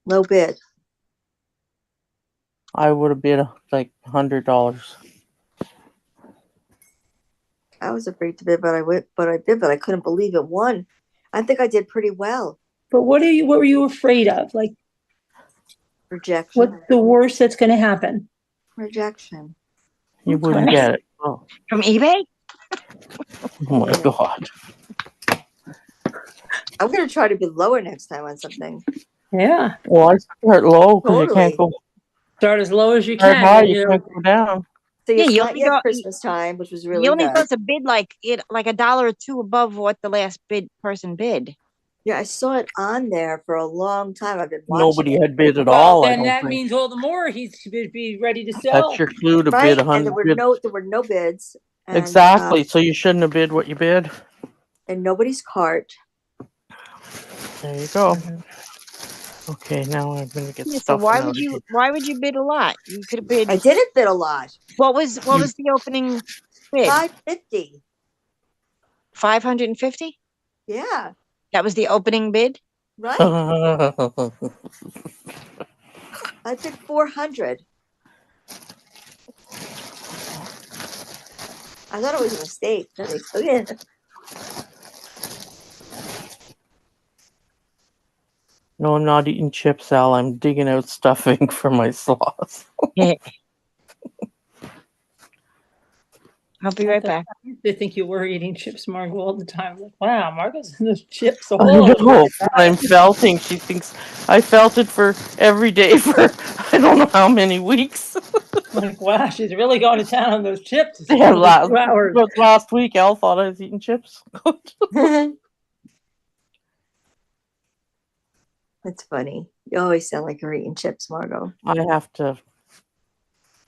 [SPEAKER 3] low bid.
[SPEAKER 1] I would have bid like $100.
[SPEAKER 3] I was afraid to bid, but I did, but I couldn't believe it won. I think I did pretty well.
[SPEAKER 2] But what were you afraid of? Like,
[SPEAKER 3] Rejection.
[SPEAKER 2] what's the worst that's going to happen?
[SPEAKER 3] Rejection.
[SPEAKER 1] You wouldn't
[SPEAKER 2] Okay.
[SPEAKER 1] get it. Oh,
[SPEAKER 6] From eBay?
[SPEAKER 1] oh my God.
[SPEAKER 3] I'm gonna try to bid lower next time on something.
[SPEAKER 2] Yeah.
[SPEAKER 1] Well, I start low because you can't
[SPEAKER 3] Totally.
[SPEAKER 1] go
[SPEAKER 2] Start as low as you
[SPEAKER 1] very
[SPEAKER 2] can.
[SPEAKER 1] high.
[SPEAKER 2] and
[SPEAKER 1] You can't go down.
[SPEAKER 3] So
[SPEAKER 6] Yeah,
[SPEAKER 3] it's
[SPEAKER 6] you
[SPEAKER 3] not
[SPEAKER 6] only
[SPEAKER 3] yet
[SPEAKER 6] go.
[SPEAKER 3] Christmas time, which was
[SPEAKER 6] You
[SPEAKER 3] really
[SPEAKER 6] only
[SPEAKER 3] good.
[SPEAKER 6] supposed to bid like a dollar or two above what the last person bid.
[SPEAKER 3] Yeah, I saw it on there for a long time. I've been watching
[SPEAKER 1] Nobody
[SPEAKER 3] it.
[SPEAKER 1] had bid at
[SPEAKER 2] Well,
[SPEAKER 1] all. I
[SPEAKER 2] then
[SPEAKER 1] don't
[SPEAKER 2] that
[SPEAKER 1] think.
[SPEAKER 2] means all the more he's should be ready to
[SPEAKER 1] That's
[SPEAKER 2] sell.
[SPEAKER 1] your clue to
[SPEAKER 3] Right,
[SPEAKER 1] bid
[SPEAKER 3] and
[SPEAKER 1] 100.
[SPEAKER 3] there were no bids, and
[SPEAKER 1] Exactly. So you shouldn't have bid what you bid.
[SPEAKER 3] in nobody's cart.
[SPEAKER 1] There you go.
[SPEAKER 2] Mhm.
[SPEAKER 1] Okay, now I'm gonna get
[SPEAKER 6] Yeah, so
[SPEAKER 1] stuff out of here.
[SPEAKER 6] why would you bid a lot? You could have bid.
[SPEAKER 3] I didn't bid a lot.
[SPEAKER 6] What was the opening bid?
[SPEAKER 3] $550.
[SPEAKER 6] 550?
[SPEAKER 3] Yeah,
[SPEAKER 6] That was the opening bid.
[SPEAKER 3] right. I bid 400. I thought it was a mistake. Then they took it.
[SPEAKER 1] No, I'm not eating chips, Al. I'm digging out stuffing for my sloths.
[SPEAKER 6] I'll be right back.
[SPEAKER 2] They think you were eating chips, Margot, all the time. Like, wow, Margot's in those chips.
[SPEAKER 1] I
[SPEAKER 2] Oh,
[SPEAKER 1] know. I'm felting. She thinks I felt it for every day for I don't know how many weeks.
[SPEAKER 2] like, wow, she's really going to town on those chips. It's
[SPEAKER 1] Yeah,
[SPEAKER 2] only 2 hours.
[SPEAKER 1] last week, Al thought I was eating chips.
[SPEAKER 3] That's funny. You always sound like you're eating chips, Margot.
[SPEAKER 1] I have to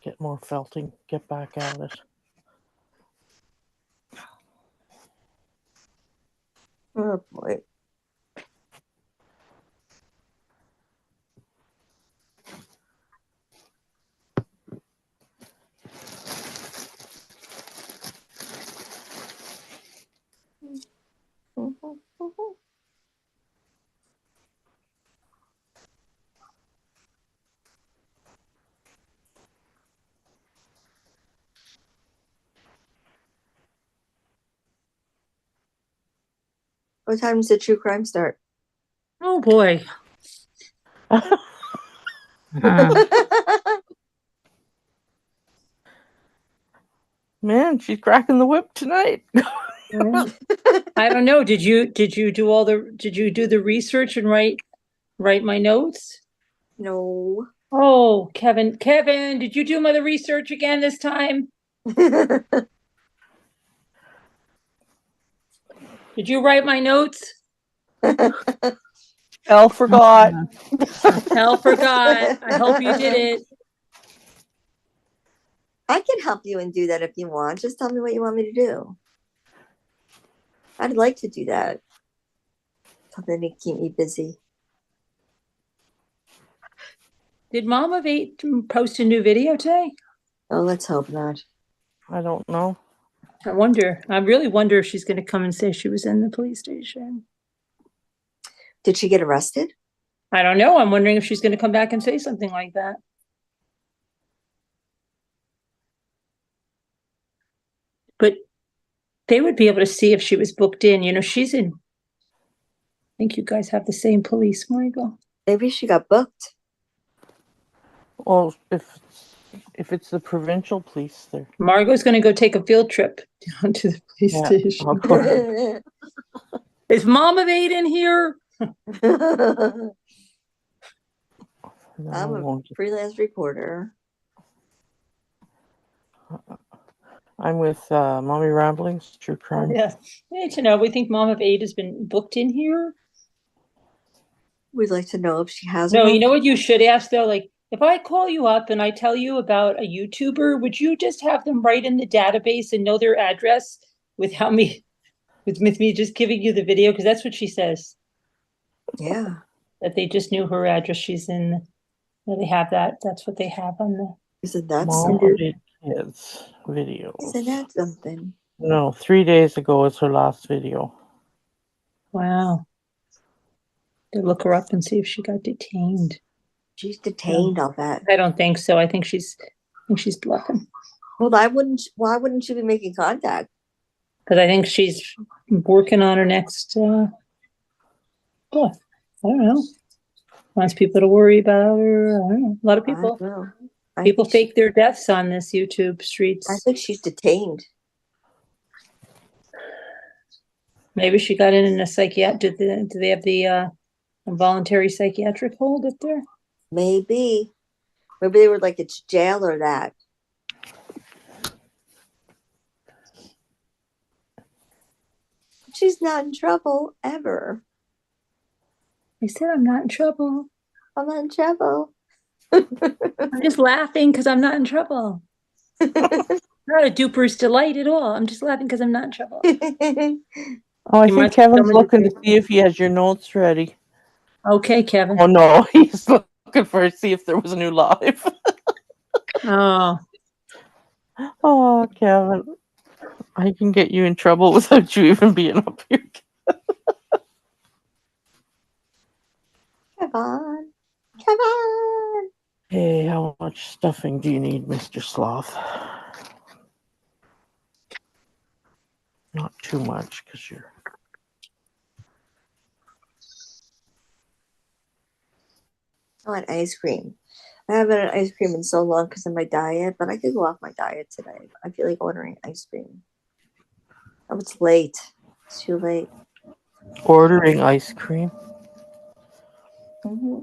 [SPEAKER 1] get more felting, get back at it.
[SPEAKER 3] Oh boy. What time does the true crime start?
[SPEAKER 2] Oh, boy.
[SPEAKER 1] Man, she's cracking the whip tonight.
[SPEAKER 2] I don't know. Did you do the research and write my notes?
[SPEAKER 3] No.
[SPEAKER 2] Oh, Kevin, did you do the research again this time? Did you write my notes?
[SPEAKER 1] Elle forgot.
[SPEAKER 2] Elle forgot. I hope you did it.
[SPEAKER 3] I can help you and do that if you want. Just tell me what you want me to do. I'd like to do that. Something to keep me busy.
[SPEAKER 2] Did Mom of 8 post a new video today?
[SPEAKER 3] Oh, let's hope not.
[SPEAKER 1] I don't know.
[SPEAKER 2] I really wonder if she's going to come and say she was in the police station.
[SPEAKER 3] Did she get arrested?
[SPEAKER 2] I don't know. I'm wondering if she's going to come back and say something like that. But they would be able to see if she was booked in. You know, she's in. I think you guys have the same police, Michael.
[SPEAKER 3] Maybe she got booked.
[SPEAKER 1] Well, if it's the provincial police, there.
[SPEAKER 2] Margot's going to go take a field trip down to the police station.
[SPEAKER 1] I'll go.
[SPEAKER 2] Is Mom of 8 in here?
[SPEAKER 1] No,
[SPEAKER 3] I'm
[SPEAKER 1] I
[SPEAKER 3] a
[SPEAKER 1] won't.
[SPEAKER 3] freelance reporter.
[SPEAKER 1] I'm with Mommy Ramblings, True Crime.
[SPEAKER 2] Yes. We need to know. We think Mom of 8 has been booked in here.
[SPEAKER 3] We'd like to know if she has.
[SPEAKER 2] No, you know what you should ask though? Like, if I call you up and I tell you about a YouTuber, would you just have them write in the database and know their address without me, with me just giving you the video? Because that's what she says.
[SPEAKER 3] Yeah.
[SPEAKER 2] That they just knew her address. She's in. They have that. That's what they have on the.
[SPEAKER 3] Isn't that
[SPEAKER 1] Mom of
[SPEAKER 3] something?
[SPEAKER 1] 8 Kids videos.
[SPEAKER 3] Isn't that something?
[SPEAKER 1] No, 3 days ago was her last video.
[SPEAKER 2] Wow. To look her up and see if she got detained.
[SPEAKER 3] She's detained, I'll bet.
[SPEAKER 2] I don't think so. I think she's bluffing.
[SPEAKER 3] Well, why wouldn't she be making contact?
[SPEAKER 2] Because I think she's working on her next. I don't know. Wants people to worry about her. I don't know. A lot of
[SPEAKER 3] I
[SPEAKER 2] people.
[SPEAKER 3] don't know.
[SPEAKER 2] People
[SPEAKER 3] think
[SPEAKER 2] fake their deaths on this YouTube streets.
[SPEAKER 3] I think she's detained.
[SPEAKER 2] Maybe she got in a psychiatric. Do they have the involuntary psychiatric hold up there?
[SPEAKER 3] Maybe they were like it's jail or that. She's not in trouble ever.
[SPEAKER 2] I said I'm not in trouble.
[SPEAKER 3] I'm not in trouble.
[SPEAKER 2] I'm just laughing because I'm not in trouble. Not a duper's delight at all. I'm just laughing because I'm not in trouble.
[SPEAKER 1] Oh, I
[SPEAKER 2] You
[SPEAKER 1] think
[SPEAKER 2] must
[SPEAKER 1] Kevin's
[SPEAKER 2] come
[SPEAKER 1] looking to
[SPEAKER 2] into-
[SPEAKER 1] see if he has your notes ready.
[SPEAKER 2] Okay, Kevin.
[SPEAKER 1] Oh no, he's looking for see if there was a new live.
[SPEAKER 2] Oh,
[SPEAKER 1] Oh, Kevin, I can get you in trouble without you even being up here.
[SPEAKER 3] Come on. Come on.
[SPEAKER 1] Hey, how much stuffing do you need, Mr. Sloth? Not too much, because you're.
[SPEAKER 3] I want ice cream. I haven't had ice cream in so long because of my diet, but I could go off my diet today. I feel like ordering ice cream. Oh, it's late. It's too late.
[SPEAKER 1] Ordering ice cream?
[SPEAKER 3] Mm-hmm.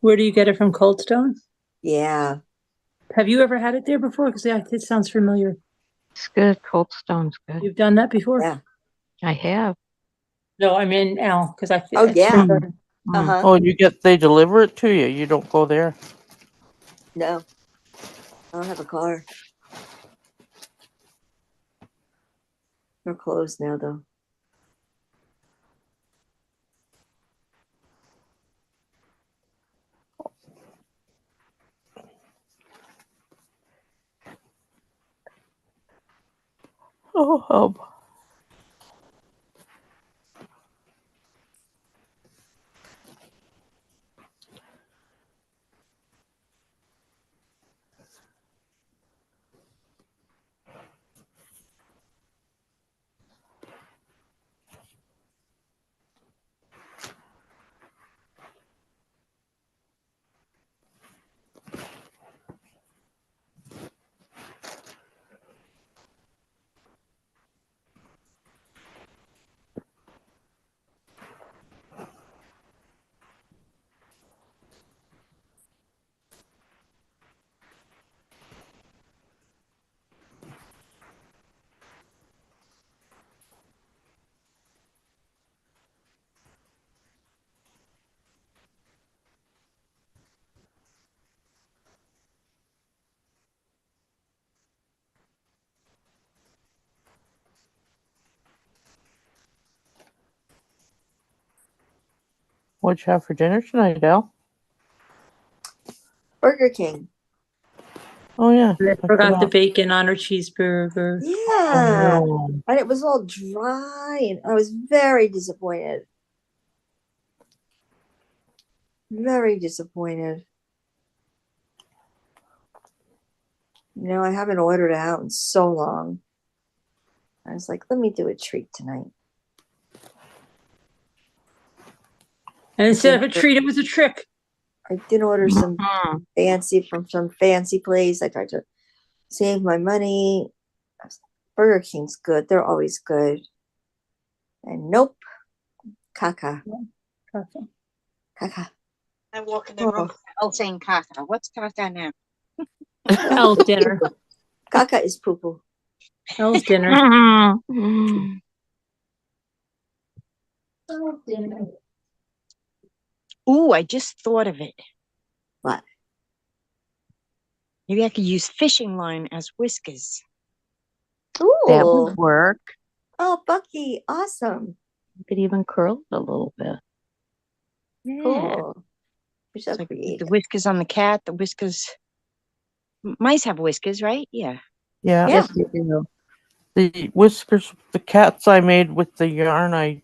[SPEAKER 2] where do you get it from? Cold Stone?
[SPEAKER 3] Yeah.
[SPEAKER 2] Have you ever had it there before? Because it sounds familiar.
[SPEAKER 4] It's good. Cold Stone's good.
[SPEAKER 2] You've done that before?
[SPEAKER 3] Yeah.
[SPEAKER 4] I have.
[SPEAKER 2] No, I mean Al, because I feel
[SPEAKER 3] Oh,
[SPEAKER 2] it's
[SPEAKER 3] yeah.
[SPEAKER 2] familiar.
[SPEAKER 3] Uh-huh.
[SPEAKER 1] Oh, they deliver it to you. You don't go there.
[SPEAKER 3] No. I don't have a car. They're closed now, though.
[SPEAKER 1] Oh, what'd you have for dinner tonight, Al?
[SPEAKER 3] Burger King.
[SPEAKER 1] Oh, yeah.
[SPEAKER 2] I forgot the bacon on her cheeseburger.
[SPEAKER 3] Yeah.
[SPEAKER 1] Oh,
[SPEAKER 3] And it was all dry, and I was very disappointed. Very disappointed. I haven't ordered out in so long. I was like, let me do a treat tonight.
[SPEAKER 2] And instead of a treat, it was a trick.
[SPEAKER 3] I did order some
[SPEAKER 4] Mhm.
[SPEAKER 3] fancy from some fancy place. I tried to save my money. Burger King's good. They're always good. And nope. Caca.
[SPEAKER 2] Okay.
[SPEAKER 3] Caca.
[SPEAKER 5] I walk in the room, all saying caca. What's caca now?
[SPEAKER 2] Al's dinner.
[SPEAKER 3] Caca is poo poo.
[SPEAKER 2] Al's dinner.
[SPEAKER 7] Oh, dinner.
[SPEAKER 6] Ooh, I just thought of it.
[SPEAKER 3] What?
[SPEAKER 6] Maybe I could use fishing line as whiskers.
[SPEAKER 4] That
[SPEAKER 3] Ooh.
[SPEAKER 4] would work.
[SPEAKER 3] Oh, Bucky. Awesome.
[SPEAKER 4] You could even curl it a little bit.
[SPEAKER 6] Yeah.
[SPEAKER 3] Cool. You're so
[SPEAKER 6] So I could put
[SPEAKER 3] creative.
[SPEAKER 6] the whiskers on the cat, the whiskers. Mice have whiskers, right? Yeah.
[SPEAKER 1] yeah.
[SPEAKER 3] Yeah.
[SPEAKER 4] Yes, you do.
[SPEAKER 1] The whiskers, the cats I made with the yarn, I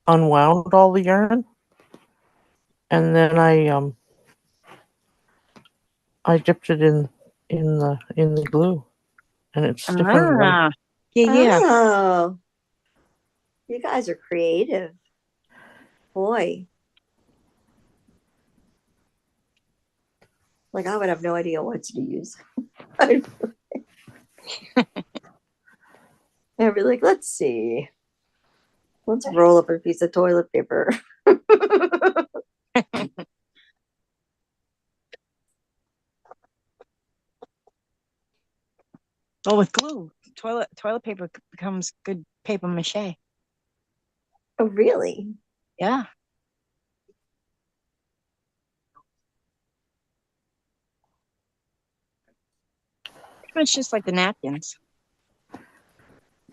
[SPEAKER 1] unwound all the yarn, and then I dipped it in the glue, and it stiffened them.
[SPEAKER 6] Ah. Yeah.
[SPEAKER 3] Oh. You guys are creative. Boy. Like, I would have no idea what to use. I'd be like, let's see. Let's roll up a piece of toilet paper.
[SPEAKER 6] Well, with glue, toilet paper becomes good paper mache.
[SPEAKER 3] Oh, really?
[SPEAKER 6] Yeah. Pretty much just like the napkins.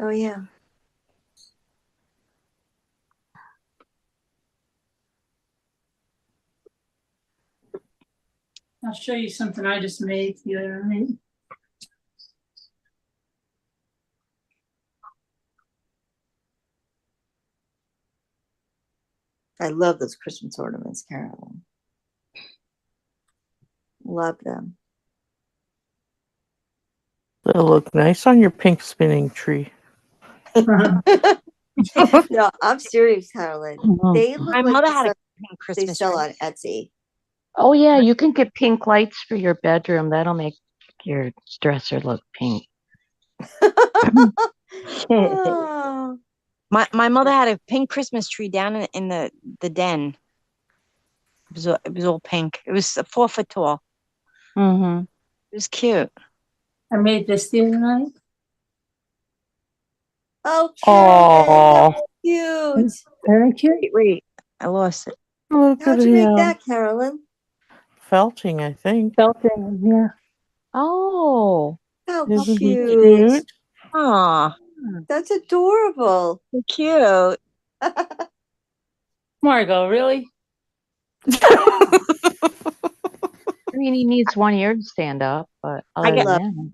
[SPEAKER 3] Oh, yeah.
[SPEAKER 2] I'll show you something I just made the other night.
[SPEAKER 3] I love those Christmas ornaments, Carolyn. Love them.
[SPEAKER 1] They'll look nice on your pink spinning tree.
[SPEAKER 3] No, I'm serious, Carolyn. They look
[SPEAKER 6] My
[SPEAKER 3] like
[SPEAKER 6] mother
[SPEAKER 3] the
[SPEAKER 6] had a
[SPEAKER 3] stuff
[SPEAKER 6] pink
[SPEAKER 3] they
[SPEAKER 6] Christmas
[SPEAKER 3] sell
[SPEAKER 6] tree.
[SPEAKER 3] on Etsy.
[SPEAKER 4] Oh yeah, you can get pink lights for your bedroom. That'll make your dresser look pink.
[SPEAKER 3] Oh,
[SPEAKER 6] My mother had a pink Christmas tree down in the den. It was all pink. It was 4 foot tall.
[SPEAKER 4] Mm-hmm.
[SPEAKER 6] It was cute.
[SPEAKER 2] I made this the other night.
[SPEAKER 3] oh, Carolyn,
[SPEAKER 1] Oh,
[SPEAKER 3] cute.
[SPEAKER 2] Very cute.
[SPEAKER 6] Wait, I lost it.
[SPEAKER 1] look
[SPEAKER 3] How'd
[SPEAKER 1] at
[SPEAKER 3] you make
[SPEAKER 1] him.
[SPEAKER 3] that, Carolyn?
[SPEAKER 1] Felting, I think.
[SPEAKER 2] Felting, yeah.
[SPEAKER 4] Oh,
[SPEAKER 3] How
[SPEAKER 1] Isn't he
[SPEAKER 3] cute.
[SPEAKER 1] cute?
[SPEAKER 6] Aw,
[SPEAKER 3] That's adorable.
[SPEAKER 6] so cute.
[SPEAKER 2] Margot, really?
[SPEAKER 4] I mean, he needs one ear to stand up, but
[SPEAKER 6] I
[SPEAKER 4] other
[SPEAKER 6] get-
[SPEAKER 4] than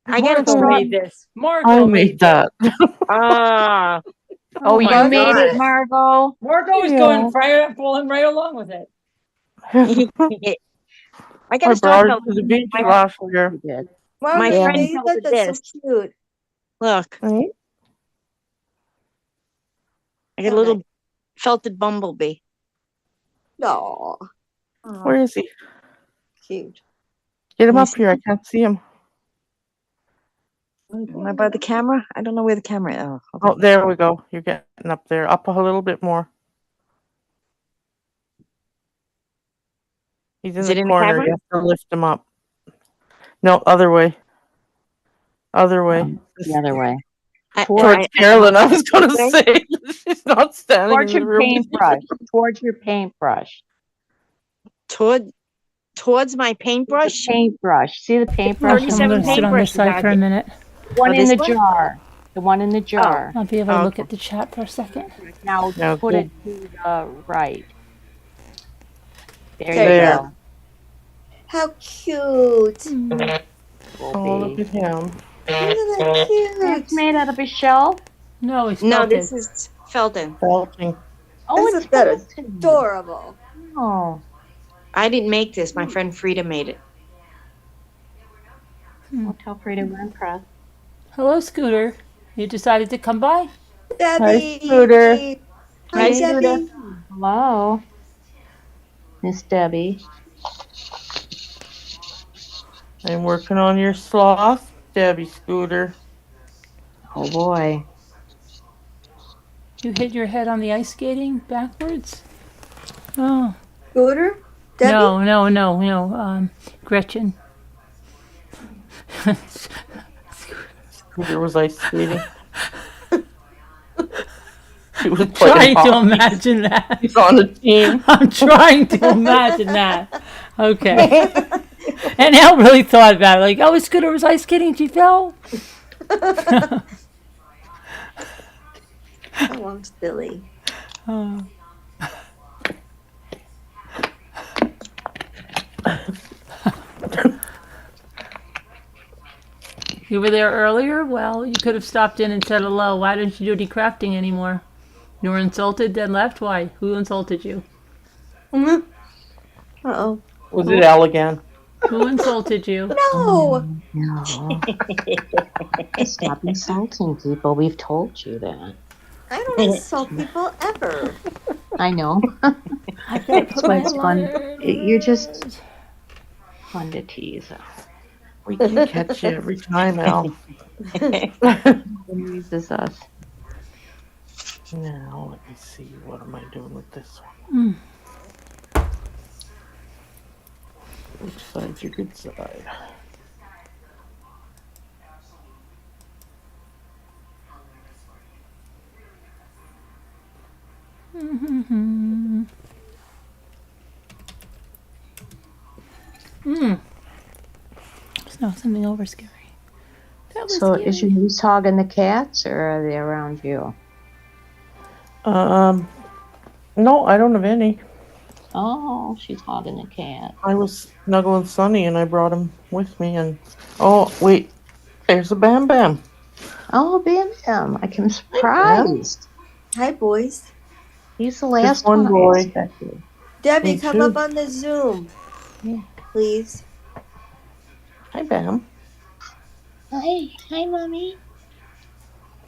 [SPEAKER 4] that,
[SPEAKER 6] I gotta
[SPEAKER 2] Margot
[SPEAKER 6] try.
[SPEAKER 2] made this. Margot
[SPEAKER 1] I made that.
[SPEAKER 6] Ah,
[SPEAKER 4] oh, you
[SPEAKER 3] my
[SPEAKER 4] made
[SPEAKER 3] God.
[SPEAKER 4] it, Margot.
[SPEAKER 2] Margot was
[SPEAKER 1] Yeah.
[SPEAKER 2] going right along with it.
[SPEAKER 6] I
[SPEAKER 1] I
[SPEAKER 6] gotta start
[SPEAKER 1] brought it to
[SPEAKER 6] felting.
[SPEAKER 1] the beach
[SPEAKER 6] My-
[SPEAKER 1] last year.
[SPEAKER 4] You did.
[SPEAKER 3] Wow,
[SPEAKER 6] My
[SPEAKER 3] you
[SPEAKER 6] friend
[SPEAKER 3] made that?
[SPEAKER 6] felted
[SPEAKER 3] That's
[SPEAKER 6] this.
[SPEAKER 3] so cute.
[SPEAKER 6] Look,
[SPEAKER 1] Right?
[SPEAKER 6] I got a
[SPEAKER 3] Oh,
[SPEAKER 6] little
[SPEAKER 3] nice.
[SPEAKER 6] felted bumblebee.
[SPEAKER 3] Aw,
[SPEAKER 1] Where is he?
[SPEAKER 3] cute.
[SPEAKER 1] Get him
[SPEAKER 6] Let me
[SPEAKER 1] up here. I can't see him.
[SPEAKER 6] Am I by the camera? I don't know where the camera is. Oh,
[SPEAKER 1] Oh,
[SPEAKER 6] okay.
[SPEAKER 1] there we go. You're getting up there. Up a little bit more. He's in
[SPEAKER 6] Is
[SPEAKER 1] the
[SPEAKER 6] it in the
[SPEAKER 1] corner.
[SPEAKER 6] camera?
[SPEAKER 1] You have to lift him up. No, other way. Other way.
[SPEAKER 4] The other way.
[SPEAKER 1] Towards Carolyn, I was going to say. She's not standing
[SPEAKER 4] Towards
[SPEAKER 1] in the
[SPEAKER 4] your
[SPEAKER 1] room.
[SPEAKER 4] paintbrush. Towards your paintbrush.
[SPEAKER 6] Towards my paintbrush.
[SPEAKER 4] Paintbrush. See the paintbrush?
[SPEAKER 2] I'm
[SPEAKER 6] 37
[SPEAKER 2] going to sit on this
[SPEAKER 6] paintbrushes
[SPEAKER 2] side
[SPEAKER 6] out
[SPEAKER 2] for a
[SPEAKER 6] here.
[SPEAKER 2] minute.
[SPEAKER 4] One in
[SPEAKER 6] this
[SPEAKER 4] the
[SPEAKER 6] one?
[SPEAKER 4] jar. The one in the jar.
[SPEAKER 2] I'll be able to
[SPEAKER 6] Oh,
[SPEAKER 2] look at the chat for a second.
[SPEAKER 4] Now
[SPEAKER 1] Now
[SPEAKER 4] put
[SPEAKER 1] go-
[SPEAKER 4] it to the right. There
[SPEAKER 3] There
[SPEAKER 4] you
[SPEAKER 1] you
[SPEAKER 4] go.
[SPEAKER 3] How cute.
[SPEAKER 1] Oh, look at him.
[SPEAKER 3] Isn't that
[SPEAKER 4] It's
[SPEAKER 3] cute?
[SPEAKER 4] made out of a shell.
[SPEAKER 2] No, it's
[SPEAKER 6] No,
[SPEAKER 2] felted.
[SPEAKER 6] this is Felton.
[SPEAKER 1] Felting.
[SPEAKER 4] Oh,
[SPEAKER 3] Isn't
[SPEAKER 4] it's
[SPEAKER 3] that
[SPEAKER 4] felted.
[SPEAKER 3] adorable?
[SPEAKER 4] Oh,
[SPEAKER 6] I didn't make this. My friend Frida made it.
[SPEAKER 4] I'll tell Frida we're impressed.
[SPEAKER 2] Hello, Scooter. You decided to come by?
[SPEAKER 3] Debbie.
[SPEAKER 1] Scooter.
[SPEAKER 3] Hi,
[SPEAKER 4] Hi,
[SPEAKER 3] Debbie.
[SPEAKER 4] Hello, Miss Debbie.
[SPEAKER 1] I'm working on your sloth, Debbie Scooter.
[SPEAKER 4] Oh boy.
[SPEAKER 2] You hit your head on the ice skating backwards? Oh.
[SPEAKER 3] Scooter? Debbie?
[SPEAKER 2] No. Gretchen.
[SPEAKER 1] Scooter was ice skating. She was
[SPEAKER 2] Trying
[SPEAKER 1] playing
[SPEAKER 2] to
[SPEAKER 1] hockey.
[SPEAKER 2] imagine that.
[SPEAKER 1] He's on the team.
[SPEAKER 2] I'm trying to imagine that. Okay. And Al really thought about it. Like, oh, Scooter was ice skating. She fell.
[SPEAKER 3] Oh, I'm silly.
[SPEAKER 2] Oh. You were there earlier? Well, you could have stopped in and said hello. Why didn't you do any crafting anymore? You were insulted, then left? Why? Who insulted you?
[SPEAKER 3] Uh-oh.
[SPEAKER 1] Was it Al again?
[SPEAKER 2] Who insulted you?
[SPEAKER 3] No.
[SPEAKER 4] No. Stop insulting people. We've told you that.
[SPEAKER 3] I don't insult people ever.
[SPEAKER 4] I know.
[SPEAKER 2] That's
[SPEAKER 4] why it's fun. You're just fun to tease.
[SPEAKER 1] We can catch you every time, Al.
[SPEAKER 4] Amuses us.
[SPEAKER 1] Now, let me see. What am I doing with this one? Which side's your good side?
[SPEAKER 2] Snuff something over scary. That was
[SPEAKER 4] So
[SPEAKER 2] scary.
[SPEAKER 4] is your niece hogging the cats, or are they around you?
[SPEAKER 1] No, I don't have any.
[SPEAKER 4] Oh, she's hogging the cat.
[SPEAKER 1] I was snuggling Sonny and I brought him with me and oh wait, there's a Bam Bam.
[SPEAKER 4] Oh, Bam Bam. I'm surprised.
[SPEAKER 3] Hi, boys.
[SPEAKER 4] He's the
[SPEAKER 1] Just
[SPEAKER 4] last
[SPEAKER 1] one
[SPEAKER 4] one I
[SPEAKER 1] boy.
[SPEAKER 4] expected.
[SPEAKER 3] Debbie,
[SPEAKER 1] Me
[SPEAKER 3] come
[SPEAKER 1] too.
[SPEAKER 3] up on the Zoom,
[SPEAKER 4] Yeah.
[SPEAKER 3] please.
[SPEAKER 1] Hi Bam.
[SPEAKER 4] Hi, mommy.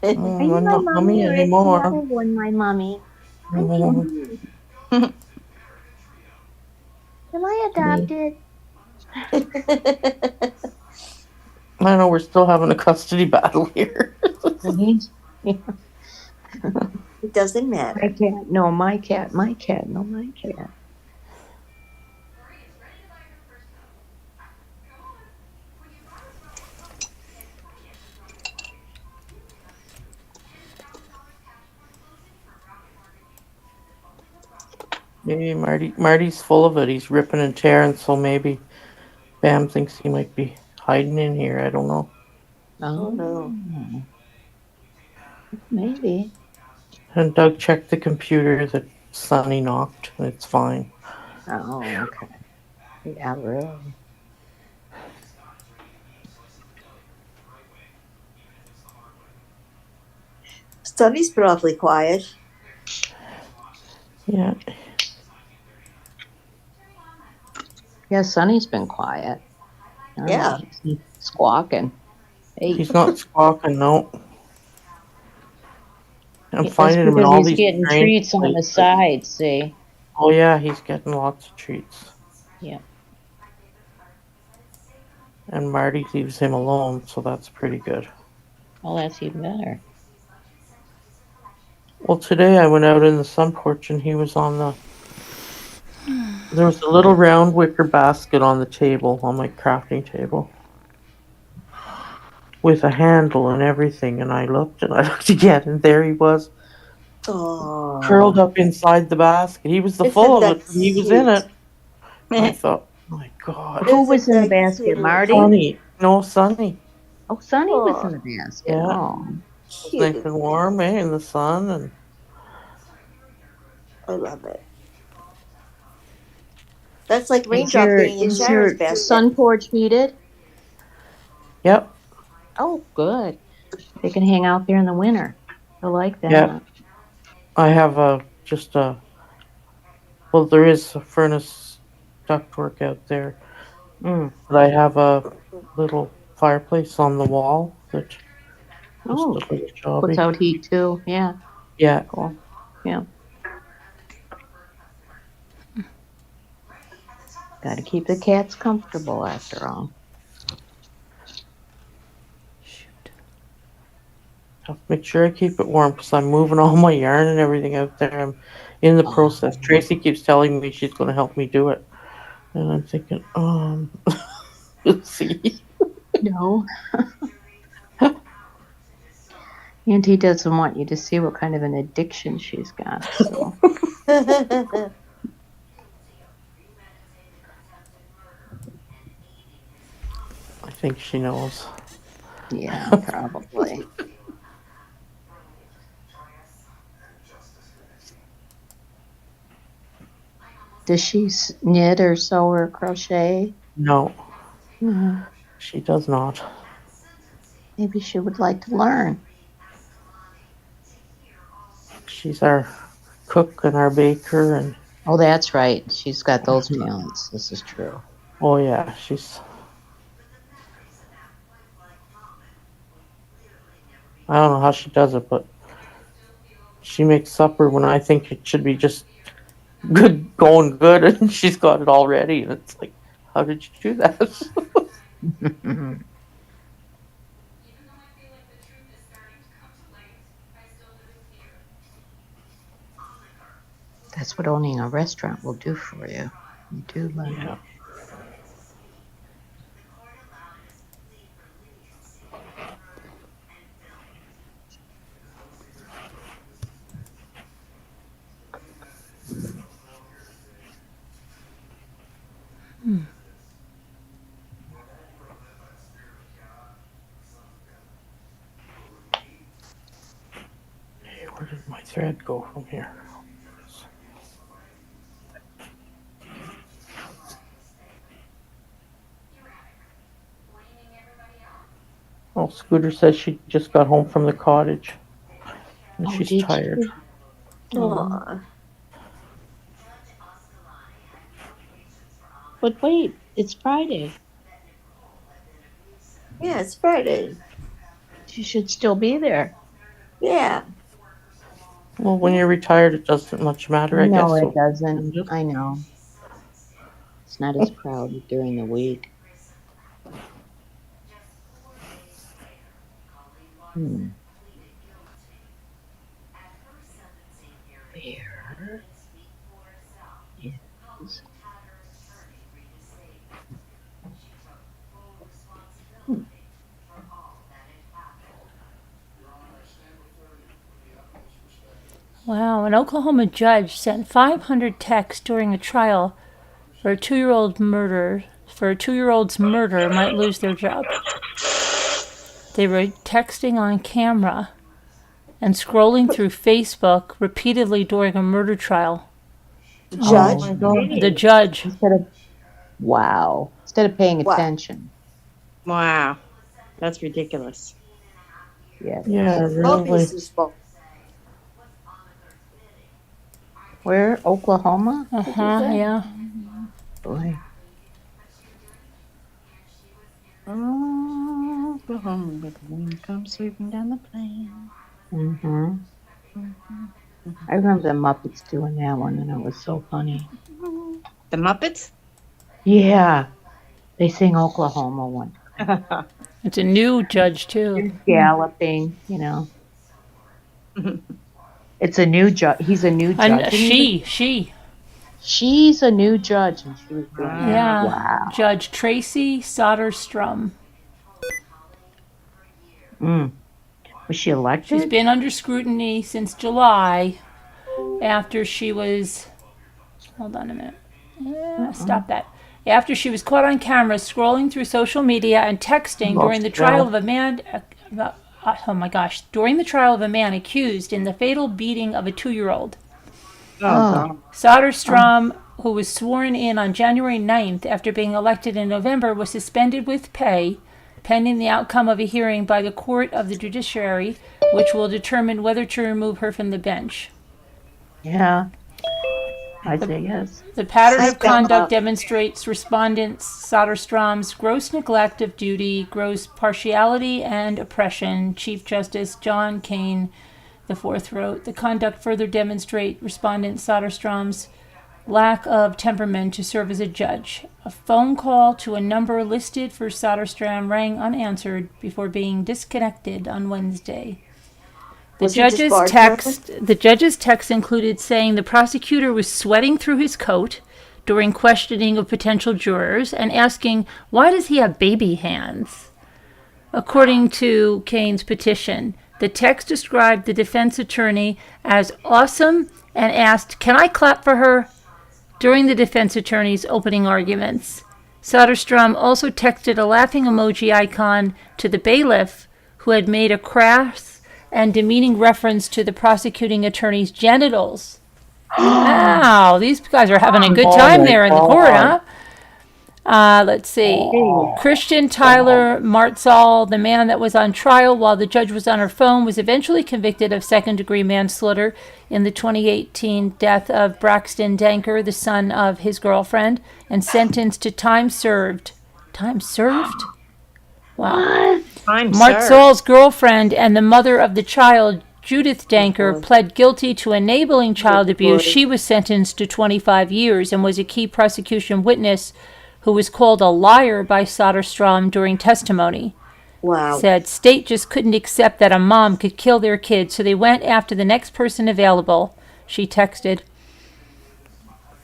[SPEAKER 3] Hi,
[SPEAKER 4] Are you
[SPEAKER 1] I'm
[SPEAKER 4] my
[SPEAKER 1] not
[SPEAKER 4] mommy
[SPEAKER 1] mommy
[SPEAKER 4] or is the other
[SPEAKER 1] anymore.
[SPEAKER 4] one my mommy?
[SPEAKER 1] Mhm.
[SPEAKER 4] Am I adopted?
[SPEAKER 1] I know we're still having a custody battle here.
[SPEAKER 3] It doesn't
[SPEAKER 4] My
[SPEAKER 3] matter.
[SPEAKER 4] cat, no, my cat, my cat, no, my cat.
[SPEAKER 1] Maybe Marty's full of it. He's ripping and tearing, so maybe Bam thinks he might be hiding in here. I don't know.
[SPEAKER 3] Oh no.
[SPEAKER 4] Maybe.
[SPEAKER 1] And Doug checked the computer that Sonny knocked, and it's fine.
[SPEAKER 4] Oh, okay. Yeah, really.
[SPEAKER 3] Sonny's been awfully quiet.
[SPEAKER 1] Yeah.
[SPEAKER 4] Yeah, Sonny's been quiet. I don't
[SPEAKER 3] Yeah.
[SPEAKER 4] know, he's squawking. Hey.
[SPEAKER 1] He's not squawking, no. I'm
[SPEAKER 4] That's
[SPEAKER 1] finding him in
[SPEAKER 4] because
[SPEAKER 1] all
[SPEAKER 4] he's
[SPEAKER 1] these
[SPEAKER 4] getting
[SPEAKER 1] strange
[SPEAKER 4] treats on the
[SPEAKER 1] places.
[SPEAKER 4] side, see?
[SPEAKER 1] Oh yeah, he's getting lots of treats.
[SPEAKER 4] Yeah.
[SPEAKER 1] And Marty leaves him alone, so that's pretty good.
[SPEAKER 4] Well, that's even better.
[SPEAKER 1] Well, today I went out in the sun porch and he was on the. There was a little round wicker basket on the table, on my crafting table, with a handle and everything. And I looked and I looked again, and there he was, curled
[SPEAKER 3] Oh,
[SPEAKER 1] up inside the basket. He was the
[SPEAKER 3] isn't
[SPEAKER 1] full of
[SPEAKER 3] that
[SPEAKER 1] it, but he was in
[SPEAKER 3] cute?
[SPEAKER 1] it. I thought, my God.
[SPEAKER 4] Who was
[SPEAKER 3] Isn't
[SPEAKER 4] in the
[SPEAKER 3] that
[SPEAKER 4] basket,
[SPEAKER 3] cute?
[SPEAKER 4] Marty?
[SPEAKER 1] Sonny. No, Sonny.
[SPEAKER 4] Oh, Sonny was
[SPEAKER 3] Oh,
[SPEAKER 4] in the basket.
[SPEAKER 1] Yeah.
[SPEAKER 4] Oh.
[SPEAKER 1] It's nice
[SPEAKER 3] cute.
[SPEAKER 1] and warm, eh, in the sun. And
[SPEAKER 3] I love it. That's like
[SPEAKER 4] Is
[SPEAKER 3] Raindrop being in Sharon's
[SPEAKER 4] your
[SPEAKER 3] basket.
[SPEAKER 4] sun porch heated?
[SPEAKER 1] yep,
[SPEAKER 4] Oh, good. They can hang out there in the winter. I like that.
[SPEAKER 1] yeah. I have well, there is a furnace ductwork out there,
[SPEAKER 4] Mm.
[SPEAKER 1] but I have a little fireplace on the wall that just
[SPEAKER 4] Oh,
[SPEAKER 1] looks
[SPEAKER 4] puts
[SPEAKER 1] jobby.
[SPEAKER 4] out heat too. Yeah,
[SPEAKER 1] Yeah,
[SPEAKER 4] cool. Yeah. Got to keep the cats comfortable after all.
[SPEAKER 1] have to make sure I keep it warm because I'm moving all my yarn and everything out there. I'm in the process. Tracy keeps telling me she's going to help me do it, and I'm thinking, we'll see.
[SPEAKER 4] No. Auntie doesn't want you to see what kind of an addiction she's got. So
[SPEAKER 1] I think she knows.
[SPEAKER 4] yeah, probably. Does she knit or sew or crochet?
[SPEAKER 1] No,
[SPEAKER 4] Mhm.
[SPEAKER 1] she does not.
[SPEAKER 4] Maybe she would like to learn.
[SPEAKER 1] She's our cook and our baker, and
[SPEAKER 4] Oh, that's right. She's got those talents. This is true.
[SPEAKER 1] oh yeah, she's. I don't know how she does it, but she makes supper when I think it should be just good, going good, and she's got it all ready, and it's like, how did you do that?
[SPEAKER 4] That's what owning a restaurant will do for you. You do learn.
[SPEAKER 1] Yeah. my thread go from here? Oh, Scooter says she just got home from the cottage. And
[SPEAKER 4] Oh,
[SPEAKER 1] she's
[SPEAKER 4] did
[SPEAKER 1] tired.
[SPEAKER 4] you?
[SPEAKER 3] Aw.
[SPEAKER 4] But wait, it's Friday.
[SPEAKER 3] Yeah, it's Friday.
[SPEAKER 4] She should still be there.
[SPEAKER 3] Yeah.
[SPEAKER 1] Well, when you're retired, it doesn't much matter, I guess.
[SPEAKER 4] No,
[SPEAKER 1] So
[SPEAKER 4] it doesn't. I know. It's not as crowded during the week. Hmm. Where is...
[SPEAKER 2] Wow, an Oklahoma judge sent 500 texts during a trial for a 2-year-old's murder might lose their job. They were texting on camera and scrolling through Facebook repeatedly during a murder trial.
[SPEAKER 3] Judge.
[SPEAKER 4] Oh my God.
[SPEAKER 2] The judge.
[SPEAKER 4] Instead of paying
[SPEAKER 3] Wow.
[SPEAKER 4] attention.
[SPEAKER 6] Wow. That's ridiculous.
[SPEAKER 4] Yeah.
[SPEAKER 1] yeah, really.
[SPEAKER 3] Obviously spoke.
[SPEAKER 4] Where? Oklahoma?
[SPEAKER 2] Yeah.
[SPEAKER 4] Boy.
[SPEAKER 6] Oklahoma, the wind comes sweeping down the plain.
[SPEAKER 4] Mm-hmm. I remember the Muppets doing that one, and it was so funny.
[SPEAKER 6] The Muppets?
[SPEAKER 4] Yeah. They sing Oklahoma one.
[SPEAKER 2] It's a new judge, too.
[SPEAKER 4] Galloping, you know. It's a new judge. He's a new judge.
[SPEAKER 2] And she.
[SPEAKER 4] She's a new judge, and she was doing
[SPEAKER 2] Yeah.
[SPEAKER 4] Wow.
[SPEAKER 2] Judge Tracy Soderstrom.
[SPEAKER 4] Was she elected?
[SPEAKER 2] She's been under scrutiny since July after she was. Hold on a minute. Stop that. After she was caught on camera scrolling through social media and texting during the trial of a man. During the trial of a man accused in the fatal beating of a 2-year-old. Soderstrom, who was sworn in on January 9th after being elected in November, was suspended with pay pending the outcome of a hearing by the Court of the Judiciary, which will determine whether to remove her from the bench.
[SPEAKER 4] Yeah. I'd say yes.
[SPEAKER 2] The pattern of
[SPEAKER 3] Psycho.
[SPEAKER 2] conduct demonstrates respondent Soderstrom's gross neglect of duty, gross partiality, and oppression, Chief Justice John Kane IV wrote. The conduct further demonstrates respondent Soderstrom's lack of temperament to serve as a judge. A phone call to a number listed for Soderstrom rang unanswered before being disconnected on Wednesday. The judge's text included saying the prosecutor was sweating through his coat during questioning of potential jurors and asking, "Why does he have baby hands?" According to Kane's petition, the text described the defense attorney as awesome and asked, "Can I clap for her?" during the defense attorney's opening arguments. Soderstrom also texted a laughing emoji icon to the bailiff, who had made a crass and demeaning reference to the prosecuting attorney's genitals. Wow, these guys are having a good time there in the court, huh? Let's see. Christian Tyler Martzall, the man that was on trial while the judge was on her phone, was eventually convicted of second-degree manslaughter in the 2018 death of Braxton Danker, the son of his girlfriend, and sentenced to time served. Time served? Wow. Martzall's girlfriend and the mother of the child, Judith Danker, pled guilty to enabling child abuse. She was sentenced to 25 years and was a key prosecution witness who was called a liar by Soderstrom during testimony.
[SPEAKER 3] Wow.
[SPEAKER 2] Said state just couldn't accept that a mom could kill their kid, so they went after the next person available, she texted.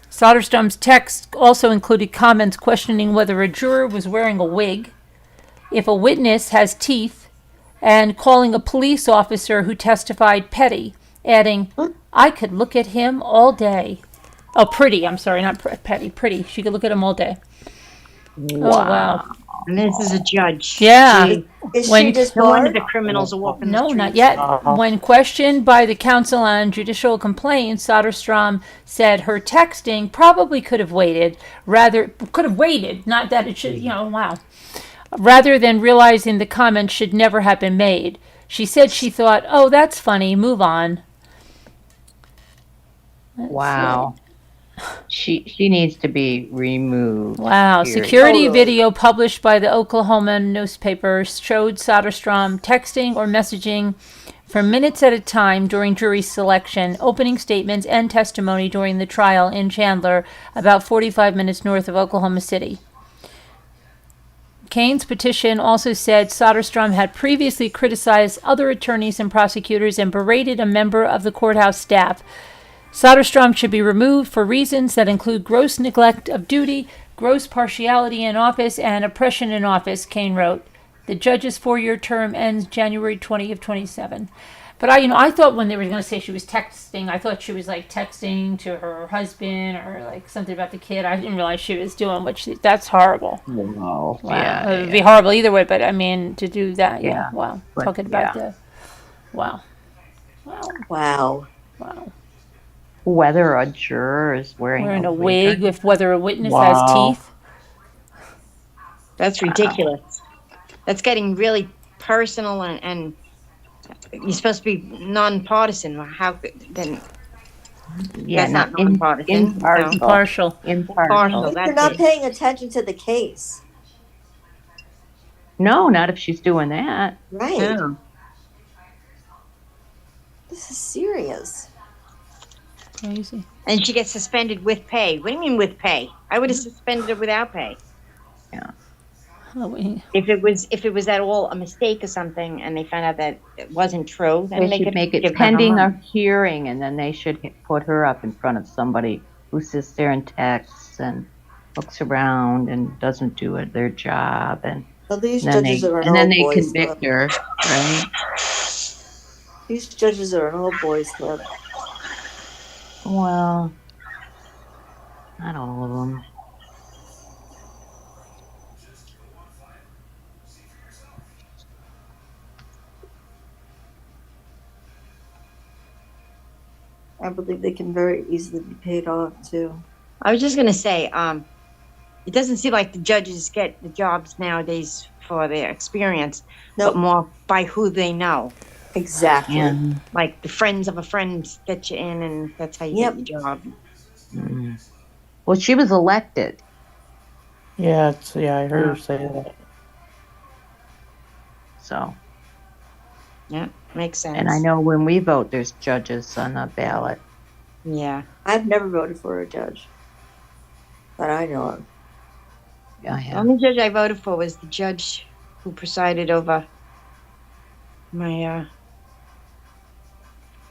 [SPEAKER 2] Soderstrom's text also included comments questioning whether a juror was wearing a wig, if a witness has teeth, and calling a police officer who testified petty, adding, "I could look at him all day." Oh, pretty. I'm sorry, not petty. Pretty. She could look at him all day.
[SPEAKER 4] Wow.
[SPEAKER 2] Oh, wow.
[SPEAKER 5] And this is a judge.
[SPEAKER 2] Yeah.
[SPEAKER 5] Gee,
[SPEAKER 3] Is
[SPEAKER 2] When-
[SPEAKER 3] she just
[SPEAKER 5] no wonder
[SPEAKER 3] barred?
[SPEAKER 5] the criminals are walking the
[SPEAKER 2] No,
[SPEAKER 5] streets.
[SPEAKER 2] not yet.
[SPEAKER 1] Uh-huh.
[SPEAKER 2] When questioned by the Council on Judicial Complaints, Soderstrom said her texting probably could have waited, not that it should, wow. Rather than realizing the comment should never have been made. She said she thought, oh, that's funny, move on.
[SPEAKER 4] Wow. She needs to be removed.
[SPEAKER 2] Wow.
[SPEAKER 4] period.
[SPEAKER 2] Security
[SPEAKER 3] Totally.
[SPEAKER 2] video published by the Oklahoma newspaper showed Soderstrom texting or messaging for minutes at a time during jury selection, opening statements, and testimony during the trial in Chandler, about 45 minutes north of Oklahoma City. Kane's petition also said Soderstrom had previously criticized other attorneys and prosecutors and berated a member of the courthouse staff. Soderstrom should be removed for reasons that include gross neglect of duty, gross partiality in office, and oppression in office, Kane wrote. The judge's 4-year term ends January 20 of 27. But I thought when they were going to say she was texting, I thought she was like texting to her husband or like something about the kid. I didn't realize she was doing that's horrible.
[SPEAKER 4] Wow.
[SPEAKER 2] Wow.
[SPEAKER 4] Yeah.
[SPEAKER 2] It would be horrible either way, but I mean, to do that, yeah.
[SPEAKER 4] Yeah.
[SPEAKER 2] Wow.
[SPEAKER 4] But,
[SPEAKER 2] Talking about
[SPEAKER 4] yeah.
[SPEAKER 2] wow. Wow.
[SPEAKER 3] Wow.
[SPEAKER 2] Wow.
[SPEAKER 4] Whether a juror is wearing
[SPEAKER 2] A wig,
[SPEAKER 4] or-
[SPEAKER 2] if whether a witness
[SPEAKER 1] Wow.
[SPEAKER 2] has teeth.
[SPEAKER 5] That's ridiculous. That's getting really personal, and you're supposed to be nonpartisan. How then?
[SPEAKER 4] Yeah,
[SPEAKER 5] That's not
[SPEAKER 4] not in,
[SPEAKER 5] nonpartisan.
[SPEAKER 4] impartial.
[SPEAKER 2] Impartial.
[SPEAKER 5] Impartial.
[SPEAKER 3] If
[SPEAKER 5] That's
[SPEAKER 3] you're not
[SPEAKER 5] it.
[SPEAKER 3] paying attention to the case.
[SPEAKER 4] No, not if she's doing that.
[SPEAKER 3] Right.
[SPEAKER 5] No.
[SPEAKER 3] This is serious.
[SPEAKER 2] Crazy.
[SPEAKER 5] And she gets suspended with pay. What do you mean with pay? I would have suspended her without pay.
[SPEAKER 2] Oh,
[SPEAKER 5] If it was at all a mistake or something, and they found out that it wasn't true, then
[SPEAKER 4] They
[SPEAKER 5] they
[SPEAKER 4] should
[SPEAKER 5] could
[SPEAKER 4] make it
[SPEAKER 5] give her
[SPEAKER 4] pending
[SPEAKER 5] money.
[SPEAKER 4] a hearing, and then they should put her up in front of somebody who sits there and texts and looks around and doesn't do their job, and
[SPEAKER 3] Well, these
[SPEAKER 4] then
[SPEAKER 3] judges
[SPEAKER 4] they
[SPEAKER 3] are an
[SPEAKER 4] and then
[SPEAKER 3] old
[SPEAKER 4] they
[SPEAKER 3] boys
[SPEAKER 4] convict
[SPEAKER 3] club.
[SPEAKER 4] her, right?
[SPEAKER 3] These judges are an old boys club.
[SPEAKER 4] Well, not all of them.
[SPEAKER 3] I believe they can very easily be paid off too.
[SPEAKER 5] I was just gonna say, it doesn't seem like the judges get the jobs nowadays for their experience,
[SPEAKER 3] Nope.
[SPEAKER 5] but more by who they know.
[SPEAKER 3] Exactly.
[SPEAKER 4] Yeah.
[SPEAKER 5] Like the friends of a friend get you in, and that's how you
[SPEAKER 3] Yep.
[SPEAKER 5] get the job.
[SPEAKER 4] Mm. Well, she was elected.
[SPEAKER 1] Yeah, I heard her say that.
[SPEAKER 4] So,
[SPEAKER 5] Yeah, makes sense.
[SPEAKER 4] and I know when we vote, there's judges on the ballot.
[SPEAKER 5] Yeah.
[SPEAKER 3] I've never voted for a judge that I know of.
[SPEAKER 4] Yeah, I
[SPEAKER 5] The
[SPEAKER 4] have.
[SPEAKER 5] only judge I voted for was the judge who presided over my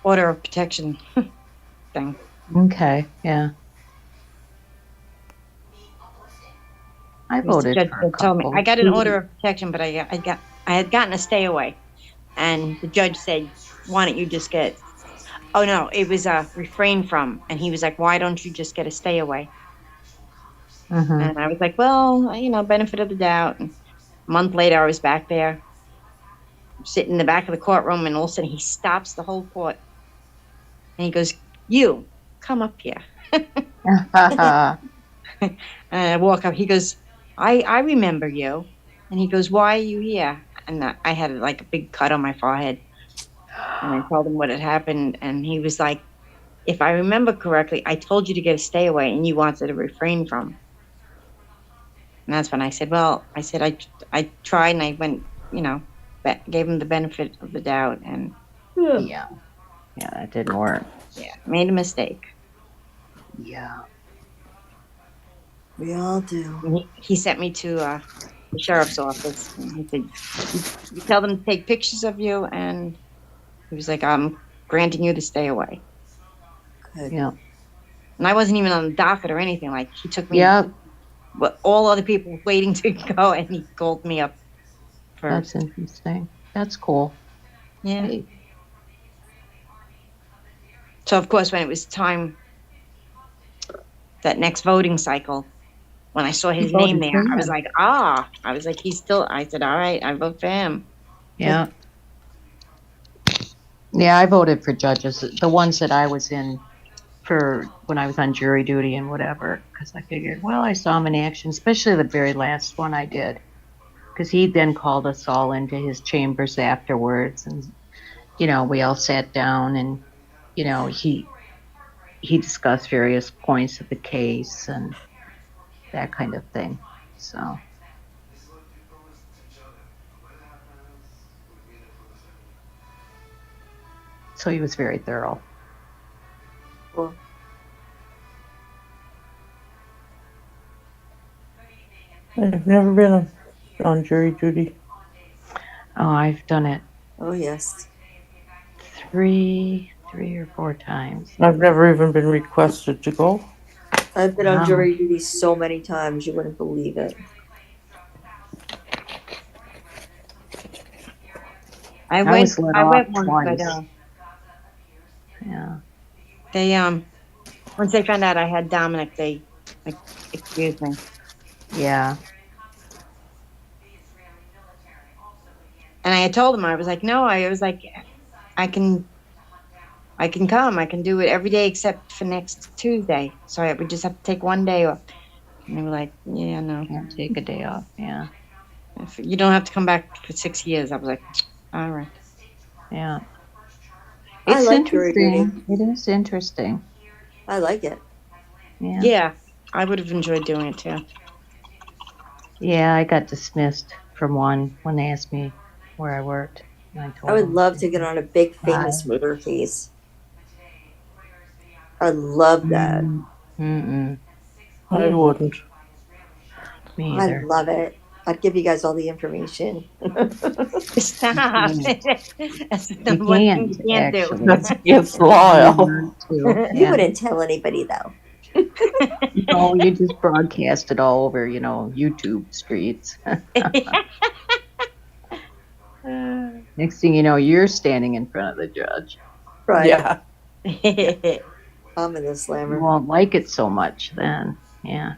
[SPEAKER 5] order of protection thing.
[SPEAKER 4] Okay, yeah. I
[SPEAKER 5] It was the
[SPEAKER 4] voted
[SPEAKER 5] judge
[SPEAKER 4] for a
[SPEAKER 5] that told me
[SPEAKER 4] couple.
[SPEAKER 5] I got an order of protection, but I had gotten a stay away, and the judge said, "Why don't you just get?" Oh no, it was a refrain from, and he was like, "Why don't you just get a stay away?"
[SPEAKER 4] Mhm.
[SPEAKER 5] And I was like, "Well, benefit of the doubt." And a month later, I was back there, sitting in the back of the courtroom, and all of a sudden he stops the whole court, and he goes, "You come up here." And I walk up. He goes, I remember you. And he goes, "Why are you here?" And I had like a big cut on my forehead. And I told him what had happened. And he was like, "If I remember correctly, I told you to get a stay away and you wanted to refrain from." And that's when I said, I tried, and I went, gave him the benefit of the doubt, and
[SPEAKER 4] Yeah. Yeah, that didn't work.
[SPEAKER 5] made a mistake.
[SPEAKER 4] Yeah.
[SPEAKER 3] We all do.
[SPEAKER 5] And he sent me to the sheriff's office. And he said, "You tell them to take pictures of you," and he was like, "I'm granting you to stay away."
[SPEAKER 3] Good.
[SPEAKER 4] Yeah.
[SPEAKER 5] And I wasn't even on the docket or anything. Like, he took me,
[SPEAKER 4] Yeah,
[SPEAKER 5] but all other people were waiting to go, and he called me up
[SPEAKER 4] that's
[SPEAKER 5] first.
[SPEAKER 4] interesting. That's cool.
[SPEAKER 5] Yeah.
[SPEAKER 4] Hey.
[SPEAKER 5] So, of course, when it was time, that next voting cycle,
[SPEAKER 6] when I saw his
[SPEAKER 4] You voted
[SPEAKER 6] name there,
[SPEAKER 4] for
[SPEAKER 6] I was
[SPEAKER 4] him.
[SPEAKER 6] like, I was like, I said, all right, I vote for him.
[SPEAKER 4] Yeah. Yeah, I voted for judges, the ones that I was in for when I was on jury duty and whatever, because I figured, well, I saw him in action, especially the very last one I did, because he then called us all into his chambers afterwards, and we all sat down, and he discussed various points of the case and that kind of thing. So he was very thorough.
[SPEAKER 3] Well,
[SPEAKER 1] I've never been on jury duty.
[SPEAKER 4] Oh, I've done it
[SPEAKER 3] oh yes.
[SPEAKER 4] three or four times.
[SPEAKER 1] I've never even been requested to go.
[SPEAKER 3] I've been on
[SPEAKER 4] Wow.
[SPEAKER 3] jury duty so many times you wouldn't believe it.
[SPEAKER 6] I
[SPEAKER 4] was
[SPEAKER 6] went,
[SPEAKER 4] let
[SPEAKER 6] I
[SPEAKER 4] off
[SPEAKER 6] went once, but
[SPEAKER 4] twice. Yeah.
[SPEAKER 6] they once they found out I had Dominic, they like excused me.
[SPEAKER 4] Yeah.
[SPEAKER 6] And I had told him, I was like, no, I was like, I can come. I can do it every day except for next Tuesday. So I would just have to take one day off. And they were like, yeah, no.
[SPEAKER 4] Can't take a day off. Yeah.
[SPEAKER 6] If you don't have to come back for 6 years. I was like, all right.
[SPEAKER 4] Yeah.
[SPEAKER 3] I
[SPEAKER 4] It's
[SPEAKER 3] like jury duty.
[SPEAKER 4] interesting. It is interesting.
[SPEAKER 3] I like it.
[SPEAKER 4] Yeah.
[SPEAKER 6] Yeah, I would have enjoyed doing it too.
[SPEAKER 4] Yeah, I got dismissed from one when they asked me where I worked. And I told
[SPEAKER 3] I would
[SPEAKER 4] them.
[SPEAKER 3] love to get on a big famous murder case. I love that.
[SPEAKER 4] Mm-mm.
[SPEAKER 1] I wouldn't.
[SPEAKER 4] Me
[SPEAKER 3] I
[SPEAKER 4] either.
[SPEAKER 3] love it. I'd give you guys all the information.
[SPEAKER 6] Stop.
[SPEAKER 4] You
[SPEAKER 6] That's the
[SPEAKER 4] can't,
[SPEAKER 6] one thing you can't do.
[SPEAKER 4] actually.
[SPEAKER 1] That's against the law, Al.
[SPEAKER 3] You
[SPEAKER 4] Yeah.
[SPEAKER 3] wouldn't tell anybody though.
[SPEAKER 4] No, you just broadcast it all over, YouTube streets. Next thing you know, you're standing in front of the judge.
[SPEAKER 3] Right.
[SPEAKER 1] Yeah.
[SPEAKER 3] I'm in the
[SPEAKER 4] You
[SPEAKER 3] slammer.
[SPEAKER 4] won't like it so much then. Yeah.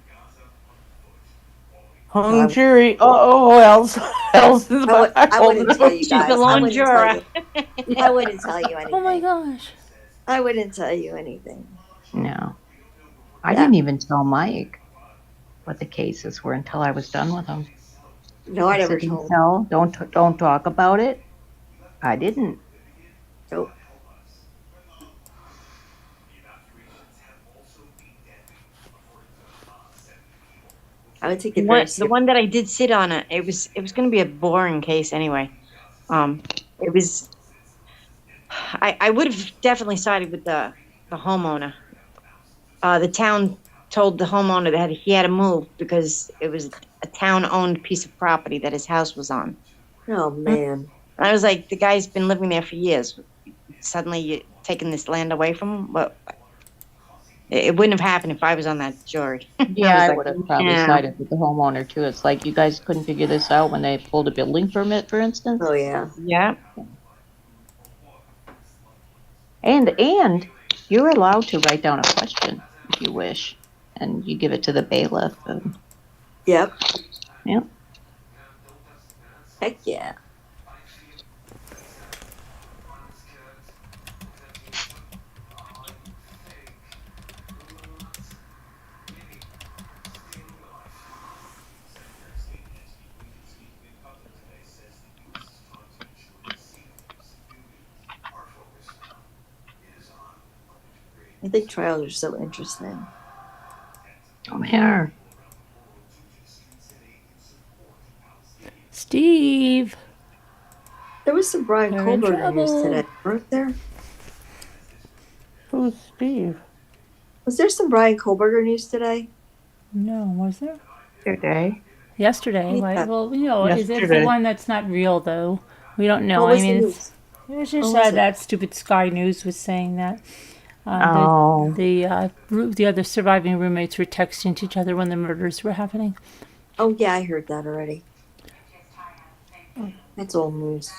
[SPEAKER 1] Hung jury. Oh, Al's in the back.
[SPEAKER 3] I wouldn't tell you
[SPEAKER 6] She's
[SPEAKER 3] guys.
[SPEAKER 6] the lone juror.
[SPEAKER 3] I wouldn't tell you anything.
[SPEAKER 2] Oh my gosh.
[SPEAKER 3] I wouldn't tell you anything.
[SPEAKER 4] No. I
[SPEAKER 3] Yeah.
[SPEAKER 4] didn't even tell Mike what the cases were until I was done with them.
[SPEAKER 3] No, I never
[SPEAKER 4] said,
[SPEAKER 3] told.
[SPEAKER 4] No, don't talk about it. I didn't.
[SPEAKER 3] Nope. I would take it very
[SPEAKER 6] The
[SPEAKER 3] seriously.
[SPEAKER 6] one that I did sit on, it was going to be a boring case anyway. It was. I would have definitely sided with the homeowner. The town told the homeowner that he had to move because it was a town-owned piece of property that his house was on.
[SPEAKER 3] Oh man.
[SPEAKER 6] And I was like, the guy's been living there for years. Suddenly you're taking this land away from him? Well, it wouldn't have happened if I was on that jury.
[SPEAKER 4] Yeah, I
[SPEAKER 6] like,
[SPEAKER 4] would have probably
[SPEAKER 6] yeah.
[SPEAKER 4] sided with the homeowner too. It's like you guys couldn't figure this out when they pulled a building permit, for instance.
[SPEAKER 3] Oh yeah.
[SPEAKER 6] Yeah.
[SPEAKER 4] And you're allowed to write down a question if you wish, and you give it to the bailiff. And,
[SPEAKER 3] Yep.
[SPEAKER 4] Yep.
[SPEAKER 3] Heck yeah. I think trials are so interesting.
[SPEAKER 4] oh, here.
[SPEAKER 2] Steve.
[SPEAKER 3] There was some Brian
[SPEAKER 2] You're in
[SPEAKER 3] Kohlberger news
[SPEAKER 2] trouble.
[SPEAKER 3] today, weren't there?
[SPEAKER 1] Who's Steve?
[SPEAKER 3] Was there some Brian Kohlberger news today?
[SPEAKER 2] No, was there?
[SPEAKER 4] Yesterday.
[SPEAKER 2] Yesterday.
[SPEAKER 3] Yeah.
[SPEAKER 2] Right? Well, is it the
[SPEAKER 1] Yesterday.
[SPEAKER 2] one that's not real though? We don't know.
[SPEAKER 3] What
[SPEAKER 2] I
[SPEAKER 3] was the
[SPEAKER 2] mean,
[SPEAKER 3] news?
[SPEAKER 2] it was just
[SPEAKER 3] What was it?
[SPEAKER 2] that stupid Sky News was saying that.
[SPEAKER 4] Oh.
[SPEAKER 2] The other surviving roommates were texting to each other when the murders were happening.
[SPEAKER 3] Oh yeah, I heard that already. Oh, that's old news.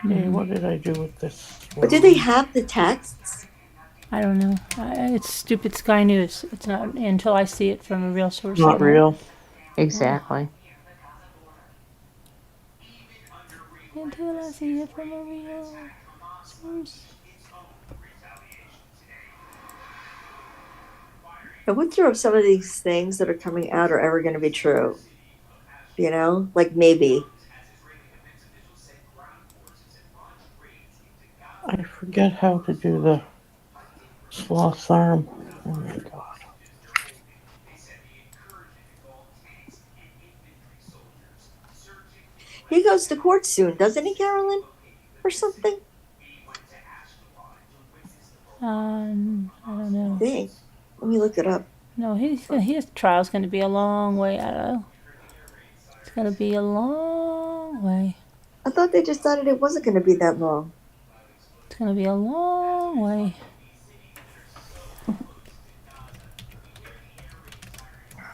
[SPEAKER 1] Hey, what did I do with this?
[SPEAKER 3] But do they have the texts?
[SPEAKER 2] I don't know. It's stupid Sky News. It's not until I see it from a real source.
[SPEAKER 1] Not real.
[SPEAKER 4] Exactly.
[SPEAKER 2] Until I see it from a real source.
[SPEAKER 3] I wonder if some of these things that are coming out are ever going to be true. You know, like maybe.
[SPEAKER 1] I forget how to do the sloth arm. Oh my god.
[SPEAKER 3] He goes to court soon, doesn't he, Carolyn? Or something?
[SPEAKER 2] I don't know.
[SPEAKER 3] I think. Let me look it up.
[SPEAKER 2] No, his trial's going to be a long way out. It's going to be a long way.
[SPEAKER 3] I thought they decided it wasn't going to be that long.
[SPEAKER 2] It's going to be a long way.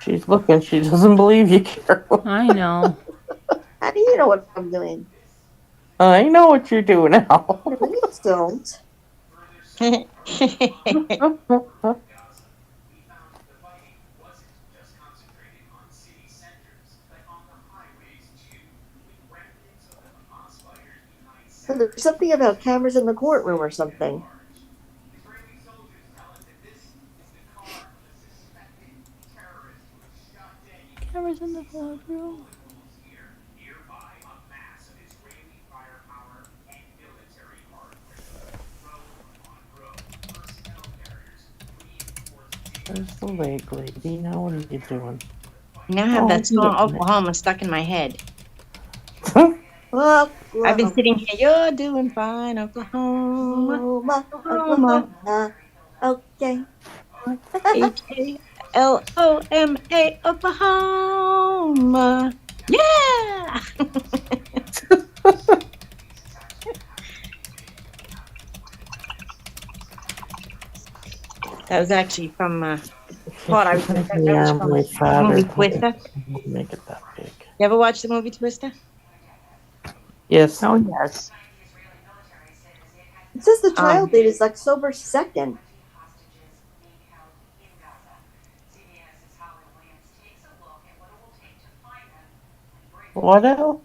[SPEAKER 1] She's looking. She doesn't believe you, Carol.
[SPEAKER 2] I know.
[SPEAKER 3] How do you know what I'm doing?
[SPEAKER 1] I know what you're doing now.
[SPEAKER 3] Please don't. So there's something about cameras in the courtroom or something.
[SPEAKER 2] Cameras in the courtroom.
[SPEAKER 1] There's the leg lady. Now what are you doing?
[SPEAKER 6] Now I have
[SPEAKER 1] Oh,
[SPEAKER 6] that song
[SPEAKER 1] look.
[SPEAKER 6] Oklahoma stuck in my head.
[SPEAKER 3] Well,
[SPEAKER 6] I've been sitting here, you're doing fine, Oklahoma.
[SPEAKER 3] Oklahoma,
[SPEAKER 6] Oklahoma.
[SPEAKER 3] Oklahoma. Okay.
[SPEAKER 6] Haloma, Oklahoma. Yeah. That was actually from part I was
[SPEAKER 1] Make
[SPEAKER 6] that
[SPEAKER 1] the
[SPEAKER 6] was
[SPEAKER 1] arm
[SPEAKER 6] from
[SPEAKER 1] way
[SPEAKER 6] the
[SPEAKER 1] fatter.
[SPEAKER 6] movie Twister.
[SPEAKER 1] Make it that big.
[SPEAKER 6] You ever watch the movie Twister?
[SPEAKER 1] Yes.
[SPEAKER 4] Oh, yes.
[SPEAKER 3] It says the trial date is October 2nd.
[SPEAKER 1] What else?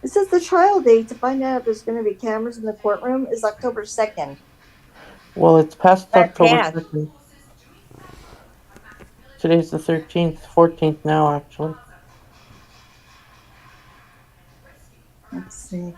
[SPEAKER 3] It says the trial date to find out if there's going to be cameras in the courtroom is October 2nd.
[SPEAKER 1] Well, it's past
[SPEAKER 6] That
[SPEAKER 1] October
[SPEAKER 6] passed.
[SPEAKER 1] 2nd. Today's the 13th, 14th now, actually.
[SPEAKER 3] Let's see.